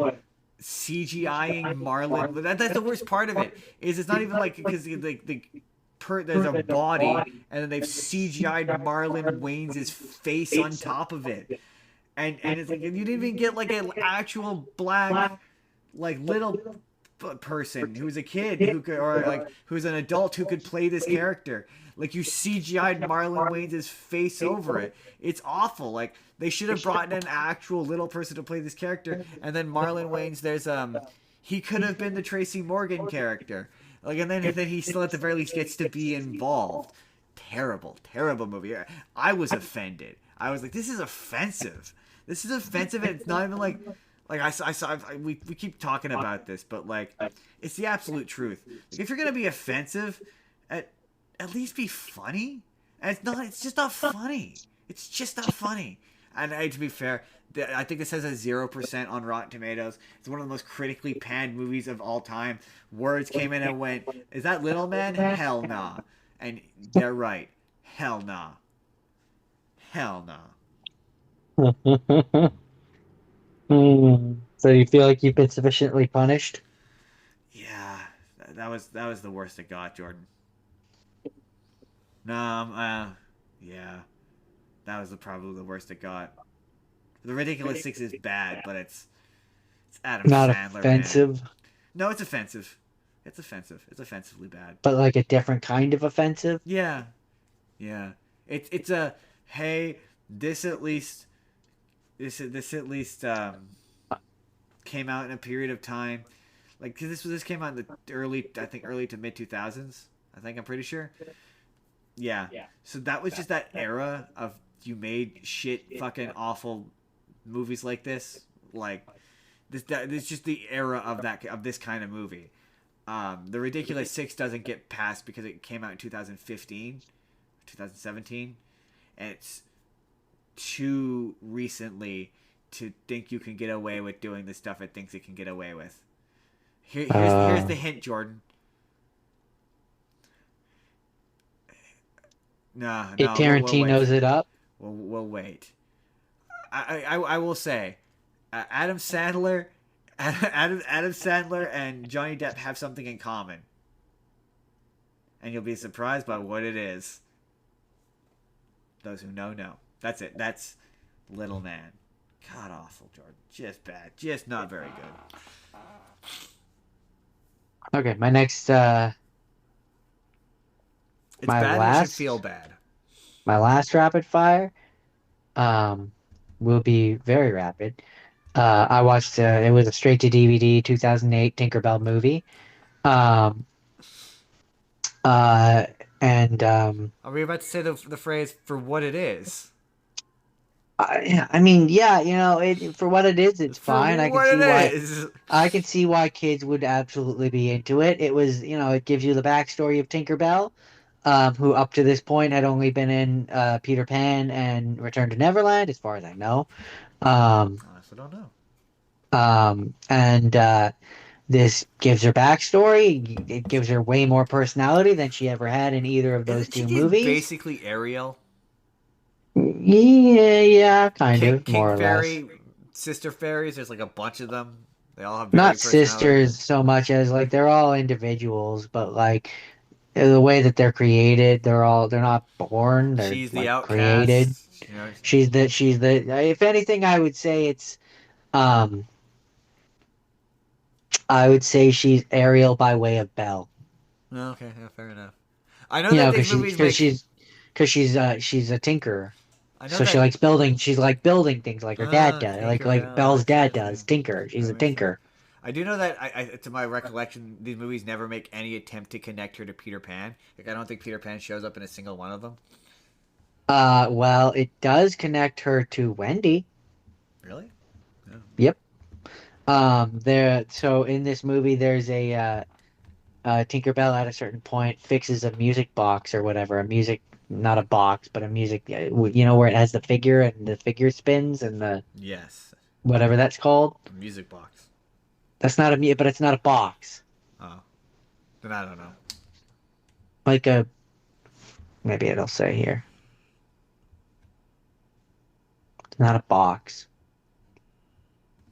CGIing Marlon, that's the worst part of it. Is it's not even like because there's a body and then they've CGI'd Marlon Wayans' face on top of it, and it's like you didn't even get like an actual black like little person who's a kid who could, or like who's an adult who could play this character. Like you CGI'd Marlon Wayans' face over it. It's awful. Like they should have brought in an actual little person to play this character, and then Marlon Wayans, he could have been the Tracy Morgan character. Like, and then he still at the very least gets to be involved. Terrible, terrible movie. I was offended. I was like, this is offensive. This is offensive, and it's not even like I saw. We keep talking about this, but like, it's the absolute truth. Like, if you're gonna be offensive, at least be funny. And it's not. It's just not funny. It's just not funny. And to be fair, I think this has a 0% on Rotten Tomatoes. It's one of the most critically panned movies of all time. Words came in and went, "Is that Little Man? Hell nah." And they're right. Hell nah. Hell nah. So you feel like you've been sufficiently punished? Yeah, that was the worst it got, Jordan. No, yeah, that was probably the worst it got. The Ridiculous Six is bad, but it's Adam Not Sandler. offensive, Man. No, it's offensive. It's offensive. It's offensively bad. but like a different kind of offensive. Yeah, yeah. It's a hey, this at least came out in a period of time, like, cause this came out in the early to mid 2000s. I'm pretty sure. Yeah. So that was just that era of you made shit fucking awful movies like this. Like this is just the era of this kind of movie. The Ridiculous Six doesn't get passed because it came out in 2015, 2017, and it's too recently to think you can get away with doing the stuff it thinks it can get away with. Here's the hint, Jordan. No, If Tarantino's it up. We'll wait. I will say, Adam Sandler and Johnny Depp have something in common, and you'll be surprised by what it is. Those who know. That's it. That's Little Man. God awful, Jordan. Just bad. Just not very good. Okay, my next It's my bad. last- You should feel bad. my last rapid fire will be very rapid. I watched it was a straight to DVD 2008 Tinkerbell movie. And Are we about to say the phrase for what it is? I mean, yeah, for what it is, it's fine. I can see why. Is. I can see why kids would absolutely be into it. It was, it gives you the backstory of Tinkerbell, who up to this point had only been in Peter Pan and Return to Neverland, as far as I know. Honestly, don't know. And this gives her backstory. It gives her way more personality than she ever had in either of those two movies. Basically, Ariel. Yeah, kind of, King more or Fairy, less. Sister Fairies. There's like a bunch of them. They all have Not personality. sisters so much as like they're all individuals, but like the way that they're created, they're not born. They're She's the like, outcast. created. You know, She's the. If anything, I would say it's. I would say she's Ariel by way of Belle. okay, yeah, fair enough. I know that these movies because she's a tinkerer. I know So that, she likes building. She's like building things like her dad does, tinker, like yeah, Belle's dad that does. makes Tinker. She's a sense. tinker. I do know that, to my recollection, these movies never make any attempt to connect her to Peter Pan. Like, I don't think Peter Pan shows up in a single one of them. Well, it does connect her to Wendy. Really? No. Yep. So in this movie, there's a Tinkerbell at a certain point fixes a music box or whatever. Not a box, but a music. Where it has the figure and the figure spins and the Yes. whatever that's called. A music box. That's not but it's not a box. Oh. Then I don't know. Like maybe it'll say here. It's not a box.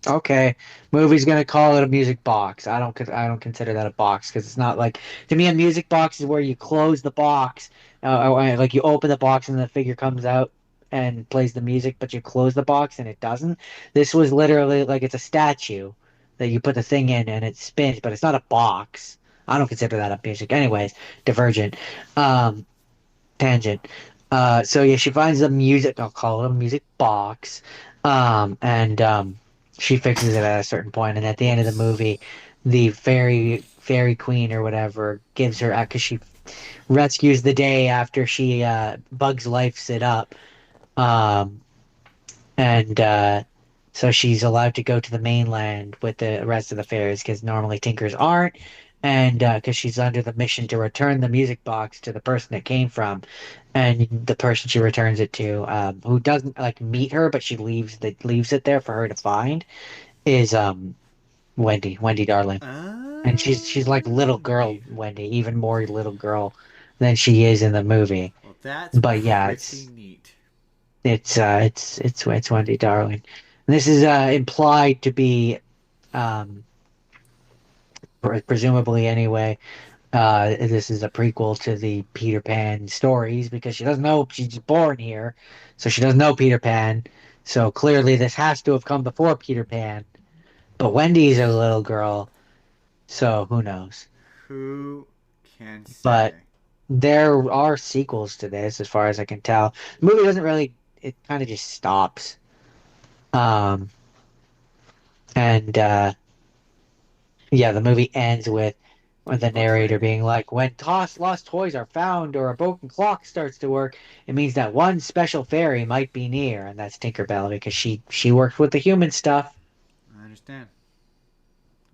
Okay, movie's gonna call it a music box. I don't consider that a box because it's not like, to me, a music box is where you close the box, like you open the box and the figure comes out and plays the music, but you close the box and it doesn't. This was literally like it's a statue, that you put the thing in and it spins, but it's not a box. I don't consider that a music. Anyways, divergent. Um, Tangent. So yeah, she finds the music. I'll call it a music box. And she fixes it at a certain point, and at the end of the Whoops. movie, the fairy queen or whatever gives her because she rescues the day after she Bugs Life's it up. Um, and so she's allowed to go to the mainland with the rest of the fairies because normally Tinkers aren't, and because she's under the mission to return the music box to the person it came from, and the person she returns it to, who doesn't like meet her, but she leaves it there for her to find, is Wendy Darling, and she's like little girl Wendy. Wendy, even more little girl than she is in the movie. Well, that's But yeah, pretty neat. it's Wendy Darling. This is implied to be, um, presumably anyway. This is a prequel to the Peter Pan stories because she doesn't know she's born here, so she doesn't know Peter Pan. So clearly, this has to have come before Peter Pan. But Wendy's a little girl, so who knows? Who can But say? there are sequels to this, as far as I can tell. The movie doesn't really. It kind of just stops. Um, and yeah, the movie ends with the narrator Booklet. being like, when lost toys are found or a broken clock starts to work, it means that one special fairy might be near, and that's Tinkerbell because she works with the human stuff. I understand.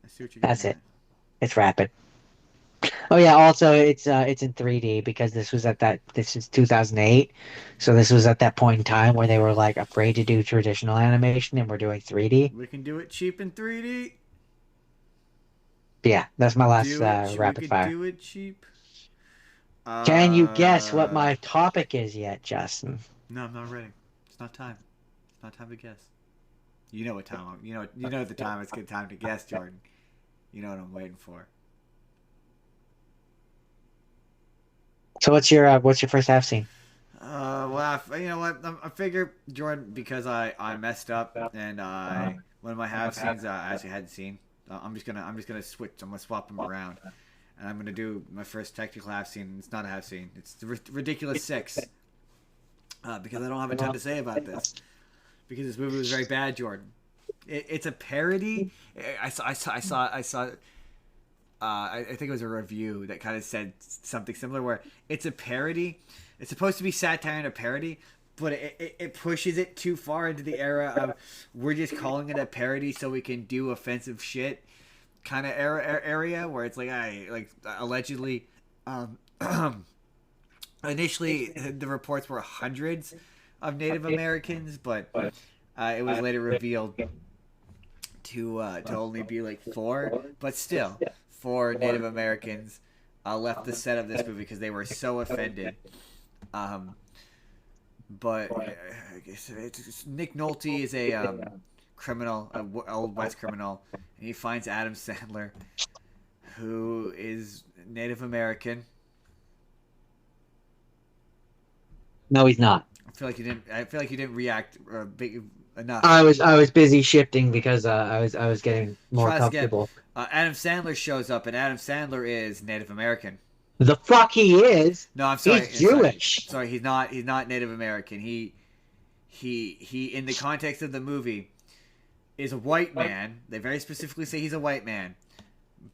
I see what you're getting That's it. at. It's rapid. Oh yeah, also it's in 3D because this is 2008, so this was at that point in time where they were like afraid to do traditional animation and we're doing 3D. We can do it cheap in 3D. Yeah, that's my last Do it. We rapid could fire. do it cheap. Can you guess what Uh, my topic is yet, Justin? no, I'm not ready. It's not time. It's not time to guess. You know what time? You know the time. It's good time to guess, Jordan. You know what I'm waiting for. So what's your first half scene? Well, you know what? I figure Jordan because I messed up and I one of my half scenes I actually hadn't seen. I'm just gonna switch. I'm gonna swap them around, and I'm gonna do my first technical half scene. It's not a half scene. It's the ridiculous six. Because I don't have a ton to say about this. Because this movie was very bad, Jordan. It's a parody. I saw. I think it was a review that kind of said something similar where it's a parody. It's supposed to be satire and a parody, but it pushes it too far into the era of we're just calling it a parody so we can do offensive shit kind of area where it's like I like allegedly initially the reports were hundreds of Native Americans, but it was later revealed to only be like four, but still, four Native Americans left the set of this movie because they were so offended. Um, but I guess Nick Nolte is a criminal, a old West criminal, and he finds Adam Sandler, who is Native American. No, he's not. I feel like you didn't. I feel like you didn't react big enough. I was busy shifting because I was getting more Try this again. comfortable. Adam Sandler shows up, and Adam Sandler is Native American. The fuck he is. No, I'm sorry. He's Jewish. Sorry, he's not. He's not Native American. He. In the context of the movie, is a white man. They very specifically say he's a white man,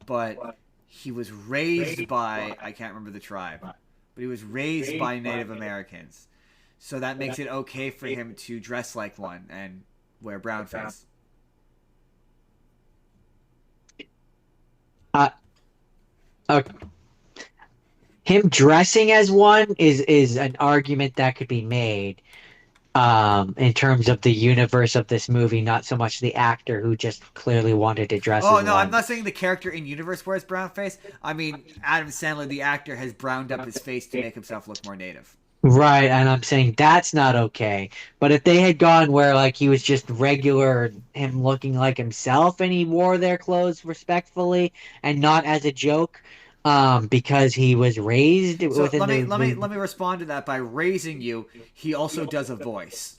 but he was raised by I can't remember the tribe, but he was raised by Native Americans. So that makes it okay for him to dress like one and wear brown face. Uh, okay. Him dressing as one is an argument that could be made, in terms of the universe of this movie, not so much the actor who just clearly wanted to dress Oh as no, I'm one. not saying the character in universe wears brown face. I mean Adam Sandler, the actor, has browned up his face to make himself look more native. Right, and I'm saying that's not okay. But if they had gone where like he was just regular, him looking like himself, and he wore their clothes respectfully and not as a joke, because he was raised So within let me respond to that by raising you. He also does a voice.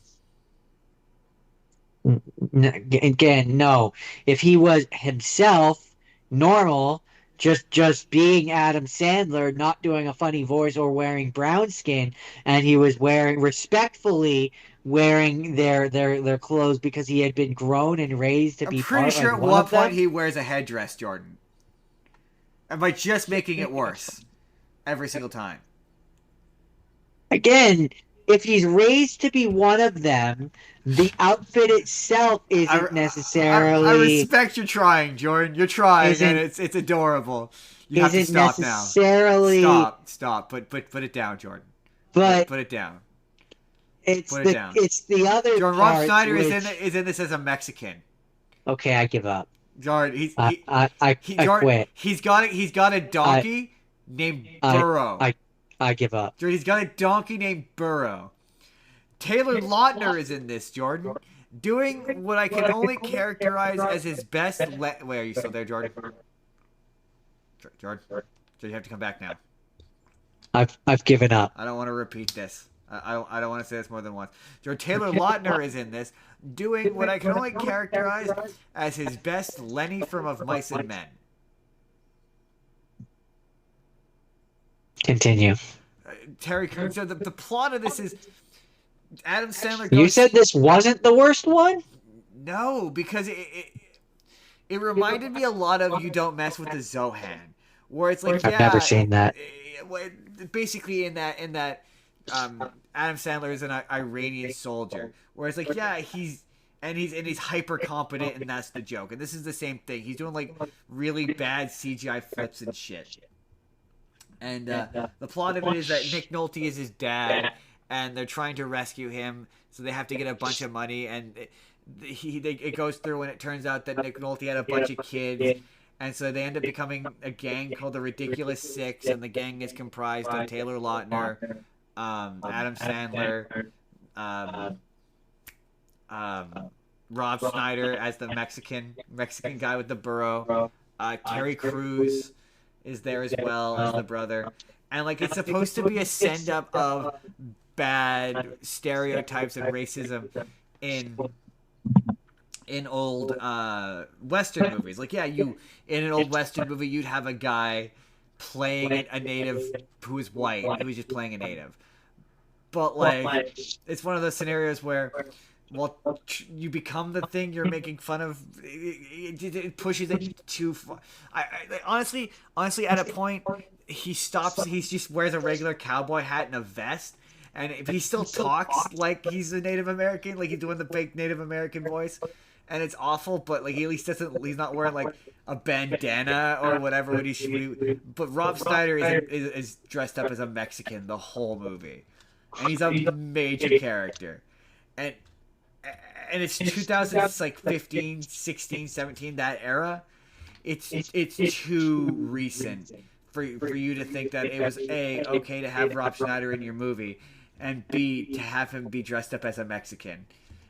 Again, no. If he was himself, normal, just being Adam Sandler, not doing a funny voice or wearing brown skin, and he was wearing respectfully wearing their clothes because he had been grown and raised to I'm be pretty part sure like at one one of point them. he wears a headdress, Jordan. And by just making it worse every single time. Again, if he's raised to be one of them, the outfit itself isn't I necessarily respect your trying, Jordan. You're trying, and isn't it's adorable. You have to isn't stop now. necessarily, Stop. Put it down, Jordan. but Put it down. it's Put it down. the other Jordan, Rob parts Schneider which is in this as a Mexican. okay, I give up. Jordan, I Jordan, quit. he's got a I donkey named I Burrow. I give up. Jordan, he's got a donkey named Burrow. Taylor Lautner is in this, Jordan, doing what I can only characterize as his best. Wait, are you still there, Jordan? Jordan, you have to come back now. I've given up. I don't want to repeat this. I don't want to say this more than once. Jordan Taylor Lautner is in this, doing what I can only characterize as his best Lenny from Of Mice and Men. Continue. Terry Crews. So the plot of this is Adam Sandler You goes. said this wasn't the worst one? No, because it reminded me a lot of You Don't Mess with the Zohan, where it's like I've never seen that. Basically in that Adam Sandler is an Iranian soldier, where it's like he's hyper competent, and that's the joke. And this is the same thing. He's doing like really bad CGI flips and shit. And the plot of it is that Nick Nolte is his dad, and they're trying to rescue him, so they have to get a bunch of money, and it goes through, and it turns out that Nick Nolte had a bunch of kids, and so they end up becoming a gang called the Ridiculous Six, and the gang is comprised of Taylor Lautner, Adam Sandler, Rob Schneider as the Mexican guy with the burro, Terry Crews is there as well as the brother, and like it's supposed to be a send up of bad stereotypes and racism in old Western movies. Like in an old Western movie you'd have a guy playing a native who is white, who is just playing a native. But like it's one of those scenarios where you become the thing you're making fun of. It pushes it too far. I honestly, at a point, he stops. He just wears a regular cowboy hat and a vest, and if he still talks like he's a Native American, like he's doing the fake Native American voice, and it's awful. But like he at least doesn't. He's not wearing like a bandana or whatever when he. But Rob Schneider is dressed up as a Mexican the whole movie, and he's a major character, and it's 2015, 16, 17, that era. It's too recent for you to think that it was A, okay to have Rob Schneider in your movie, and B, to have him be dressed up as a Mexican.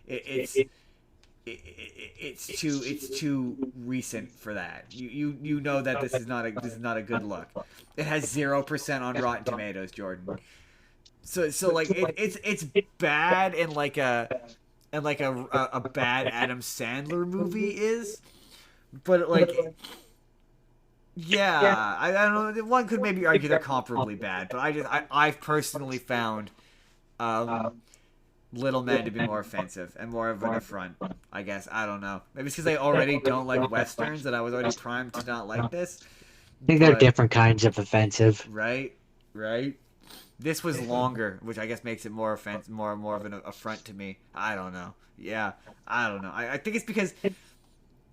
It's too recent for that. You know that this is not a good look. It has 0% on Rotten Tomatoes, Jordan. So like it's bad in like a bad Adam Sandler movie is, but like, yeah, I don't know. One could maybe argue they're comparably bad, but I've personally found Little Men to be more offensive and more of an affront. I guess I don't know. Maybe it's because I already don't like westerns that I was already primed to not like this. I think they're different kinds of offensive. Right. This was longer, which I guess makes it more offensive, more of an affront to me. I don't know. Yeah, I don't know. I think it's because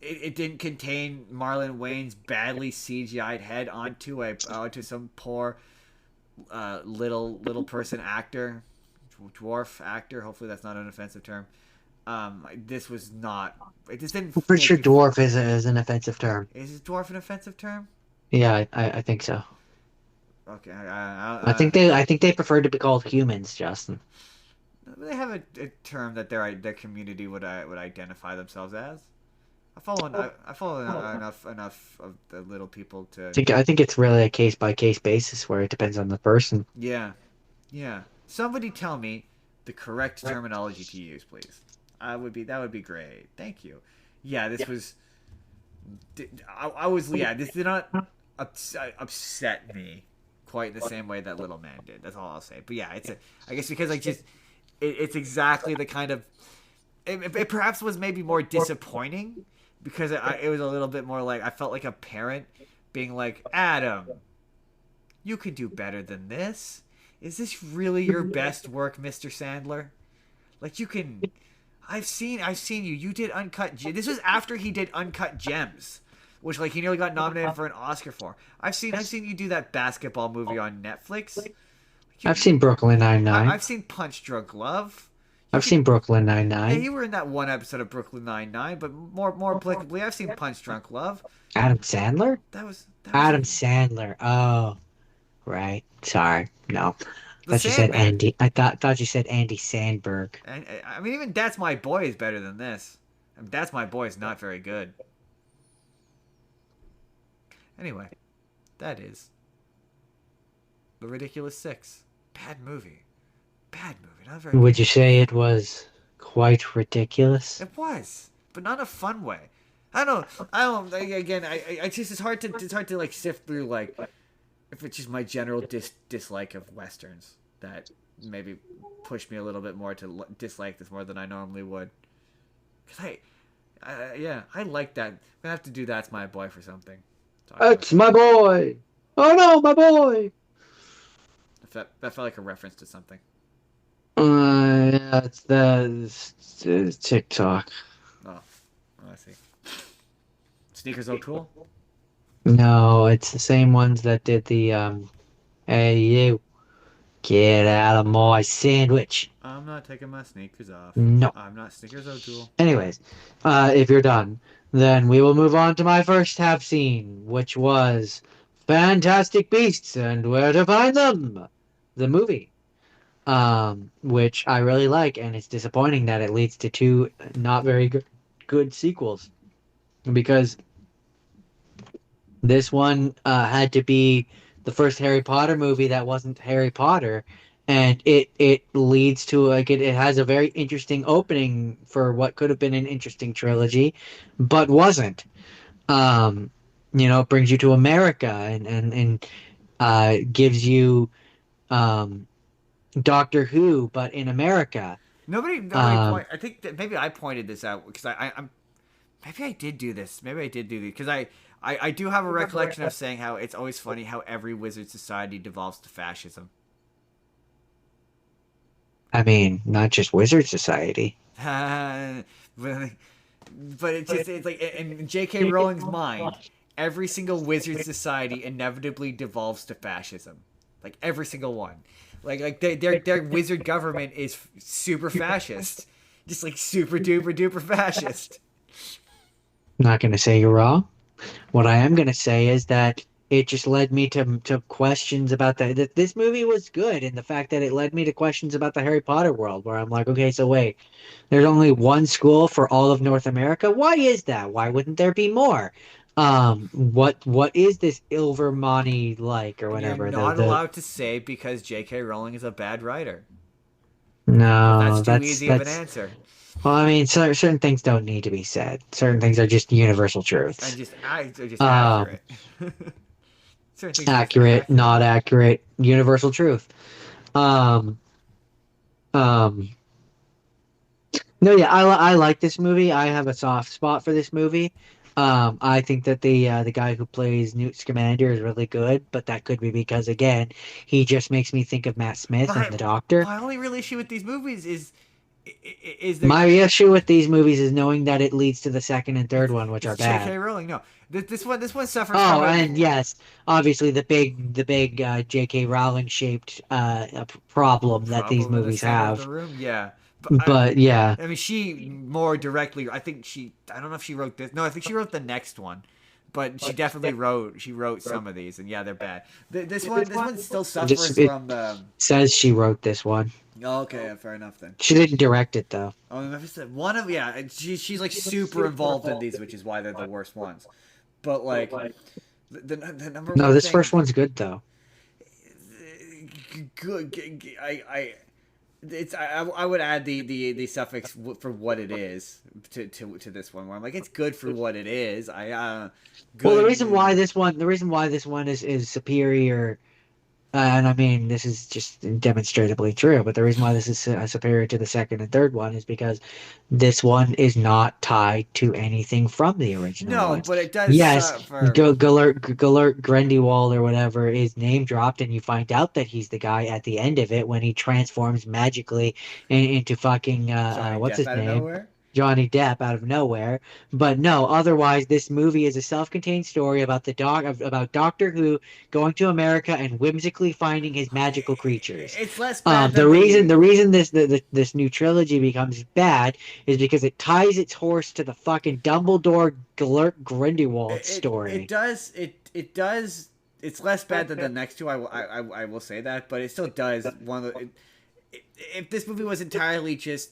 it didn't contain Marlon Wayne's badly CGI'd head onto some poor little person actor, dwarf actor. Hopefully that's not an offensive term. This was not. It just didn't. I'm pretty sure dwarf is an offensive term. Is dwarf an offensive term? Yeah, I think so. Okay, I think they prefer to be called humans, Justin. They have a term that their community would identify themselves as. I follow enough of the little people to. I think it's really a case by case basis where it depends on the person. Yeah. Somebody tell me the correct terminology to use, please. that would be great. Thank you. Yeah, this was. I was this did not upset me quite the same way that Little Man did. That's all I'll say. But yeah, I guess because it's exactly the kind of it perhaps was maybe more disappointing because it was a little bit more like I felt like a parent being like, Adam, you could do better than this. Is this really your best work, Mr. Sandler? Like you can. I've seen you. You did Uncut Gems. This was after he did Uncut Gems, which like he nearly got nominated for an Oscar for. I've seen you do that basketball movie on Netflix. Like I've seen Brooklyn Nine-Nine. I've seen Punch Drunk Love. I've seen Brooklyn Yeah, Nine-Nine. you were in that one episode of Brooklyn Nine-Nine, but more applicably, I've seen Punch Drunk Love. Adam Sandler? That was Adam Sandler. Oh, right. Sorry. No. The Thought you said Sandman. Andy. I thought you said Andy Sandberg. And I mean, even That's My Boy is better than this. I mean, That's My Boy is not very good. Anyway, that is The Ridiculous Six. Bad movie. Not very. Would you say it was quite ridiculous? It was, but not in a fun way. I don't. Again, I just it's hard to like sift through like if it's just my general dislike of westerns that maybe pushed me a little bit more to dislike this more than I normally would. Cause I like that. I'm gonna have to do That's My Boy for something. That's my boy. Oh no, my boy. That felt like a reference to something. Yeah, it's the TikTok. Oh, I see. Sneakers O'Toole? No, it's the same ones that did the hey you, get out of my sandwich. I'm not taking my sneakers off. No. I'm not Sneakers O'Toole. Anyways, if you're done, then we will move on to my first half scene, which was Fantastic Beasts and Where to Find Them, the movie. Which I really like, and it's disappointing that it leads to two not very good sequels. Because this one had to be the first Harry Potter movie that wasn't Harry Potter, and it leads to like it has a very interesting opening for what could have been an interesting trilogy, but wasn't. It brings you to America and gives you Doctor Who, but in America. Nobody I think that maybe I pointed this out because I'm maybe I did do this. Maybe I did do this because I do have a recollection of saying how it's always funny how every wizard society devolves to fascism. I mean, not just Wizard Society. But it's like in J.K. Rowling's mind, every single wizard society inevitably devolves to fascism. Like every single one. Like their wizard government is super fascist. Just like super duper fascist. Not going to say you're wrong. What I am going to say is that it just led me to questions about this movie was good, and the fact that it led me to questions about the Harry Potter world, where I'm like, okay, so wait, there's only one school for all of North America. Why is that? Why wouldn't there be more? What is this Ilvermorny like or whatever? You're not allowed to say because J.K. Rowling is a bad writer. No, that's too easy of an answer. Well, I mean, certain things don't need to be said. Certain things are just universal truths. And just accurate. Accurate, not accurate, universal truth. No, yeah, I like this movie. I have a soft spot for this movie. I think that the guy who plays Newt Scamander is really good, but that could be because again, he just makes me think of Matt Smith and the Doctor. My only real issue with these movies is my issue with these movies is knowing that it leads to the second and third one, which are bad. J.K. Rowling, no, this one suffers. Oh, and yes, obviously the big J.K. Rowling shaped problem that these movies have. The room. Yeah. But yeah, I mean, she more directly. I don't know if she wrote this. No, I think she wrote the next one, but she definitely wrote some of these, and yeah, they're bad. This one still suffers from. Says she wrote this one. Oh, okay, fair enough then. She didn't direct it though. Oh, one of she's like super involved in these, which is why they're the worst ones. But like the number. No, this first one's good though. Good. it's I would add the suffix for what it is to this one, where I'm like, it's good for what it is. Good. Well, the reason why this one is superior, and I mean this is just demonstrably true, but the reason why this is superior to the second and third one is because this one is not tied to anything from the original No, ones. but it does. Yes, Galert Grindelwald or whatever is name dropped, and you find out that he's the guy at the end of it when he transforms magically into fucking Johnny what's Depp his out of name? nowhere. Johnny Depp out of nowhere. But no, otherwise, this movie is a self-contained story about about Doctor Who going to America and whimsically finding his magical creatures. It's less bad The than reason this new trilogy becomes bad is because it ties its horse to the fucking Dumbledore Grindelwald story. It does. It does. It's less bad than the next two. I will say that, but it still does. If this movie was entirely just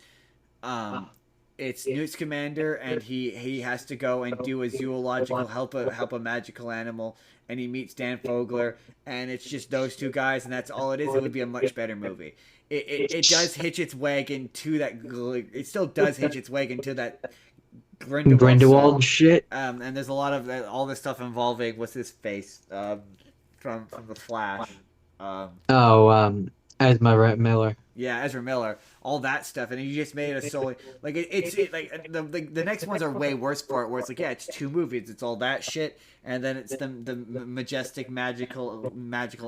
it's Newt's commander, and he has to go and do a zoological help a magical animal, and he meets Dan Fogler, and it's just those two guys, and that's all it is. It would be a much better movie. It does hitch its wagon to that. It still does hitch its wagon to that Grindelwald shit. And there's a lot of all this stuff involving what's his face from the Flash. Ezra Miller. Yeah, Ezra Miller, all that stuff, and you just made it a solely like like the next ones are way worse for it, where it's like, yeah, it's two movies, it's all that shit, and then it's the majestic magical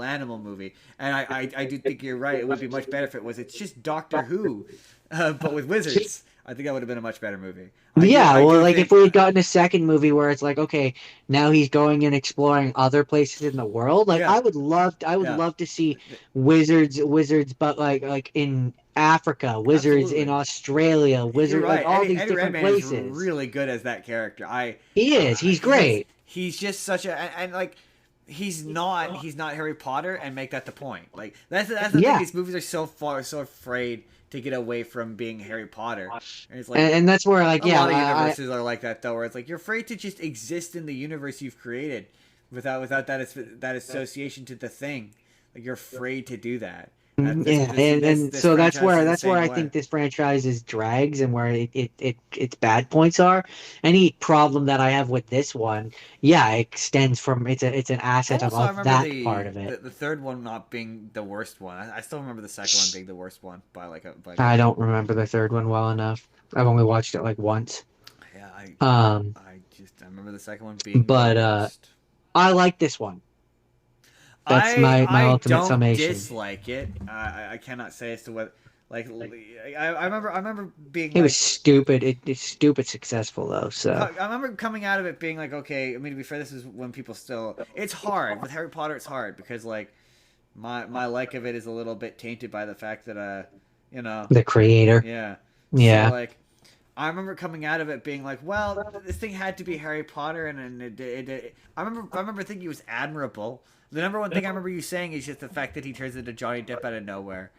animal movie, and I do think you're right. It would be much better if it's just Doctor Who, but with wizards. I think that would have been a much better movie. If we had gotten a second movie where it's like, okay, now he's going and exploring other places in the world. Like, I would love to see wizards, but like in Africa, wizards in Australia, wizards like all these different places. Is really good as that character. He's great. He's just such a and like. He's not Harry Potter, and make that the point. Like that's the thing. These movies are so afraid to get away from being Harry Potter, and it's like, and that's where like a lot of universes are like that though, where it's like you're afraid to just exist in the universe you've created without that association to the thing. Like you're afraid to do that. So that's where I think this franchise is drags, and where its bad points are. Any problem that I have with this one, it extends from it's an asset also, of that part of it. The third one not being the worst one. I still remember the second one being the worst one by I don't remember the third one well enough. I've only watched it like once. Yeah, I remember the second one being the worst. I like this one. That's my ultimate summation. I don't dislike it. I cannot say as to what. Like I remember being. It was stupid. It's stupid successful though. So I remember coming out of it being like, okay. I mean, to be fair, this is when people still. It's hard with Harry Potter. It's hard because like my like of it is a little bit tainted by the fact that the creator. Yeah. Yeah. So, like. I remember coming out of it being like, well, this thing had to be Harry Potter, and I remember thinking it was admirable. The number one thing I remember you saying is just the fact that he turns into Johnny Depp out of nowhere.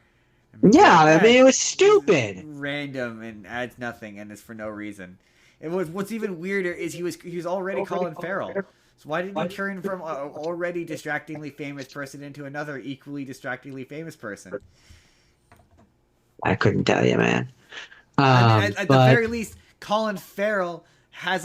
I mean, it was stupid, random, and adds nothing, and it's for no reason. What's even weirder is he was already Colin Farrell. So why didn't he turn from an already distractingly famous person into another equally distractingly famous person? I couldn't tell you, man. At the very least, Colin Farrell has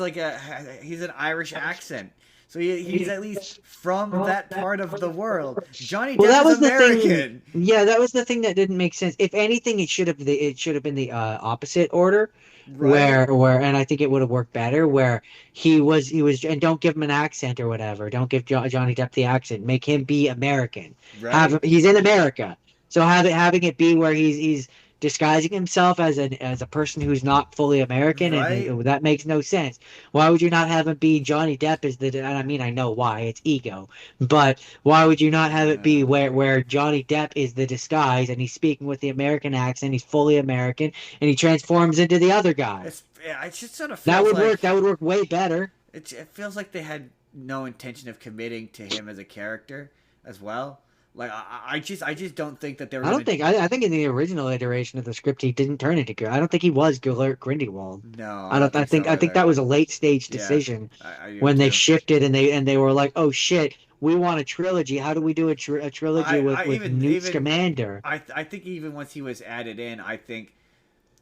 he's an Irish accent. So he's at least from that part of the world. Johnny Depp is American. That was the thing that didn't make sense. If anything, it should have been the opposite order, right. where and I think it would have worked better. Where he was, and don't give him an accent or whatever. Don't give Johnny Depp the accent. Make him be American. Right. He's in America, so having it be where he's disguising himself as a person who's not fully American, right. and that makes no sense. Why would you not have him be Johnny Depp as and I mean, I know why, it's ego, but why would you not have it be where Johnny Depp is the disguise, and he's speaking with the American accent, he's fully American, and he transforms into the other guy? It's just sort of that would work. That would work way better. It feels like they had no intention of committing to him as a character as well. Like I just don't think that they were. I don't think. I think in the original iteration of the script, he didn't turn into. I don't think he was Gellert Grindelwald. No, I don't. think so I think either. that was a late stage Yeah, decision I do when they too. shifted and they were like, oh shit, we want a trilogy. How do we do a trilogy I with Newt even Scamander? I think even once he was added in, I think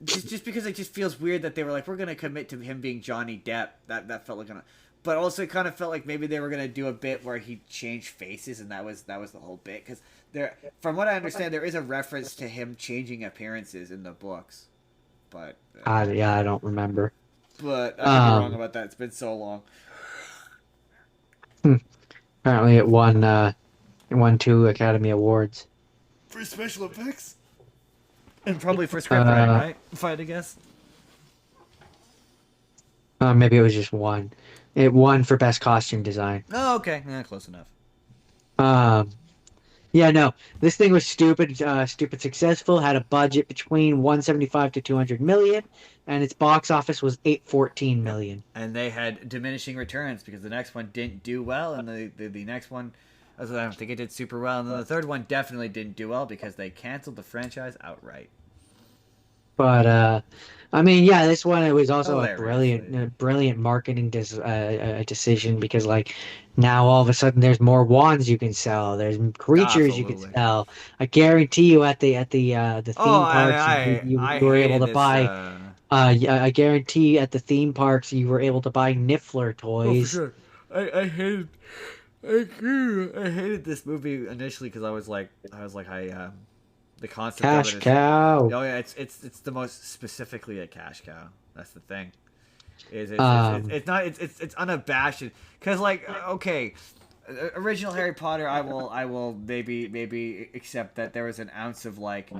just because it just feels weird that they were like, we're gonna commit to him being Johnny Depp. That felt like but also it kind of felt like maybe they were gonna do a bit where he changed faces, and that was the whole bit. Because from what I understand, there is a reference to him changing appearances in the books, but Yeah, I don't remember. but I could be wrong about that. It's been so long. Apparently, it won 2 Academy Awards. For special effects, and probably for script writing, right? If I had to guess. Maybe it was just one. It won for best costume design. Oh, okay, yeah, close enough. Yeah, no, this thing was stupid successful. Had a budget between 175 to 200 million, and its box office was 814 million. And they had diminishing returns because the next one didn't do well, and the next one, I don't think it did super well, and then the third one definitely didn't do well because they canceled the franchise outright. But I mean, yeah, this one it was also a Hilarious. brilliant marketing decision because like now all of a sudden there's more wands you can sell. There's creatures you can Absolutely. sell. I guarantee you at the Oh, theme parks I you were able hated to this. buy. Yeah, I guarantee at the theme parks you were able to buy Niffler Oh, for toys. sure. I hated. I hated this movie initially because I was like, the concept of Cash it is. cow. Oh yeah, it's the most specifically a cash cow. That's the thing. It's not it's unabashed because like okay, original Harry Potter I will maybe accept that there was an ounce of like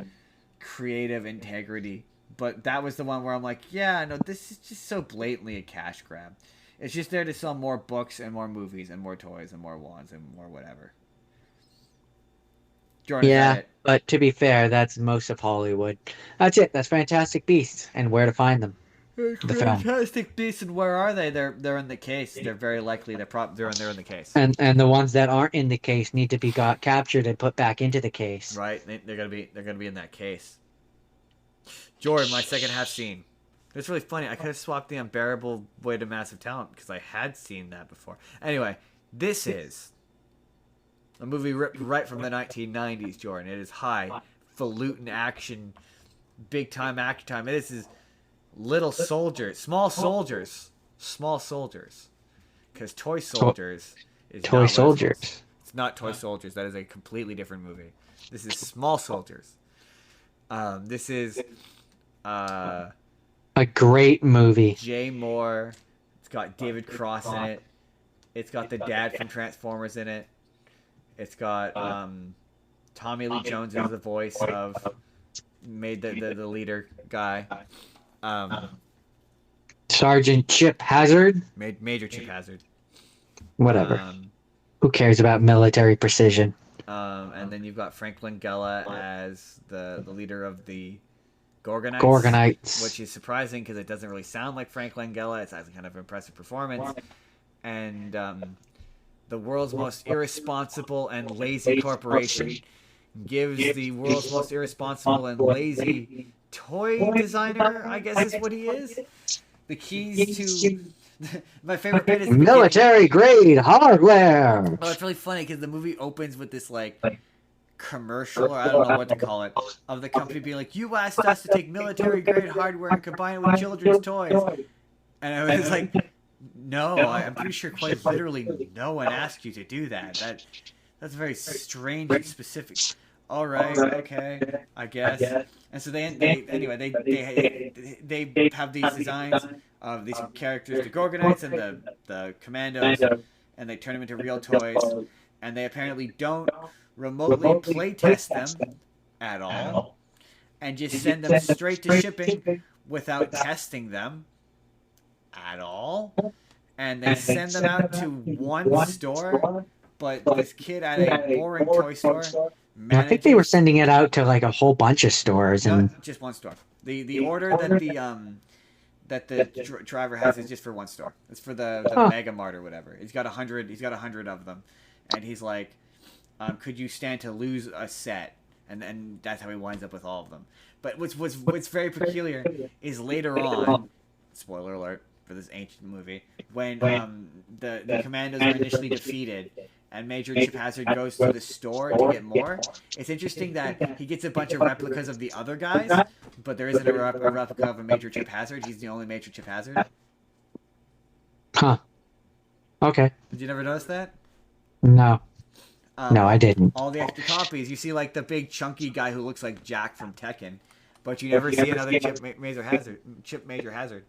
creative integrity, but that was the one where I'm like, yeah, no, this is just so blatantly a cash grab. It's just there to sell more books and more movies and more toys and more wands and more whatever. Jordan, is that Yeah, it? but to be fair, that's most of Hollywood. That's it. That's Fantastic Beasts and where to find them. The film. Fantastic Beasts, and where are they? They're in the case. They're very likely they're in the case. And the ones that aren't in the case need to be got captured and put back into the case. Right? They're gonna be in that case. Jordan, my second half scene. It's really funny. I could have swapped the unbearable weight of massive talent because I had seen that before. Anyway, this is a movie ripped right from the 1990s, Jordan. It is highfalutin action, big time action time. This is little soldiers, small soldiers, small soldiers. Because Toy Soldiers is Toy not what it's Soldiers. supposed- It's not Toy Soldiers. That is a completely different movie. This is Small Soldiers. This is A great movie. Jay Moore. It's got David Cross in it. It's got the dad from Transformers in it. It's got Tommy Lee Jones as the voice of made the leader guy. Sergeant Chip Hazard. Made Major Chip Hazard. Whatever. Who cares about military precision? And then you've got Frank Langella as the leader of the Gorgonites. Gorgonites. Which is surprising because it doesn't really sound like Frank Langella. It's actually kind of an impressive performance. And the world's most irresponsible and lazy corporation gives the world's most irresponsible and lazy toy designer, I guess is what he is, the keys to... My favorite bit is the military grade hardware. Oh, it's really funny because the movie opens with this like commercial, or I don't know what to call it, of the company being like, "You asked us to take military grade hardware and combine it with children's toys," and I was like, "No, I'm pretty sure quite literally no one asked you to do that. That's very strange and specific." All right, okay, I guess. And so they have these designs of these characters, the Gorgonites and the Commandos, and they turn them into real toys, and they apparently don't remotely playtest them at all, and just send them straight to shipping without testing them at all, and they send them out to one store, but this kid at a boring toy store I think they were sending it out to like a whole bunch of stores, and not just one store. The order that the driver has is just for one store. It's for the Mega Mart or whatever. He's got 100 of them, and he's like, could you stand to lose a set? And that's how he winds up with all of them. But what's very peculiar is later on, spoiler alert for this ancient movie, when the commandos are initially defeated and Major Chip Hazard goes to the store to get more. It's interesting that he gets a bunch of replicas of the other guys, but there isn't a replica of a Major Chip Hazard. He's the only Major Chip Hazard. Huh. Okay. Did you never notice that? No. No, I didn't. All the extra copies, you see like the big chunky guy who looks like Jack from Tekken, but you never see another Chip Major Hazard.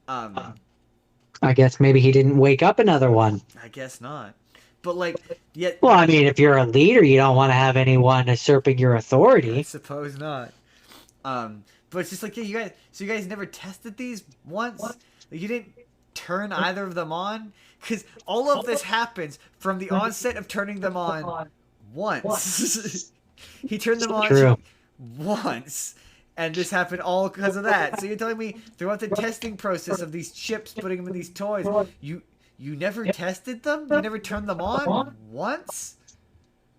I guess maybe he didn't wake up another one. I guess not. But like, yet. Well, I mean, if you're a leader, you don't want to have anyone usurping your authority. I suppose not. But it's just like, yeah, you guys never tested these once? Like, you didn't turn either of them on? Because all of this happens from the onset of turning them on once. He turned them on once. And this happened all because of that. So you're telling me throughout the testing process of these chips, putting them in these toys, you never tested them? You never turned them on once?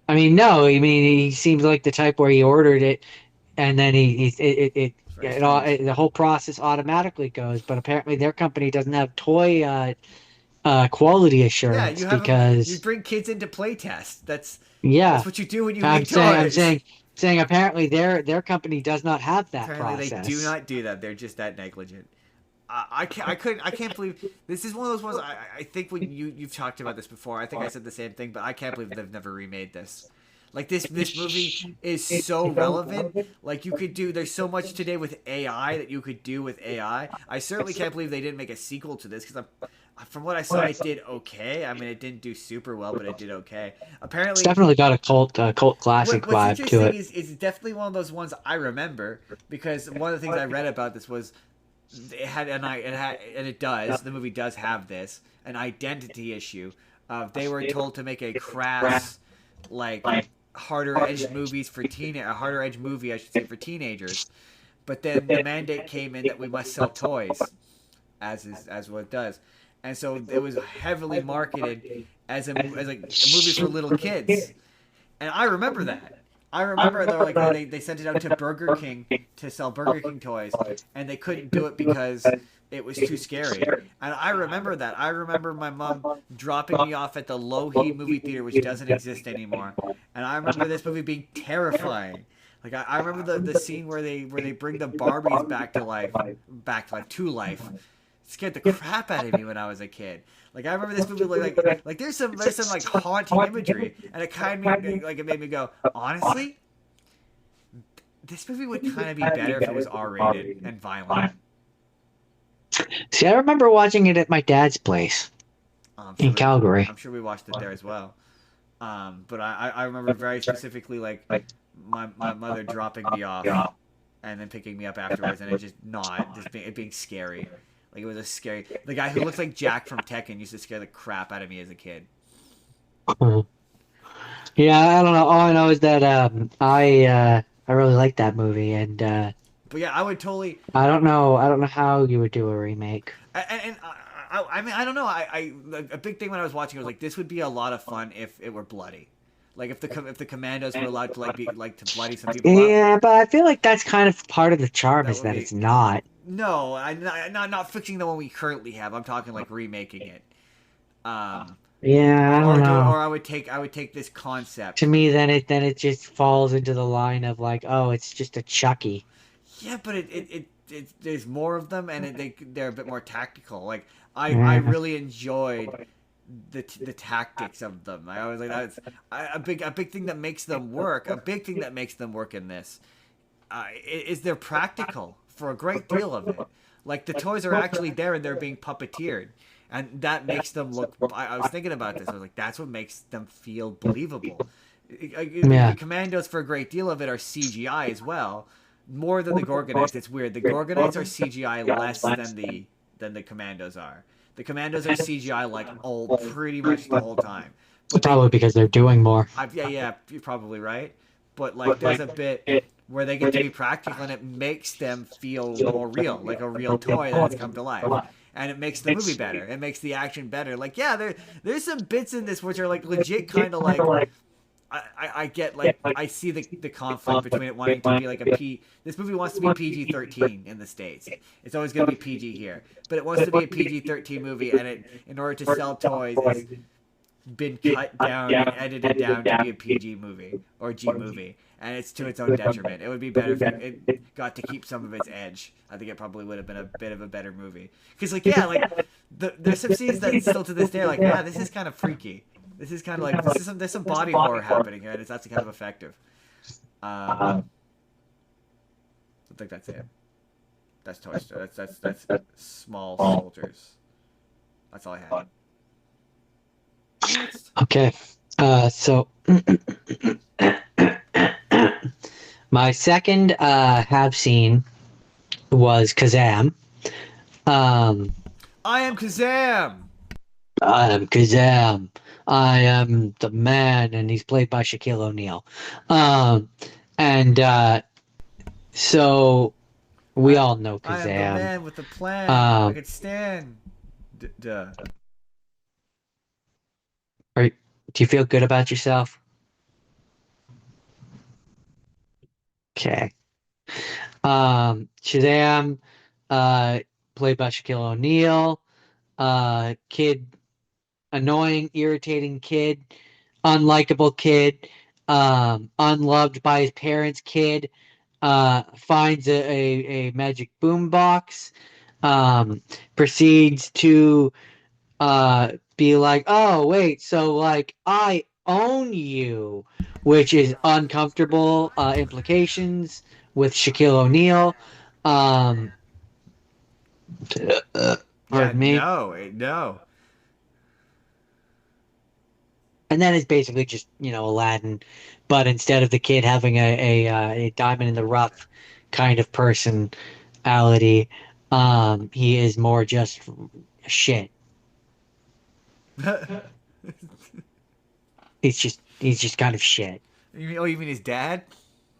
I mean, no. I mean, he seems like the type where he ordered it, and then the whole process automatically goes. But apparently, their company doesn't have toy quality assurance you bring kids into playtest. That's what you do when you make toys. I'm saying apparently their company does not have that apparently process. They do not do that. They're just that negligent. I can't believe this is one of those ones. I think when you've talked about this before, I think I said the same thing, but I can't believe they've never remade this. Like this movie is so relevant. Like there's so much today with AI that you could do with AI. I certainly can't believe they didn't make a sequel to this because from what I saw, it did okay. I mean, it didn't do super well, but it did okay. Apparently, it's definitely got a cult classic vibe to it. It's definitely one of those ones I remember because one of the things I read about this was the movie does have an identity issue. They were told to make a crass, like harder edge movies for a harder edge movie, I should say, for teenagers. But then the mandate came in that we must sell toys, as what it does. And so it was heavily marketed as a movie for little kids. And I remember that. I remember they sent it out to Burger King to sell Burger King toys, and they couldn't do it because it was too scary. And I remember that. I remember my mom dropping me off at the Low Heat movie theater, which doesn't exist anymore. And I remember this movie being terrifying. Like I remember the scene where they bring the Barbies back to life, to life. It scared the crap out of me when I was a kid. Like I remember this movie like there's some like haunting imagery, and it kind of it made me go, honestly, this movie would kind of be better if it was R-rated and violent. See, I remember watching it at my dad's place in Calgary. I'm sure we watched it there as well. But I remember very specifically like my mother dropping me off and then picking me up afterwards, and it being scary. Like it was a scary. The guy who looks like Jack from Tekken used to scare the crap out of me as a kid. Yeah, I don't know. All I know is that I really like that movie, and but yeah, I would totally. I don't know how you would do a remake. And I mean, I don't know. A big thing when I was watching it was like this would be a lot of fun if it were bloody. Like if the commandos were allowed to to bloody some people up. Yeah, but I feel like that's kind of part of the charm is that it's not. No, I'm not fixing the one we currently have. I'm talking like remaking it. Yeah, I don't know. Or I would take this concept. To me, then it just falls into the line of like, oh, it's just a Chucky. Yeah, but it there's more of them, and they're a bit more tactical. Like I really enjoyed the tactics of them. I always like that's a big thing that makes them work. A big thing that makes them work in this is they're practical for a great deal of it. Like the toys are actually there and they're being puppeteered, and that makes them look. I was thinking about this. I was like, that's what makes them feel believable. The commandos for a great deal of it are CGI as well, more than the Gorgonites. It's weird. The Gorgonites are CGI less than the commandos are. The commandos are CGI pretty much the whole time. But probably because they're doing more. Yeah, you're probably right. But there's a bit where they get to be practical, and it makes them feel more real, like a real toy that's come to life. And it makes the movie better. It makes the action better. Like, yeah, there's some bits in this which are like legit kind of like I get like I see the conflict between it wanting to be like a P. This movie wants to be PG-13 in the States. It's always going to be PG here, but it wants to be a PG-13 movie, and it in order to sell toys has been cut down and edited down to be a PG movie or G movie, and it's to its own detriment. It would be better if it got to keep some of its edge. I think it probably would have been a bit of a better movie. Because like there's some scenes that still to this day are like, yeah, this is kind of freaky. This is kind of like there's some body horror happening here, and it's actually kind of effective. I think that's it. That's Toy Story. That's Small Soldiers. That's all I had. Okay. So my second have seen was Kazam. I am Kazam. I am Kazam. I am the man, and he's played by Shaquille O'Neal. So we all know Kazam. I am the man with the plan. I could stand. Duh. Do you feel good about yourself? Okay. Shazam, played by Shaquille O'Neal. Kid, annoying, irritating kid, unlikable kid, unloved by his parents kid, finds a magic boombox, proceeds to be like, oh wait, so like I own you, which is uncomfortable implications with Shaquille O'Neal. Pardon me. No. And then it's basically just, Aladdin, but instead of the kid having a diamond in the rough kind of personality, he is more just shit. He's just kind of shit. You mean his dad?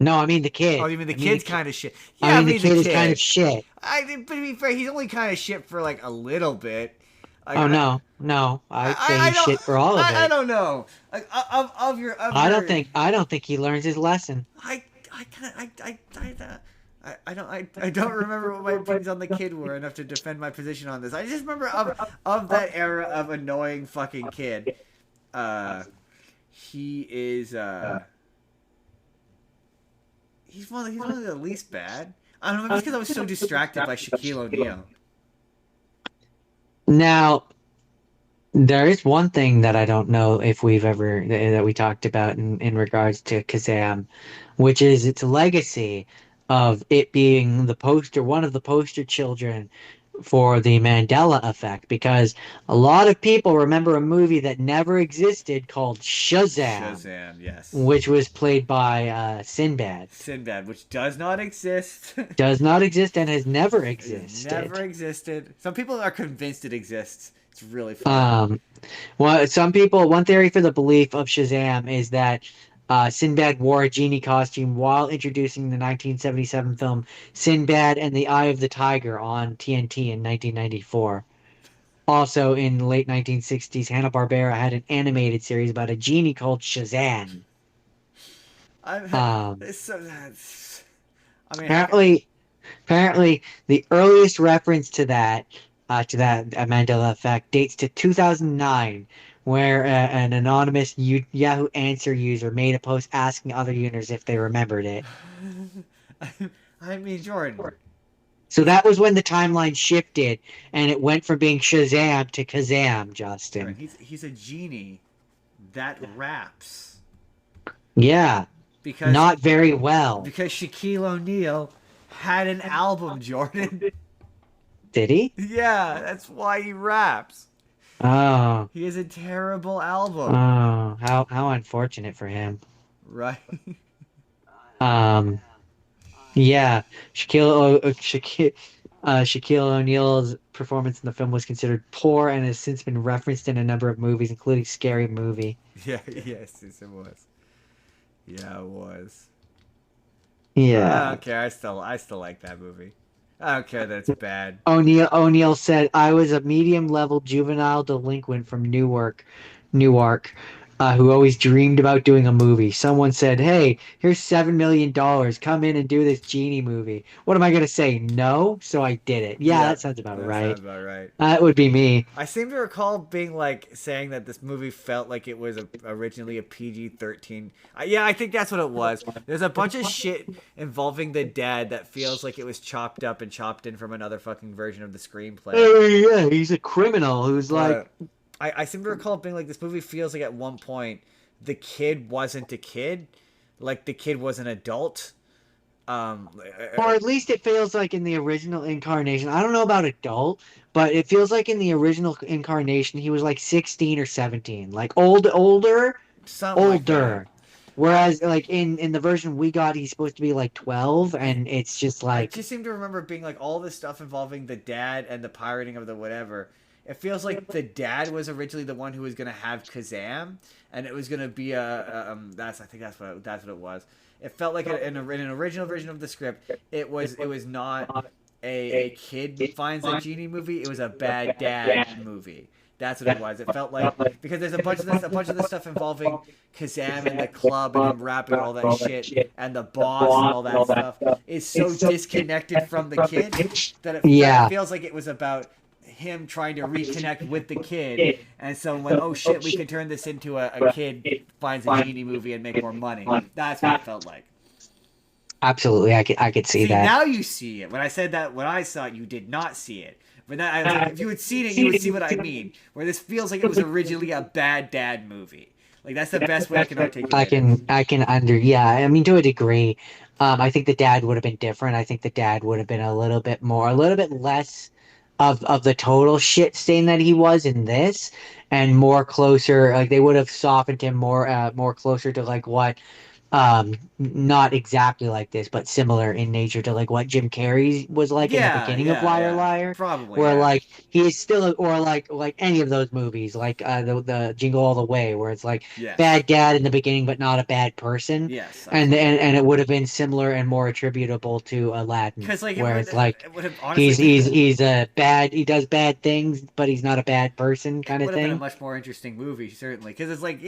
No, I mean the kid. Oh, you mean the kid's kind of shit? Yeah, I mean the kid is kind of shit. But to be fair, he's only kind of shit for like a little bit. Like, no, I'd say he's shit for all of it. I don't know. Like, I don't think he learns his lesson. I don't remember what my opinions on the kid were enough to defend my position on this. I just remember of that era of annoying fucking kid. He is he's one of the least bad. I don't know, maybe it's because I was so distracted by Shaquille O'Neal. Now, there is one thing that I don't know if that we talked about in regards to Kazam, which is its legacy of it being one of the poster children for the Mandela effect, because a lot of people remember a movie that never existed called Shazam. Shazam, yes. Which was played by Sinbad. Sinbad, which does not exist. Does not exist and has never existed. Never existed. Some people are convinced it exists. It's really fun. One theory for the belief of Shazam is that Sinbad wore a genie costume while introducing the 1977 film Sinbad and the Eye of the Tiger on TNT in 1994. Also, in the late 1960s, Hanna-Barbera had an animated series about a genie called Shazam. Apparently, the earliest reference to that Mandela effect dates to 2009, where an anonymous Yahoo Answer user made a post asking other users if they remembered it. I mean, Jordan. So that was when the timeline shifted, and it went from being Shazam to Kazam, Justin. He's a genie that raps. Yeah. Not very well. Because Shaquille O'Neal had an album, Jordan. Did he? Yeah, that's why he raps. Oh. He has a terrible album. Oh, how unfortunate for him. Right. Yeah, Shaquille O'Neal's performance in the film was considered poor and has since been referenced in a number of movies, including Scary Movie. Yeah, yes, it was. Yeah, it was. Yeah. I don't care. I still like that movie. I don't care that it's bad. O'Neal said, "I was a medium-level juvenile delinquent from Newark. who always dreamed about doing a movie. Someone said, "Hey, here's $7 million. Come in and do this genie movie." What am I gonna say? No. So I did it. Yeah, Yeah, that sounds about that right. sounds about right. That would be me. I seem to recall being like saying that this movie felt like it was originally a PG-13. Yeah, I think that's what it was. There's a bunch of shit involving the dad that feels like it was chopped up and chopped in from another fucking version of the screenplay. Oh yeah, he's a criminal who's like. But I seem to recall being like, this movie feels like at one point the kid wasn't a kid, like the kid was an adult. Or at least it feels like in the original incarnation. I don't know about adult, but it feels like in the original incarnation he was like 16 or 17, like older. Something like that. Whereas like in the version we got, he's supposed to be like 12, and it's just I like just seem to remember being like all this stuff involving the dad and the pirating of the whatever. It feels like the dad was originally the one who was gonna have Kazam, and it was gonna be I think that's what it was. It felt like in an original version of the script, it was not a kid finds a genie movie. It was a bad dad movie. That's what it was. It felt like, because there's a bunch of this stuff involving Kazam and the club and him rapping all that shit and the boss and all that stuff is so disconnected from the kid that it feels like it was about him trying to reconnect with the kid. And so when, oh shit, we could turn this into a kid finds a genie movie and make more money. That's what it felt like. absolutely, I could see that. Now you see it. When I said that, when I saw it, you did not see it. But that, I was like, if you had seen it, you would see what I mean. Where this feels like it was originally a bad dad movie. Like, that's the best way I can articulate it. I can yeah. I mean, to a degree, I think the dad would have been different. I think the dad would have been a little bit less of the total shit stain that he was in this, and more closer. Like they would have softened him more closer to like what not exactly like this, but similar in nature to like what Jim Carrey was like in the beginning of Liar Liar. Probably. Where like he is still, or like any of those movies, like the Jingle All the Way, where it's like bad dad in the beginning but not a bad person. Yes. And it would have been similar and more attributable to Aladdin. Because like where it's like honestly, he's a bad, he does bad things, but he's not a bad person kind of thing. Would have been a thing. much more interesting movie, certainly, because it's like,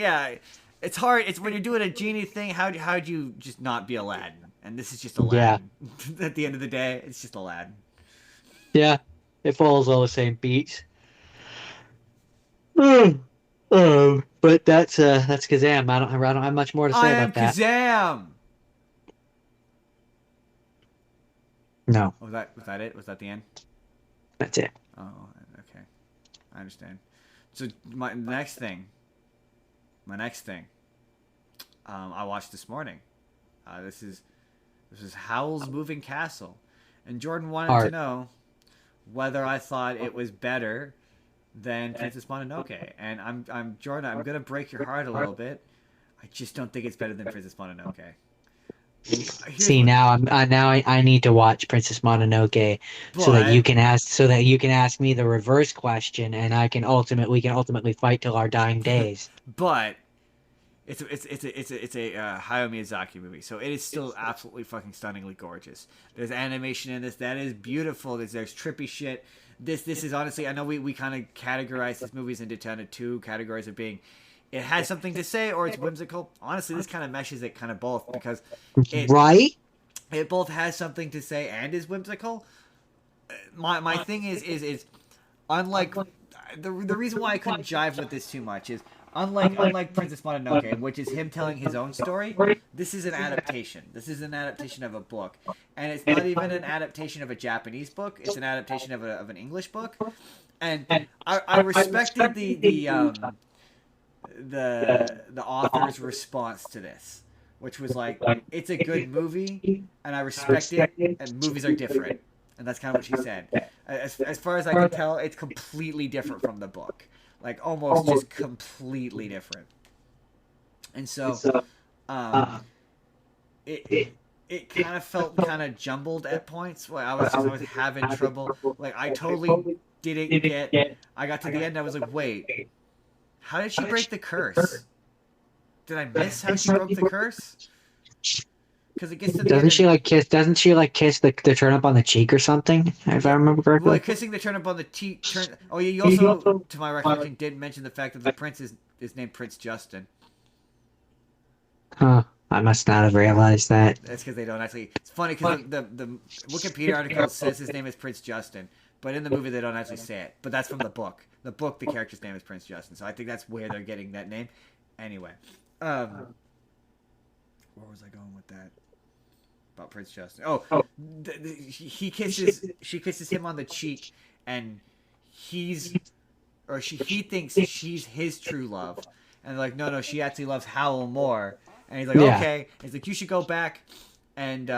it's hard. It's when you're doing a genie thing. How'd you just not be Aladdin? And this is just Aladdin. Yeah. At the end of the day, it's just Aladdin. Yeah, it follows all the same beats. But that's Kazam. I don't have much more to say about that. Kazam. No. Was that it? Was that the end? That's it. Oh, okay. I understand. So my next thing, I watched this morning. This is Howl's Moving Castle, and Jordan wanted to know whether I thought it was better than Princess Mononoke. And I'm Jordan. I'm gonna break your heart a little bit. I just don't think it's better than Princess Mononoke. See, now I need to watch Princess Mononoke so that you can ask me the reverse question, and we can ultimately fight till our dying days. But it's a Hayao Miyazaki movie, so it is still absolutely fucking stunningly gorgeous. There's animation in this that is beautiful. There's trippy shit. This is honestly, I know we kind of categorize these movies into kind of two categories of being, it has something to say or it's whimsical. Honestly, this kind of meshes it kind of both, because it both has something to say and is whimsical. My thing is unlike the reason why I couldn't jive with this too much is unlike Princess Mononoke, which is him telling his own story, this is an adaptation. This is an adaptation of a book, and it's not even an adaptation of a Japanese book. It's an adaptation of an English book, and I respected the author's response to this, which was like, it's a good movie, and I respect it, and movies are different. And that's kind of what she said. As far as I can tell, it's completely different from the book. Like, almost just completely different. And so, it kind of felt kind of jumbled at points. Where I was having trouble. Like, I totally didn't get... I got to the end, I was like, wait... How did she break the curse? Did I miss how she broke the curse? Because it gets to the Doesn't she kiss the turnip on the cheek or something? If I remember correctly. Well, kissing the turnip on the cheek. Oh, yeah. You also, to my recollection, did mention the fact that the prince is named Prince Justin. Huh. I must not have realized that. That's because they don't actually. It's funny because the Wikipedia article says his name is Prince Justin, but in the movie they don't actually say it. But that's from the book. The book, the character's name is Prince Justin, so I think that's where they're getting that name. Anyway, where was I going with that? About Prince Justin. Oh, she kisses him on the cheek, and he thinks she's his true love, and like, no, she actually loves Howell more. And he's like, Yeah. okay. He's like, you should go back and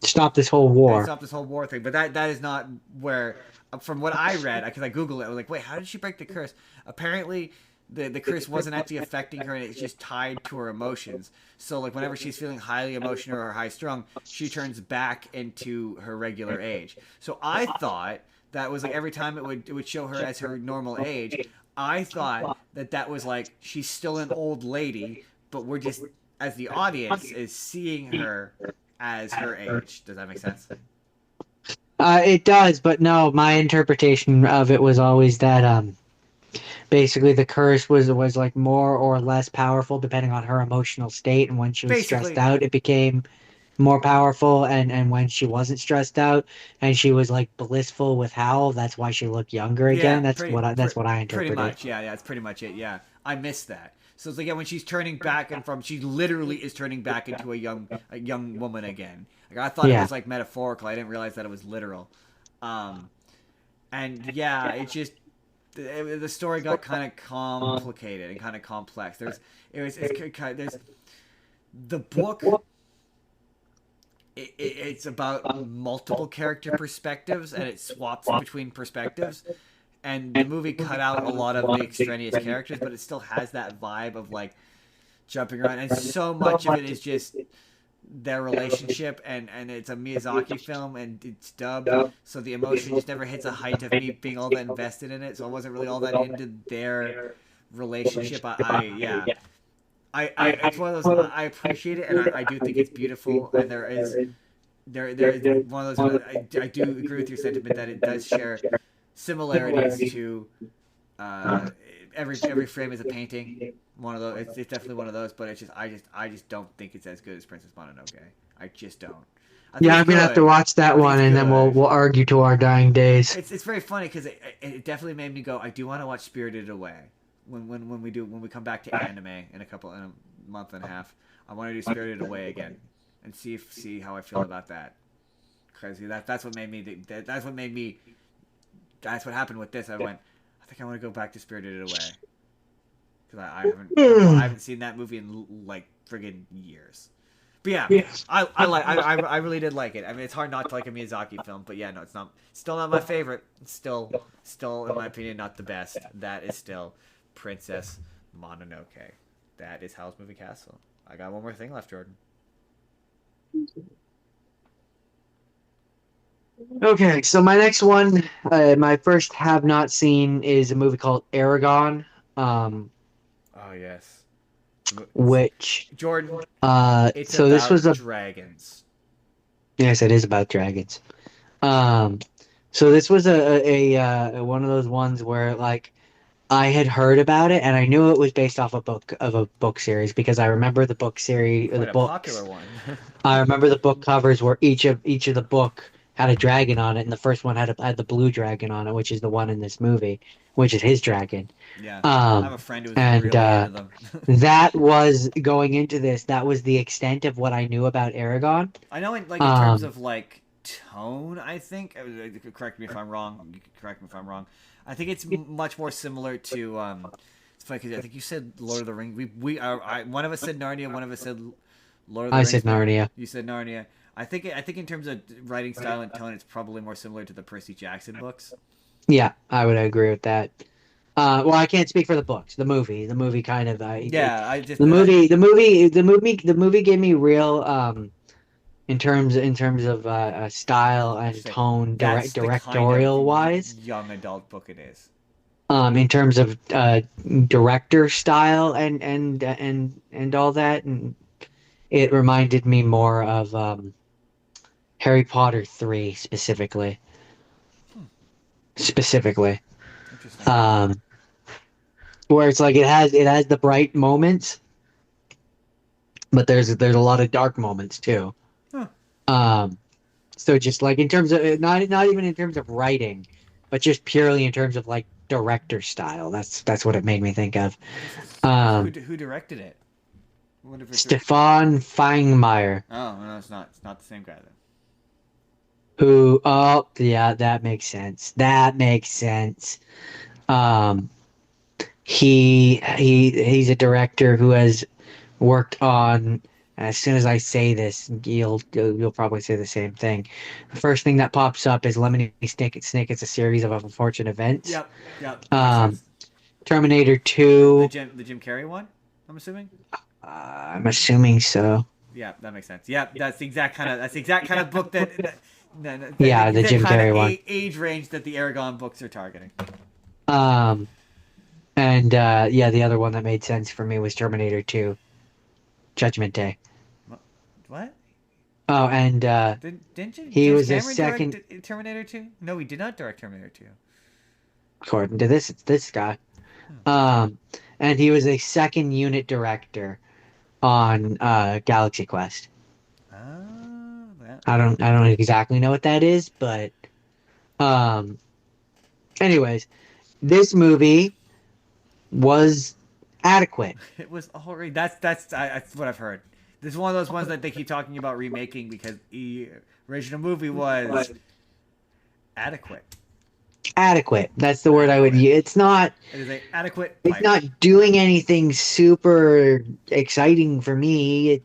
Stop this whole war. stop this whole war thing. But that is not where, from what I read, because I Googled it, I was like, wait, how did she break the curse? Apparently, the curse wasn't actually affecting her, and it's just tied to her emotions. So, like, whenever she's feeling highly emotional or high strung, she turns back into her regular age. So I thought that was like every time it would show her as her normal age. I thought that was like she's still an old lady, but we're just, as the audience, is seeing her as her age. Does that make sense? It does, but no, my interpretation of it was always that basically the curse was like more or less powerful depending on her emotional state, and when she was stressed Basically, out, it became more powerful, and when she wasn't stressed out and she was like blissful with Howl, that's why she looked younger yeah, again. That's what I pretty interpreted. much. Yeah, that's pretty much it. Yeah, I missed that. So it's like, yeah, when she's turning back and from, she literally is turning back into a young woman again. Like, I thought it Yeah. was like metaphorical. I didn't realize that it was literal. And yeah, it just the story got kind of complicated and kind of complex. There's the book. It's about multiple character perspectives, and it swaps between perspectives. And the movie cut out a lot of the extraneous characters, but it still has that vibe of like jumping around. And so much of it is just their relationship, and it's a Miyazaki film, and it's dubbed, so the emotion just never hits a height of me being all that invested in it. So I wasn't really all that into their relationship. It's one of those. I appreciate it, and I do think it's beautiful. And there is one of those. I do agree with your sentiment that it does share similarities to every frame is a painting. One of those. It's definitely one of those. But I just don't think it's as good as Princess Mononoke. I just don't. Yeah, I'm gonna have to watch that one, and then we'll argue to our dying days. It's very funny because it definitely made me go, I do want to watch Spirited Away when we come back to anime in a month and a half. I want to do Spirited Away again and see how I feel about that. Because that's what made me that's what happened with this. I think I want to go back to Spirited Away because I haven't seen that movie in like friggin' years. But yeah, I really did like it. I mean, it's hard not to like a Miyazaki film, but yeah, no, it's still not my favorite. It's still in my opinion not the best. That is still Princess Mononoke. That is Howl's Moving Castle. I got one more thing left, Jordan. Okay, so my next one, my first have not seen, is a movie called Aragon. Oh yes. Which Jordan? It's so about this was dragons. Yes, it is about dragons. So this was a one of those ones where like I had heard about it and I knew it was based off a book series because I remember the book series, Quite the a books. popular one. I remember the book covers where each of the book had a dragon on it, and the first one had the blue dragon on it, which is the one in this movie, which is his dragon. Yeah, I have a friend who was and really into them. that was going into this. That was the extent of what I knew about Aragon. I know, in terms of like tone, I think. Correct me if I'm wrong. You can correct me if I'm wrong. I think it's much more similar to. It's funny because I think you said Lord of the Rings. One of us said Narnia. One of us said Lord of the Rings. I said Narnia. You said Narnia. I think in terms of writing style and tone, it's probably more similar to the Percy Jackson books. Yeah, I would agree with that. Well, I can't speak for the books. The movie kind of. The movie gave me real in terms of style and tone, directorial wise. Young adult book it is. In terms of director style and all that, and it reminded me more of Harry Potter 3 specifically. Specifically. Where it's like it has the bright moments, but there's a lot of dark moments too. Huh. So just like in terms of not even in terms of writing, but just purely in terms of like director style. That's what it made me think of. Who directed it? I wonder if it's Stefan Fangmeyer, oh no, it's not. It's not the same guy then. who oh yeah, that makes sense. That makes sense. Um, he's a director who has worked on. As soon as I say this, you'll probably say the same thing. The first thing that pops up is Lemony Snicket. It's a series of unfortunate events. Yep. Yep. That makes Um, sense. Terminator The 2. Jim Carrey one. I'm assuming. I'm assuming so. Yeah, that makes sense. Yep, that's the exact kind of book Yeah, the Jim kind of Carrey one. age range that the Aragon books are targeting. Um, and yeah, the other one that made sense for me was Terminator 2, Judgment Day. What? Oh, and Didn't he James was a Cameron second, direct Terminator 2? No, he did not direct Terminator 2. according to this guy. And he was a second unit director on Galaxy Quest. Oh, I don't exactly know what that is, but um, anyways, this movie was adequate. it was already that's what I've heard. This is one of those ones that they keep talking about remaking because the original movie was adequate. Adequate. That's the word I would Adequate. use. It's not. It is a adequate. It's Pipe. not doing anything super exciting for me.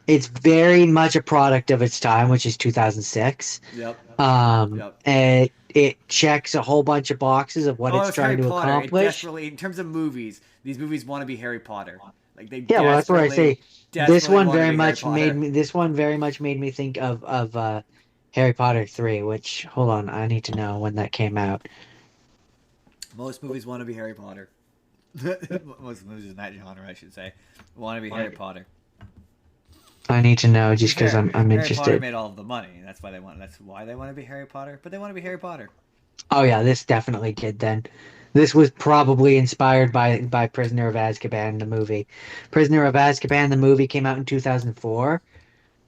It's very much a product of its time, which is 2006. Yep. Yep. And it checks a whole bunch of boxes of what it's It's Harry trying to Potter. It accomplish. desperately, in terms of movies, these movies want to be Harry Potter. Like they Yeah, well, that's what I say. This one very much made me. This one very much made me think of Harry Potter 3, which hold on, I need to know when that came out. Most movies want to be Harry Potter. Most movies in that genre, I should say, want to be Harry Potter. I need to know just because I'm Harry interested. Potter made all of the money. That's why they want. That's why they want to be Harry Potter. But they want to be Harry Potter. Oh yeah, this definitely did then. This was probably inspired by Prisoner of Azkaban, the movie. Prisoner of Azkaban, the movie came out in 2004.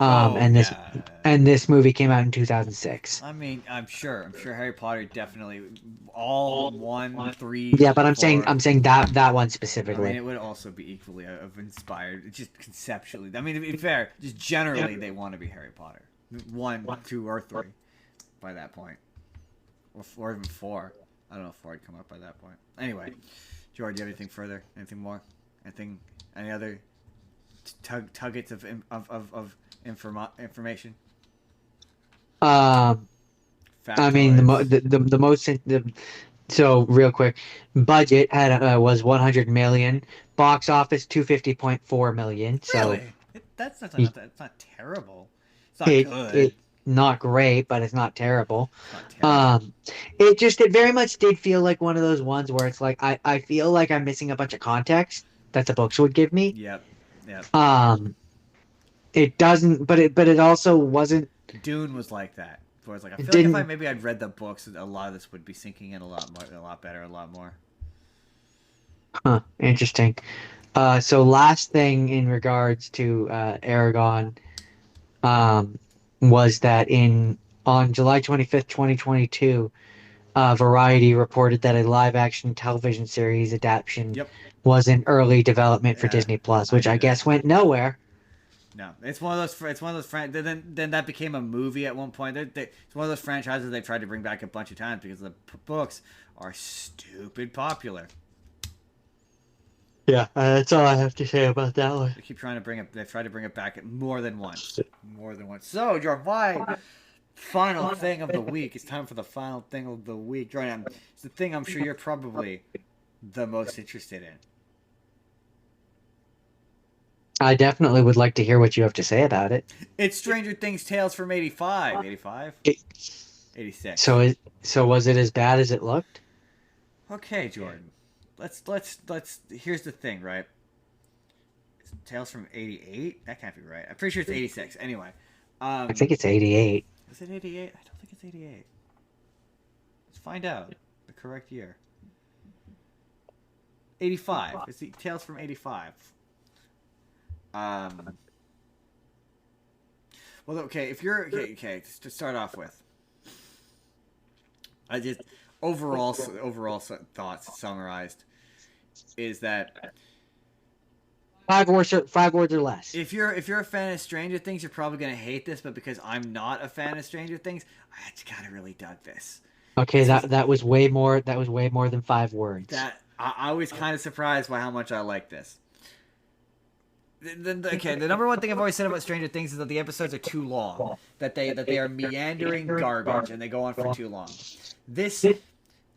And this movie came out in 2006. I mean, I'm sure Harry Potter definitely all 1, 3. Yeah, but 4. I'm saying that one I specifically. mean, it would also be equally of inspired, just conceptually. I mean, to be fair, just generally, they want to be Harry Potter. 1, 2, or 3 by that point. Or even 4. I don't know if 4 would come up by that point. Anyway, George, do you have anything further? Anything more? Any other tuggets of information? I mean, so real quick, budget was 100 million, box office 250.4 million. So really? That's not terrible. It's not good. Not great, but it's not terrible. It's not terrible. It very much did feel like one of those ones where it's like I feel like I'm missing a bunch of context that the books would give me. Yep. It doesn't, but it also wasn't. Dune was like that. Where it's like I feel like if I'd read the books, a lot of this would be sinking in a lot better, a lot more. Huh. Interesting. So last thing in regards to Aragon, was that on July 25th, 2022, Variety reported that a live-action television series adaptation was in early development for Disney Plus, which I guess went nowhere. No, it's one of those. Then that became a movie at one point. It's one of those franchises they've tried to bring back a bunch of times because the books are stupid popular. Yeah, that's all I have to say about that one. They keep trying to bring it. They've tried to bring it back more than once. So, Jordan, my final thing of the week. It's time for the final thing of the week. Jordan, it's the thing I'm sure you're probably the most interested in. I definitely would like to hear what you have to say about it. It's Stranger Things Tales from 85. 85? 86. So was it as bad as it looked? Okay, Jordan. Let's here's the thing, right? It's Tales from 88? That can't be right. I'm pretty sure it's 86. Anyway. I think it's 88. Is it 88? I don't think it's 88. Let's find out the correct year. 85. It's the Tales from 85. Um, well, okay, if you're okay, to start off with, I just overall thoughts summarized is that 5 words or less. if you're a fan of Stranger Things, you're probably gonna hate this, but because I'm not a fan of Stranger Things, I just kind of really dug this. Okay, This was that was way more. That was way more than 5 words. that I was kind of surprised by how much I like this. Okay, the number one thing I've always said about Stranger Things is that the episodes are too long, that they are meandering garbage and they go on for too long. This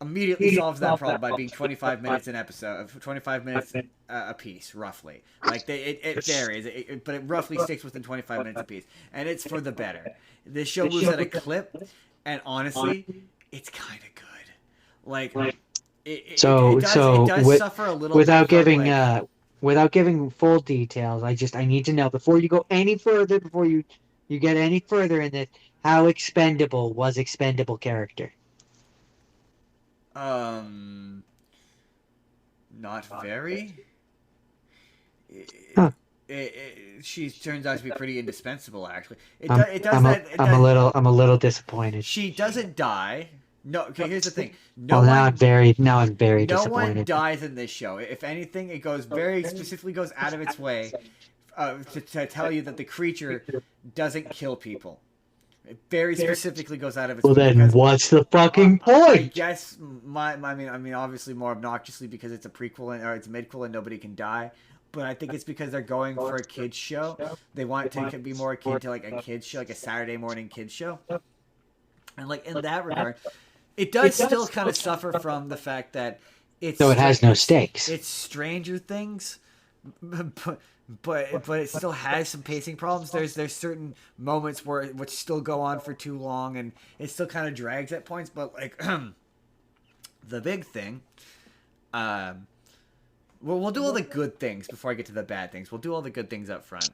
immediately solves that problem by being 25 minutes an episode, 25 minutes a piece, roughly. Like it varies, but it roughly sticks within 25 minutes a piece, and it's for the better. This show moves at a clip, and honestly, it's kind of good. Like it does suffer a little without bit from, giving without giving full details, I need to know before you go any further, before you get any further in this, how expendable was expendable character? Not very. Huh. She turns out to be pretty indispensable, actually. I'm a little disappointed. She doesn't die. No, okay, here's the thing. Now I'm very disappointed. No one dies in this show. If anything, it goes very specifically goes out of its way to tell you that the creature doesn't kill people. It very specifically goes out of its way. Well, then what's the fucking point? I guess I mean, obviously more obnoxiously because it's a prequel or it's a midquel and nobody can die. But I think it's because they're going for a kids show. They want it to be more akin to like a kids show, like a Saturday morning kids show. And like in that regard, it does still kind of suffer from the fact that it has no stakes. It's Stranger Things, but it still has some pacing problems. There's certain moments which still go on for too long, and it still kind of drags at points. But like the big thing, we'll do all the good things before I get to the bad things. We'll do all the good things up front.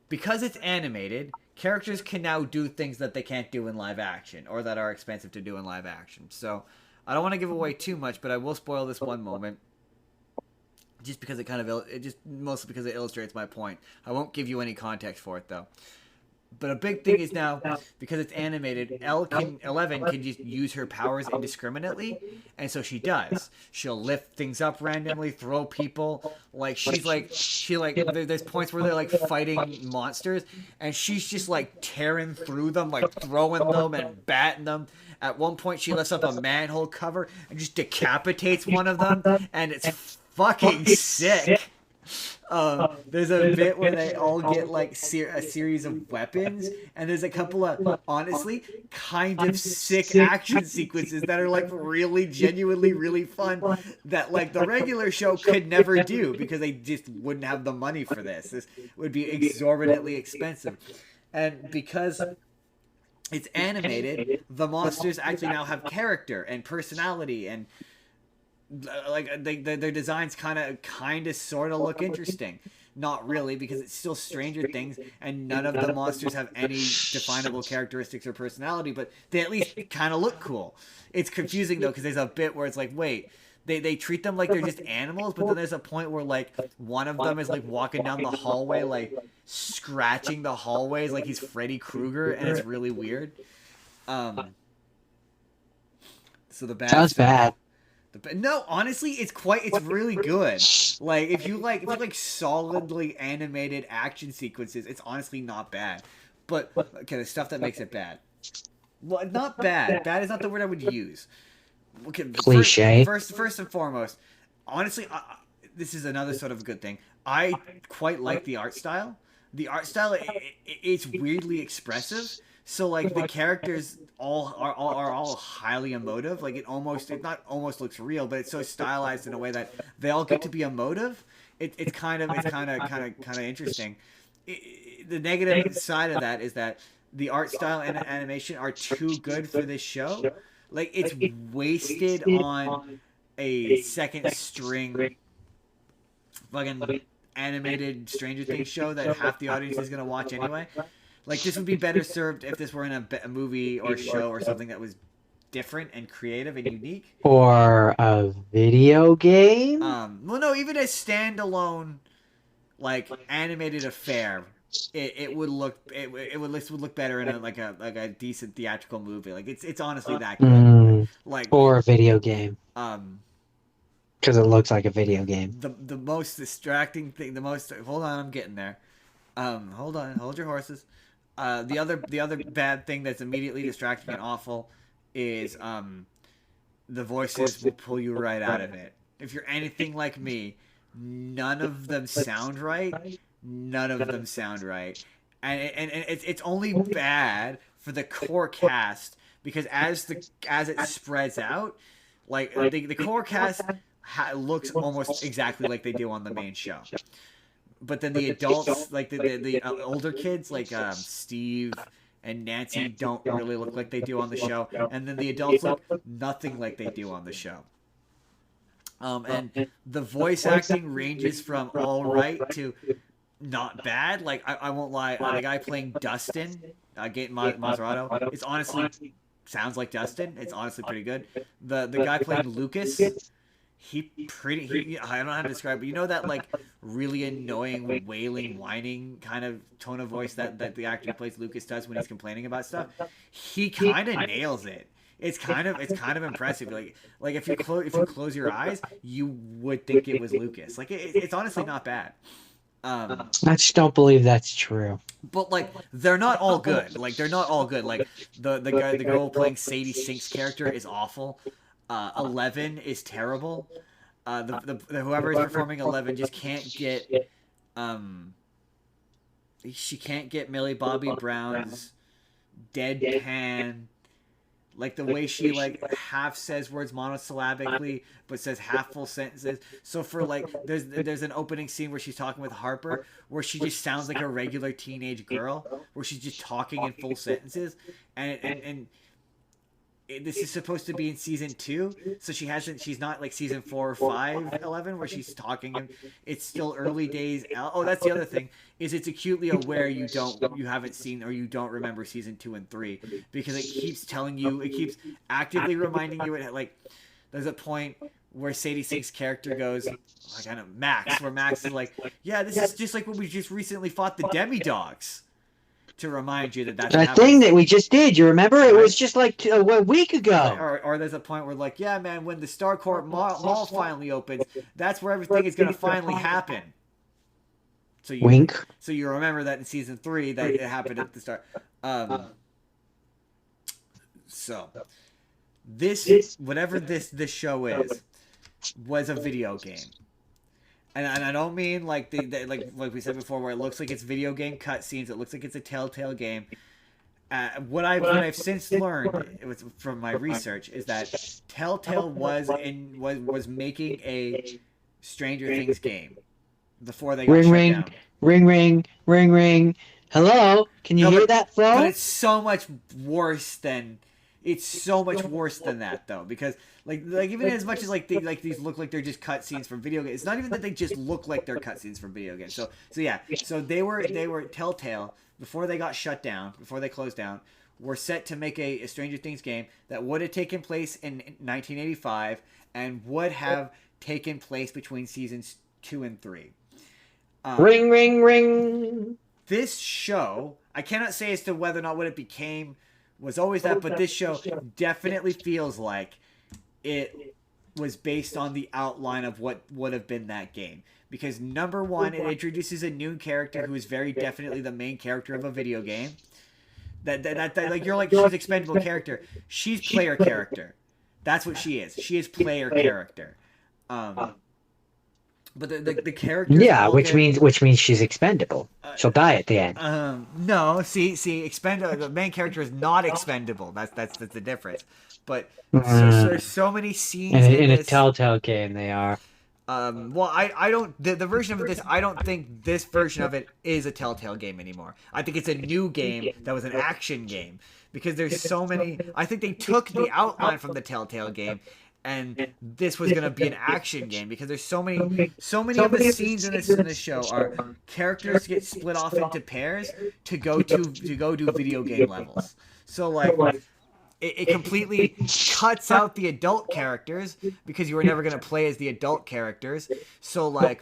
Because it's animated, characters can now do things that they can't do in live action, or that are expensive to do in live action. So, I don't want to give away too much, but I will spoil this one moment. Just because mostly because it illustrates my point. I won't give you any context for it, though. But a big thing is now, because it's animated, 11 can just use her powers indiscriminately, and so she does. She'll lift things up randomly, throw people. There's points where they're like fighting monsters, and she's just like tearing through them, like throwing them and batting them. At one point, she lifts up a manhole cover and just decapitates one of them, and it's fucking sick. There's a bit where they all get like a series of weapons, and there's a couple of honestly kind of sick action sequences that are like really genuinely really fun that like the regular show could never do because they just wouldn't have the money for this. This would be exorbitantly expensive, and because it's animated, the monsters actually now have character and personality, and like their designs kind of sort of look interesting. Not really, because it's still Stranger Things, and none of the monsters have any definable characteristics or personality, but they at least kind of look cool. It's confusing though, because there's a bit where it's like, wait, they treat them like they're just animals, but then there's a point where like one of them is like walking down the hallway, like scratching the hallways like he's Freddy Krueger, and it's really weird. So the bad sounds bad. No, honestly, it's really good. Like if you like solidly animated action sequences, it's honestly not bad. But okay, the stuff that makes it bad. Well, not bad. Bad is not the word I would use. Okay, cliche. First and foremost, honestly, this is another sort of good thing. I quite like the art style. The art style, it's weirdly expressive. So like the characters are all highly emotive. Like it not almost looks real, but it's so stylized in a way that they all get to be emotive. It's kind of interesting. The negative side of that is that the art style and animation are too good for this show. Like it's wasted on a second string fucking animated Stranger Things show that half the audience is gonna watch anyway. Like, this would be better served if this were in a movie or show or something that was different and creative and unique. Or a video game? Well, no, even a standalone, like animated affair, it would look better in a decent theatrical movie. Like it's honestly that good. Like or a video game. um Because it looks like a video game. the most distracting thing, hold on, I'm getting there. Hold on, hold your horses. The other bad thing that's immediately distracting and awful is the voices will pull you right out of it. If you're anything like me, none of them sound right. None of them sound right, and it's only bad for the core cast because as it spreads out, like the core cast looks almost exactly like they do on the main show. But then the adults, like the older kids, like Steve and Nancy, don't really look like they do on the show. And then the adults look nothing like they do on the show. And the voice acting ranges from all right to not bad. Like, I won't lie, the guy playing Dustin, Gaten Mazzarato, it's honestly sounds like Dustin. It's honestly pretty good. The guy playing Lucas, I don't know how to describe it, but you know that like really annoying wailing whining kind of tone of voice that the actor who plays Lucas does when he's complaining about stuff? He kind of nails it. It's kind of impressive. Like if you close your eyes, you would think it was Lucas. Like it's honestly not bad. I just don't believe that's true. But like they're not all good. Like they're not all good. Like the girl playing Sadie Sink's character is awful. 11 is terrible. The whoever is performing 11 just can't get she can't get Millie Bobby Brown's deadpan, like the way she like half says words monosyllabically but says half full sentences. So for like there's an opening scene where she's talking with Harper where she just sounds like a regular teenage girl where she's just talking in full sentences, and this is supposed to be in season 2, so she's not like season 4 or 5 11 where she's talking, and it's still early days. Oh, that's the other thing, is it's acutely aware you haven't seen or you don't remember season 2 and 3 because it keeps actively reminding you. Like there's a point where Sadie Sink's character goes, like, I know, Max, where Max is like, yeah, this is just like when we just recently fought the demi-dogs. To remind you that's that thing that we just did. You remember? It was just like a week ago. Or there's a point where like, yeah, man, when the Starcourt Mall finally opens, that's where everything is going to finally happen. So you wink. So you remember that in season 3 that it happened at the start. So this whatever this show is was a video game. And I don't mean like like we said before, where it looks like it's video game cutscenes. It looks like it's a Telltale game. What I've since learned from my research is that Telltale was making a Stranger Things game before they got shut down. Ring. Hello, can you hear that phone? But it's so much worse than that though, because like even as much as these look like they're just cutscenes from video games, it's not even that they just look like they're cutscenes from video games. So they were Telltale before they got shut down, before they closed down, were set to make a Stranger Things game that would have taken place in 1985 and would have taken place between seasons 2 and 3. Ring. This show, I cannot say as to whether or not what it became was always that, but this show definitely feels like it was based on the outline of what would have been that game. Because number one, it introduces a new character who is very definitely the main character of a video game. That like you're like, she's expendable character. She's player character. That's what she is. She is player character. But the character, which means she's expendable. She'll die at the end. No, see, expendable. The main character is not expendable. That's the difference. But there's so many scenes in a Telltale game. They are. Well, I don't. The version of this, I don't think this version of it is a Telltale game anymore. I think it's a new game that was an action game because there's so many. I think they took the outline from the Telltale game. And this was going to be an action game because there's so many of the scenes in this show are characters get split off into pairs to go do video game levels. So like it completely cuts out the adult characters because you were never going to play as the adult characters. So like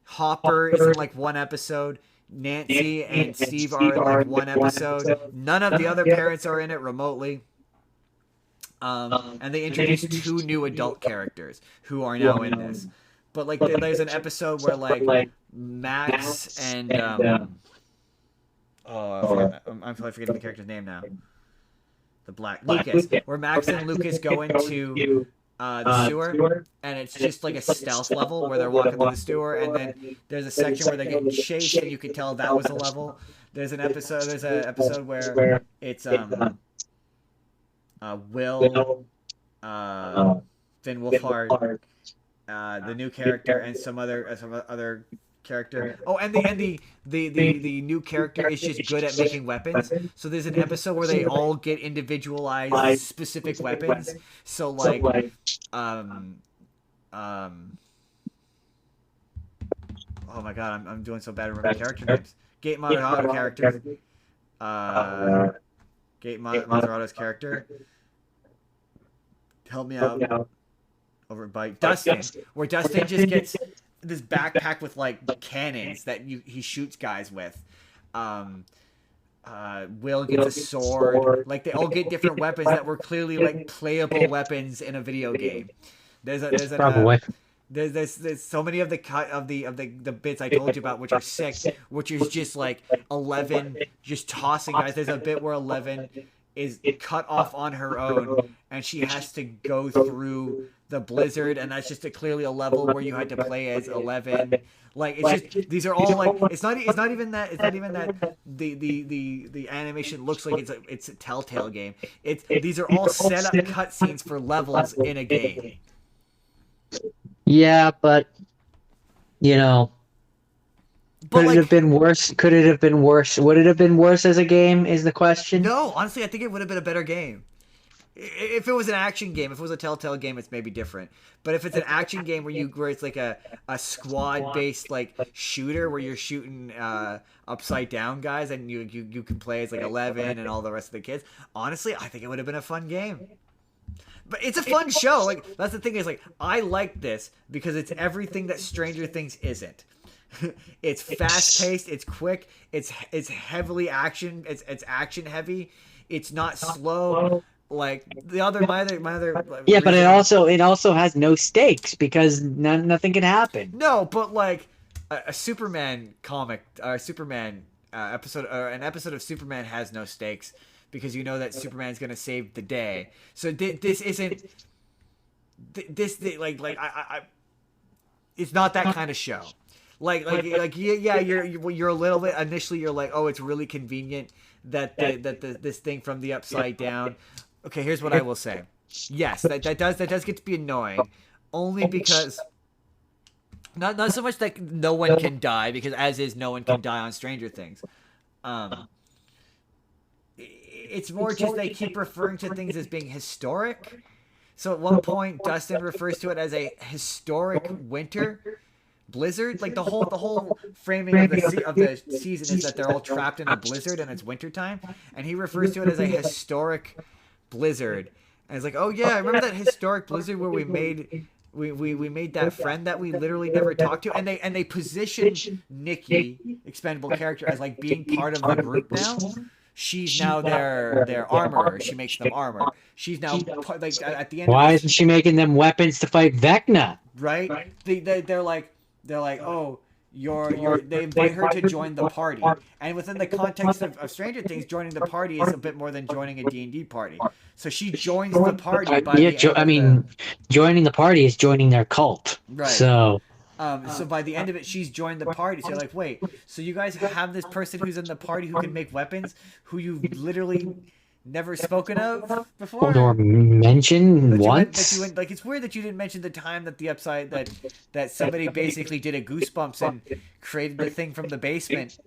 Hopper is in like one episode. Nancy and Steve are in like one episode. None of the other parents are in it remotely. And they introduced 2 new adult characters who are now in this. But like, there's an episode where like Max and I'm probably forgetting the character's name now. The black Lucas, where Max and Lucas go into the sewer, and it's just like a stealth level where they're walking through the sewer, and then there's a section where they're getting chased, and you can tell that was a level. There's an episode where it's Will, Finn Wolfhard, the new character, and some other character. Oh, and the new character is just good at making weapons. So there's an episode where they all get individualized specific weapons. So like oh my god, I'm doing so bad at remembering character names. Gate Maserato's character. Gate Maserato's character. Help me out. Over by Dustin, where Dustin just gets this backpack with like cannons that he shoots guys with. Will gets a sword. Like they all get different weapons that were clearly like playable weapons in a video game. There's so many of the bits I told you about which are sick, which is just like 11 just tossing guys. There's a bit where 11 is cut off on her own and she has to go through the blizzard, and that's just clearly a level where you had to play as 11. Like it's just, these are all like, it's not even that the animation looks like it's a Telltale game. These are all set up cutscenes for levels in a game. Yeah, but could it have been worse? Could it have been worse? Would it have been worse as a game is the question. No, honestly, I think it would have been a better game. If it was an action game, if it was a Telltale game, it's maybe different. But if it's an action game where it's like a squad based like shooter where you're shooting upside down guys and you can play as like 11 and all the rest of the kids, honestly, I think it would have been a fun game. But it's a fun show. Like that's the thing is like I like this because it's everything that Stranger Things isn't. It's fast paced, it's quick, it's heavily action, it's action heavy, it's not slow. Like my other yeah, but it also has no stakes because nothing can happen. No, but like a Superman comic, Superman episode, an episode of Superman has no stakes because you know that Superman's gonna save the day. So this isn't like it's not that kind of show. Like yeah, you're a little bit initially. You're like, oh, it's really convenient that this thing from the upside down. Okay, here's what I will say. Yes, that does get to be annoying, only because not so much that no one can die, because as is no one can die on Stranger Things. It's more just they keep referring to things as being historic. So at one point, Dustin refers to it as a historic winter blizzard. Like the whole framing of the season is that they're all trapped in a blizzard and it's wintertime, and he refers to it as a historic blizzard, and it's like, oh yeah, I remember that historic blizzard where we made that friend that we literally never talked to, and they position Nikki, expendable character, as like being part of the group now. She's now their armorer. She makes them armor. She's now like at the end. Why isn't she making them weapons to fight Vecna? Right? They're like, oh, they invite her to join the party, and within the context of Stranger Things, joining the party is a bit more than joining a D&D party. So she joins the party by joining the party is joining their cult. Right. So by the end of it, she's joined the party. So you're like, wait, so you guys have this person who's in the party who can make weapons, who you've literally never spoken of before, or mentioned once. Like it's weird that you didn't mention the time that the upside that somebody basically did a Goosebumps and created the thing from the basement,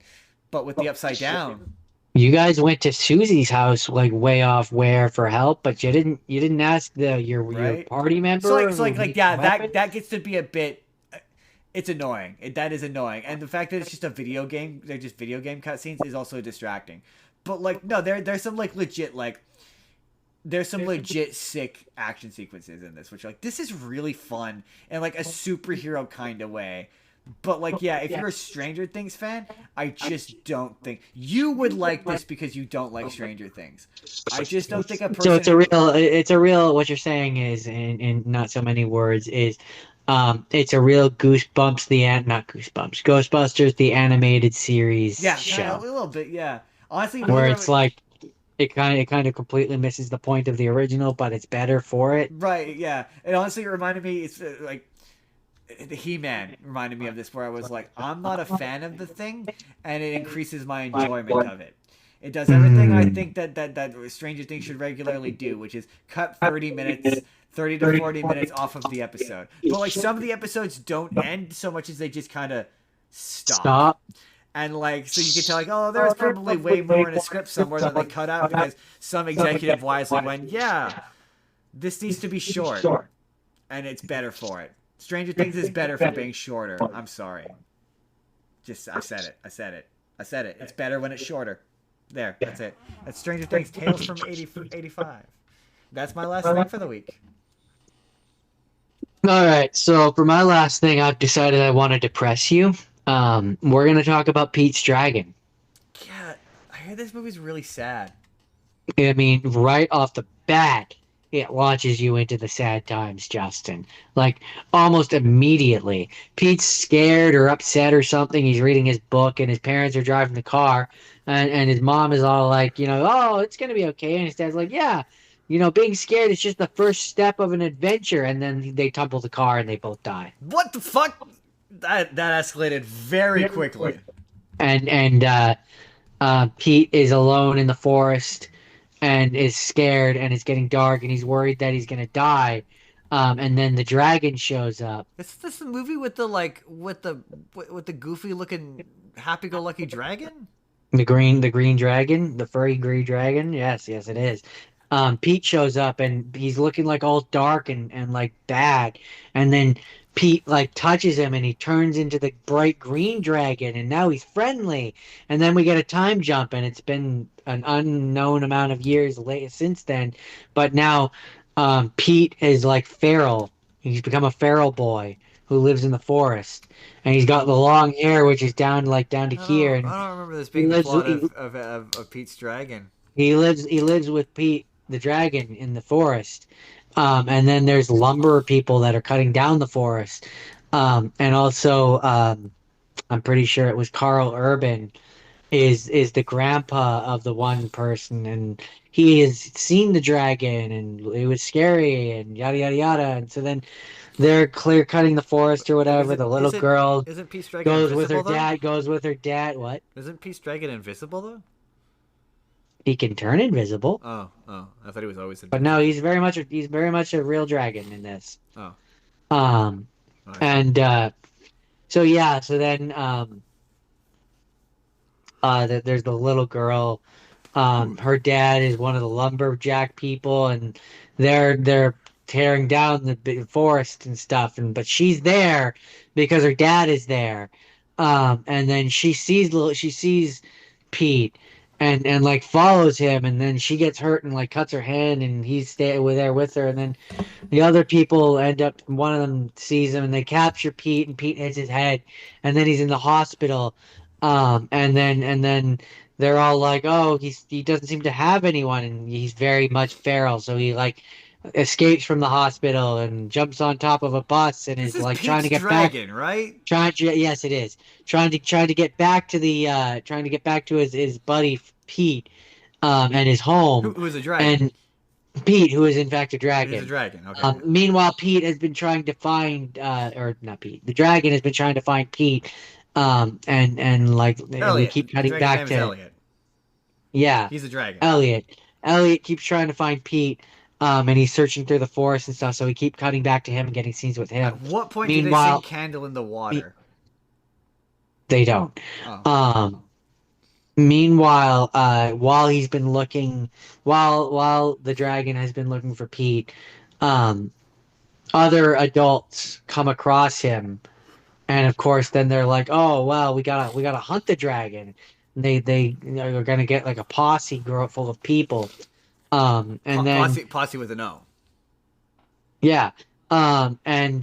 but with the upside down. You guys went to Susie's house, like way off where for help, but you didn't ask your party member. So like yeah, that gets to be a bit. It's annoying. That is annoying, and the fact that it's just a video game, they're just video game cutscenes, is also distracting. But like no, there's some like legit there's some legit sick action sequences in this, which are like, this is really fun in like a superhero kind of way. But like, yeah, if you're a Stranger Things fan, I just don't think you would like this because you don't like Stranger Things. I just don't think a person. So it's a real. What you're saying is, in not so many words, is, it's a real Goosebumps not Goosebumps, Ghostbusters the animated series Yeah, a show, little bit, yeah. Honestly, where it's like it kind of completely misses the point of the original, but it's better for it. right, yeah. It honestly reminded me. It's like the He-Man reminded me of this, where I was like, I'm not a fan of the thing, and it increases my enjoyment of it. It does everything I think that Stranger Things should regularly do, which is cut 30 to 40 minutes off of the episode. But like some of the episodes don't end so much as they just kind of stop. And like, so you can tell like, oh, there's probably way more in a script somewhere that they cut out because some executive wisely went, yeah, this needs to be short, and it's better for it. Stranger Things is better for being shorter. I'm sorry. I said it. It's better when it's shorter. There, that's it. That's Stranger Things Tales from 85. That's my last thing for the week. All right, so for my last thing, I've decided I want to depress you. We're gonna talk about Pete's Dragon. Yeah, I hear this movie's really sad. I mean, right off the bat, it launches you into the sad times, Justin. Like, almost immediately. Pete's scared or upset or something. He's reading his book, and his parents are driving the car, and his mom is all like, oh, it's going to be okay. And his dad's like, yeah, being scared is just the first step of an adventure. And then they tumble the car, and they both die. What the fuck? That escalated very quickly. And Pete is alone in the forest and is scared, and it's getting dark, and he's worried that he's gonna die. And then the dragon shows up. Is this the movie with the goofy looking happy-go-lucky dragon? The green dragon, the furry green dragon. Yes, it is. Pete shows up, and he's looking like all dark and like bad. And then Pete like touches him, and he turns into the bright green dragon, and now he's friendly. And then we get a time jump, and it's been an unknown amount of years since then. But now Pete is like feral. He's become a feral boy who lives in the forest, and he's got the long hair, which is down to here. And I don't remember this being the plot of Pete's Dragon. He lives with Pete the dragon in the forest. And then there's lumber people that are cutting down the forest. And also, I'm pretty sure it was Carl Urban is the grandpa of the one person, and he has seen the dragon, and it was scary, and yada yada yada. And so then they're clear cutting the forest or whatever. The little girl isn't Pete's Dragon goes with her invisible, dad. Goes with her dad. What? Isn't Pete's Dragon invisible though? He can turn invisible. Oh, I thought he was always invisible. But no, he's very much a real dragon in this. Oh. And so then there's the little girl. Her dad is one of the lumberjack people, and they're tearing down the big forest and stuff. But she's there because her dad is there. And then she sees Pete. And like follows him, and then she gets hurt and like cuts her hand, and he's there with her, and then the other people end up. One of them sees him, and they capture Pete, and Pete hits his head, and then he's in the hospital, and then they're all like, oh, he doesn't seem to have anyone, and he's very much feral, so he like escapes from the hospital and jumps on top of a bus and is like trying to get dragon, back. Right? Yes, it is. Trying to get back to his buddy Pete, and his home. Who is a dragon? And Pete, who is in fact a dragon. He's a dragon. Okay. Meanwhile, Pete has been trying to find, or not Pete. The dragon has been trying to find Pete, and like we keep cutting back to Elliot. Yeah, he's a dragon. Elliot keeps trying to find Pete. And he's searching through the forest and stuff, so we keep cutting back to him and getting scenes with him. At what point do they see Candle in the water? They don't. Oh. Meanwhile, while he's been looking, while the dragon has been looking for Pete, other adults come across him, and of course, then they're like, "Oh, wow, we gotta hunt the dragon." And they are gonna get like a posse full of people. And then posse with an O. Yeah. And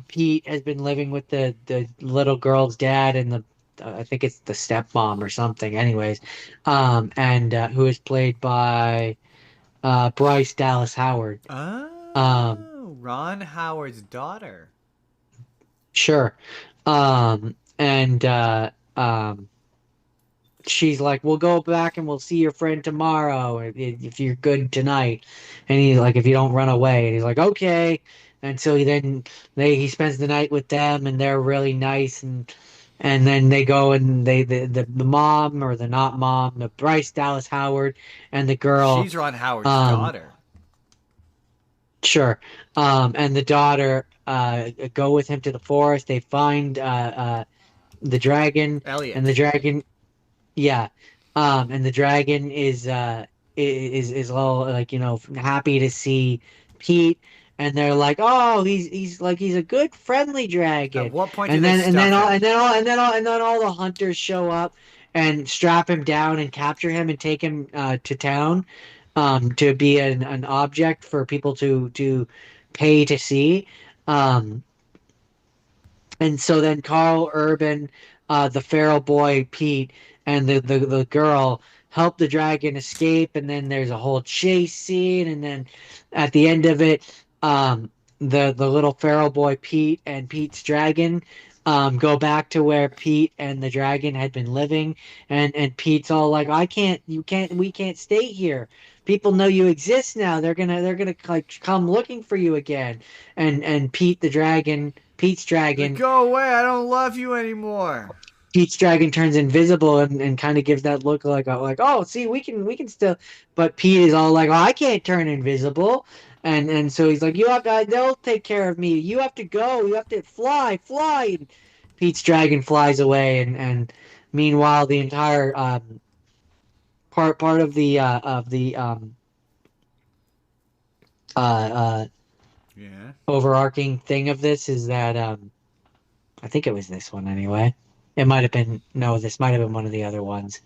Pete has been living with the little girl's dad and the I think it's the stepmom or something. Anyways, and who is played by Bryce Dallas Howard. Um, Oh, Ron Howard's daughter. sure. And she's like, "We'll go back and we'll see your friend tomorrow if you're good tonight." And he's like, "If you don't run away." And he's like, "Okay." And so he spends the night with them, and they're really nice, and then they go and the mom or the not mom, the Bryce Dallas Howard and the girl, She's Ron Howard's um, daughter. sure, and the daughter go with him to the forest. They find the dragon, and the Elliot. dragon. Yeah. And the dragon is all like, happy to see Pete, and they're like, "Oh, he's a good friendly At dragon." what point did And they then and then stuff all him? and then all and then all and then all the hunters show up and strap him down and capture him and take him to town to be an object for people to pay to see. Um and so then Carl Urban, the feral boy Pete, and the girl help the dragon escape, and then there's a whole chase scene, and then at the end of it, the little feral boy Pete and Pete's dragon go back to where Pete and the dragon had been living, and Pete's all like, "I can't, you can't, we can't stay here. People know you exist now. They're gonna like come looking for you again." And Pete's Like, dragon, go away! I don't love you anymore. Pete's dragon turns invisible and kind of gives that look like, oh, see, we can still. But Pete is all like, oh, I can't turn invisible, and so he's like, you have to, they'll take care of me. You have to go. You have to fly. And Pete's dragon flies away, and meanwhile the entire part of the uh, uh, Yeah. overarching thing of this is that I think it was this one anyway. It might have been no, this might have been one of the other ones.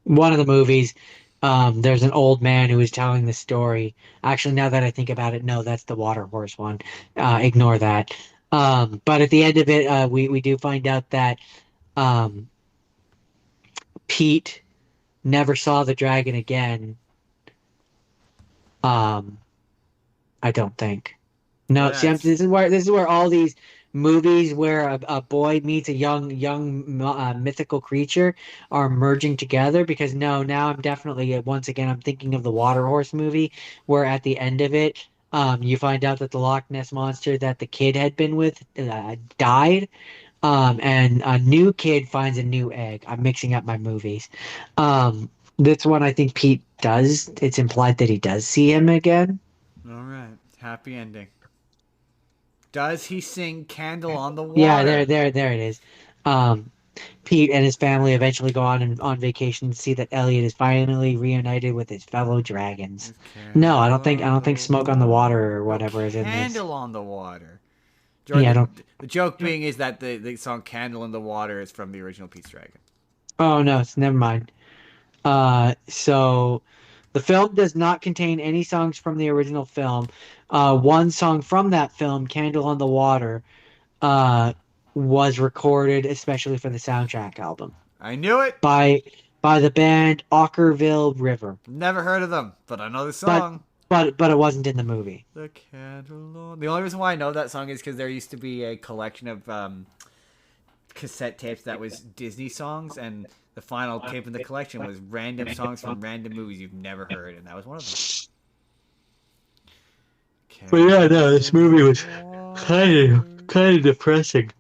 One of the movies, there's an old man who is telling the story. Actually, now that I think about it, no, that's the water horse one. Ignore that. But at the end of it, we do find out that um, Pete never saw the dragon again. Um, I don't think. Well, No, see, that's this is where all these movies where a boy meets a young mythical creature are merging together. Because no, now I'm definitely once again I'm thinking of the Water Horse movie, where at the end of it, you find out that the Loch Ness monster that the kid had been with died, and a new kid finds a new egg. I'm mixing up my movies. This one I think Pete does. It's implied that he does see him again. all right. Happy ending. Does he sing "Candle on the Yeah, Water"? there it is. Um, Pete and his family eventually go on vacation to see that Elliot is finally reunited with his fellow dragons. With No, I candle don't think I on don't the think Smoke on the Water or no whatever is in this. candle on the water. Or Yeah, I don't. the joke being is that the song "Candle in the Water" is from the original Pete's Dragon. Oh no, it's never mind. So the film does not contain any songs from the original film. One song from that film, "Candle on the Water," uh, was recorded especially for the soundtrack album I knew it. by by the band Ockerville River. Never heard of them, but I know the but song. but it wasn't in the movie. The candle on. The only reason why I know that song is because there used to be a collection of cassette tapes that was Disney songs, and the final tape in the collection was random songs from random movies you've never heard, and that was one of them. But yeah, no, this movie was Candle on kind of depressing.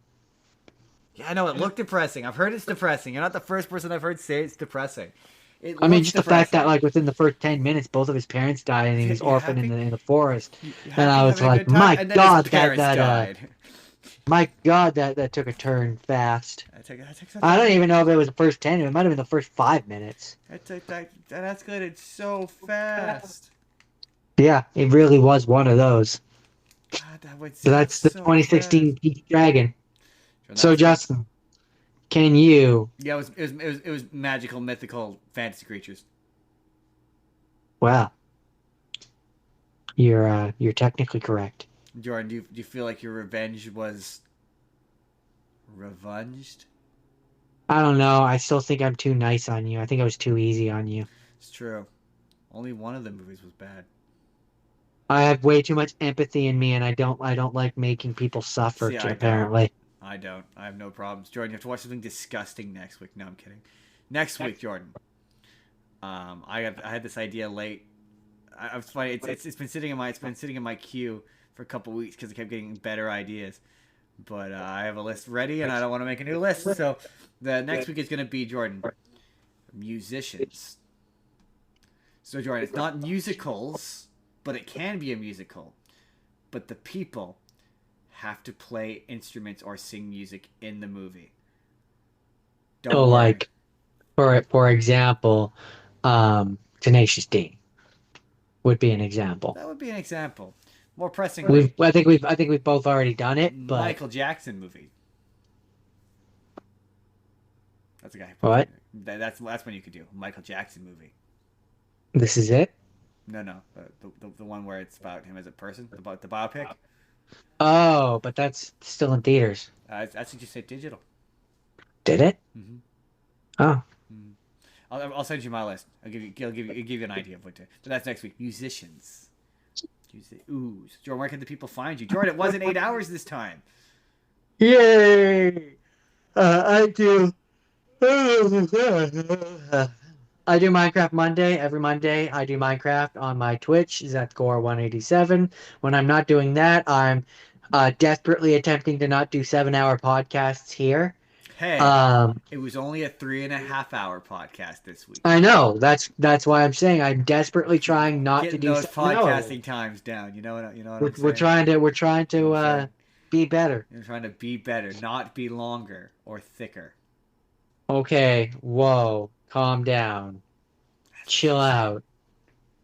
Yeah, I know it looked depressing. I've heard it's depressing. You're not the first person I've heard say it's depressing. It I mean, looks just the fact that depressing. like within the first 10 minutes, both of his parents died, and he was You're orphaned happy. in the forest. You're And happy I was having a like, good time, my and then his God, parents died. that took a turn fast. I took some I don't time. even know if it was the first 10. It might have been the first 5 minutes. That escalated so fast. Yeah, it really was one of those. God, that went So that's the so 2016 fast. Peach Dragon. Sure, So that's it. Justin, can you? Yeah, it was magical, mythical, fantasy creatures. Well, you're technically correct. Jordan, do you feel like your revenge was revenged? I don't know. I still think I'm too nice on you. I think I was too easy on you. It's true. Only one of the movies was bad. I have way too much empathy in me, and I don't like making people suffer. See, I don't. Apparently, I don't. I have no problems. Jordan, you have to watch something disgusting next week. No, I'm kidding. Next week, Jordan. I had this idea late. I was funny. It's been sitting in my queue for a couple weeks because I kept getting better ideas. But I have a list ready, and I don't want to make a new list. So the next week is going to be, Jordan, musicians. So Jordan, it's not musicals, but it can be a musical. But the people have to play instruments or sing music in the movie. Don't so worry. like, for example, Tenacious D would be an example. That would be an example. More pressingly, I think we've both already done it, but Michael Jackson movie. That's a guy. What? That's when you could do Michael Jackson movie. this is it. No, the one where it's about him as a person, about the biopic. Oh, but that's still in theaters. That's what you said, digital. Did it? Mm-hmm. Oh, I'll send you my list. I'll give you an idea of what to. But that's next week. Musicians. Ooh, Jordan, where can the people find you? Jordan, it wasn't 8 hours this time. yay! I do. I do Minecraft Monday. Every Monday, I do Minecraft on my Twitch, Zethgore187. When I'm not doing that, I'm desperately attempting to not do 7-hour podcasts here. Hey, it was only a 3.5 hour podcast this week. I know. That's why I'm saying I'm desperately trying not Getting to do those podcasting times down. You know what I'm saying? We're trying to be better. You're trying to be better, not be longer or thicker. Okay, whoa, calm down, chill out,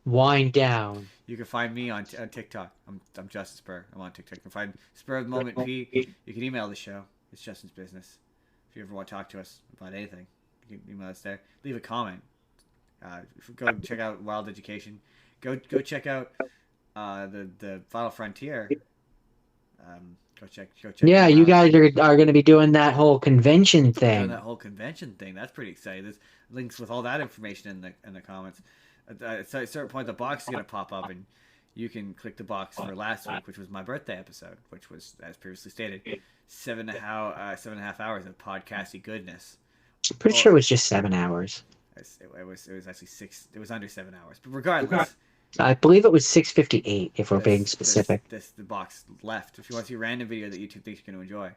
wind down. You can find me on TikTok. I'm Justin Spurr. I'm on TikTok. You can find Spur of the Moment P. You can email the show. It's Justin's business. If you ever want to talk to us about anything, you can email us there. Leave a comment. Go check out Wild Education. Go check out the Final Frontier. Go check. Yeah, you guys are going to be doing that whole convention thing. Doing that whole convention thing. That's pretty exciting. There's links with all that information in the comments. At a certain point, the box is going to pop up, and you can click the box for last week, which was my birthday episode, which was, as previously stated, 7.5 hours of podcasty goodness. I'm pretty sure it was just 7 hours. It was actually 6. It was under 7 hours, but regardless, I believe it was 6:58 if we're being specific. The box left. If you want to see a random video that YouTube thinks you're going to enjoy,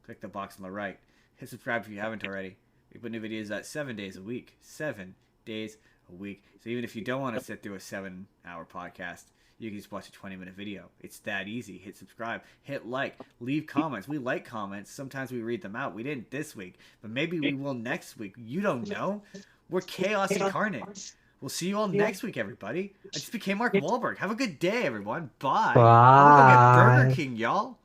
click the box on the right. Hit subscribe if you haven't already. We put new videos out 7 days a week. 7 days a week. So even if you don't want to sit through a 7-hour podcast, you can just watch a 20-minute video. It's that easy. Hit subscribe. Hit like. Leave comments. We like comments. Sometimes we read them out. We didn't this week, but maybe we will next week. You don't know. We're chaos incarnate. We'll see you all next week, everybody. I just became Mark Wahlberg. Have a good day, everyone. Bye. Bye. I'm gonna go get Burger King, y'all.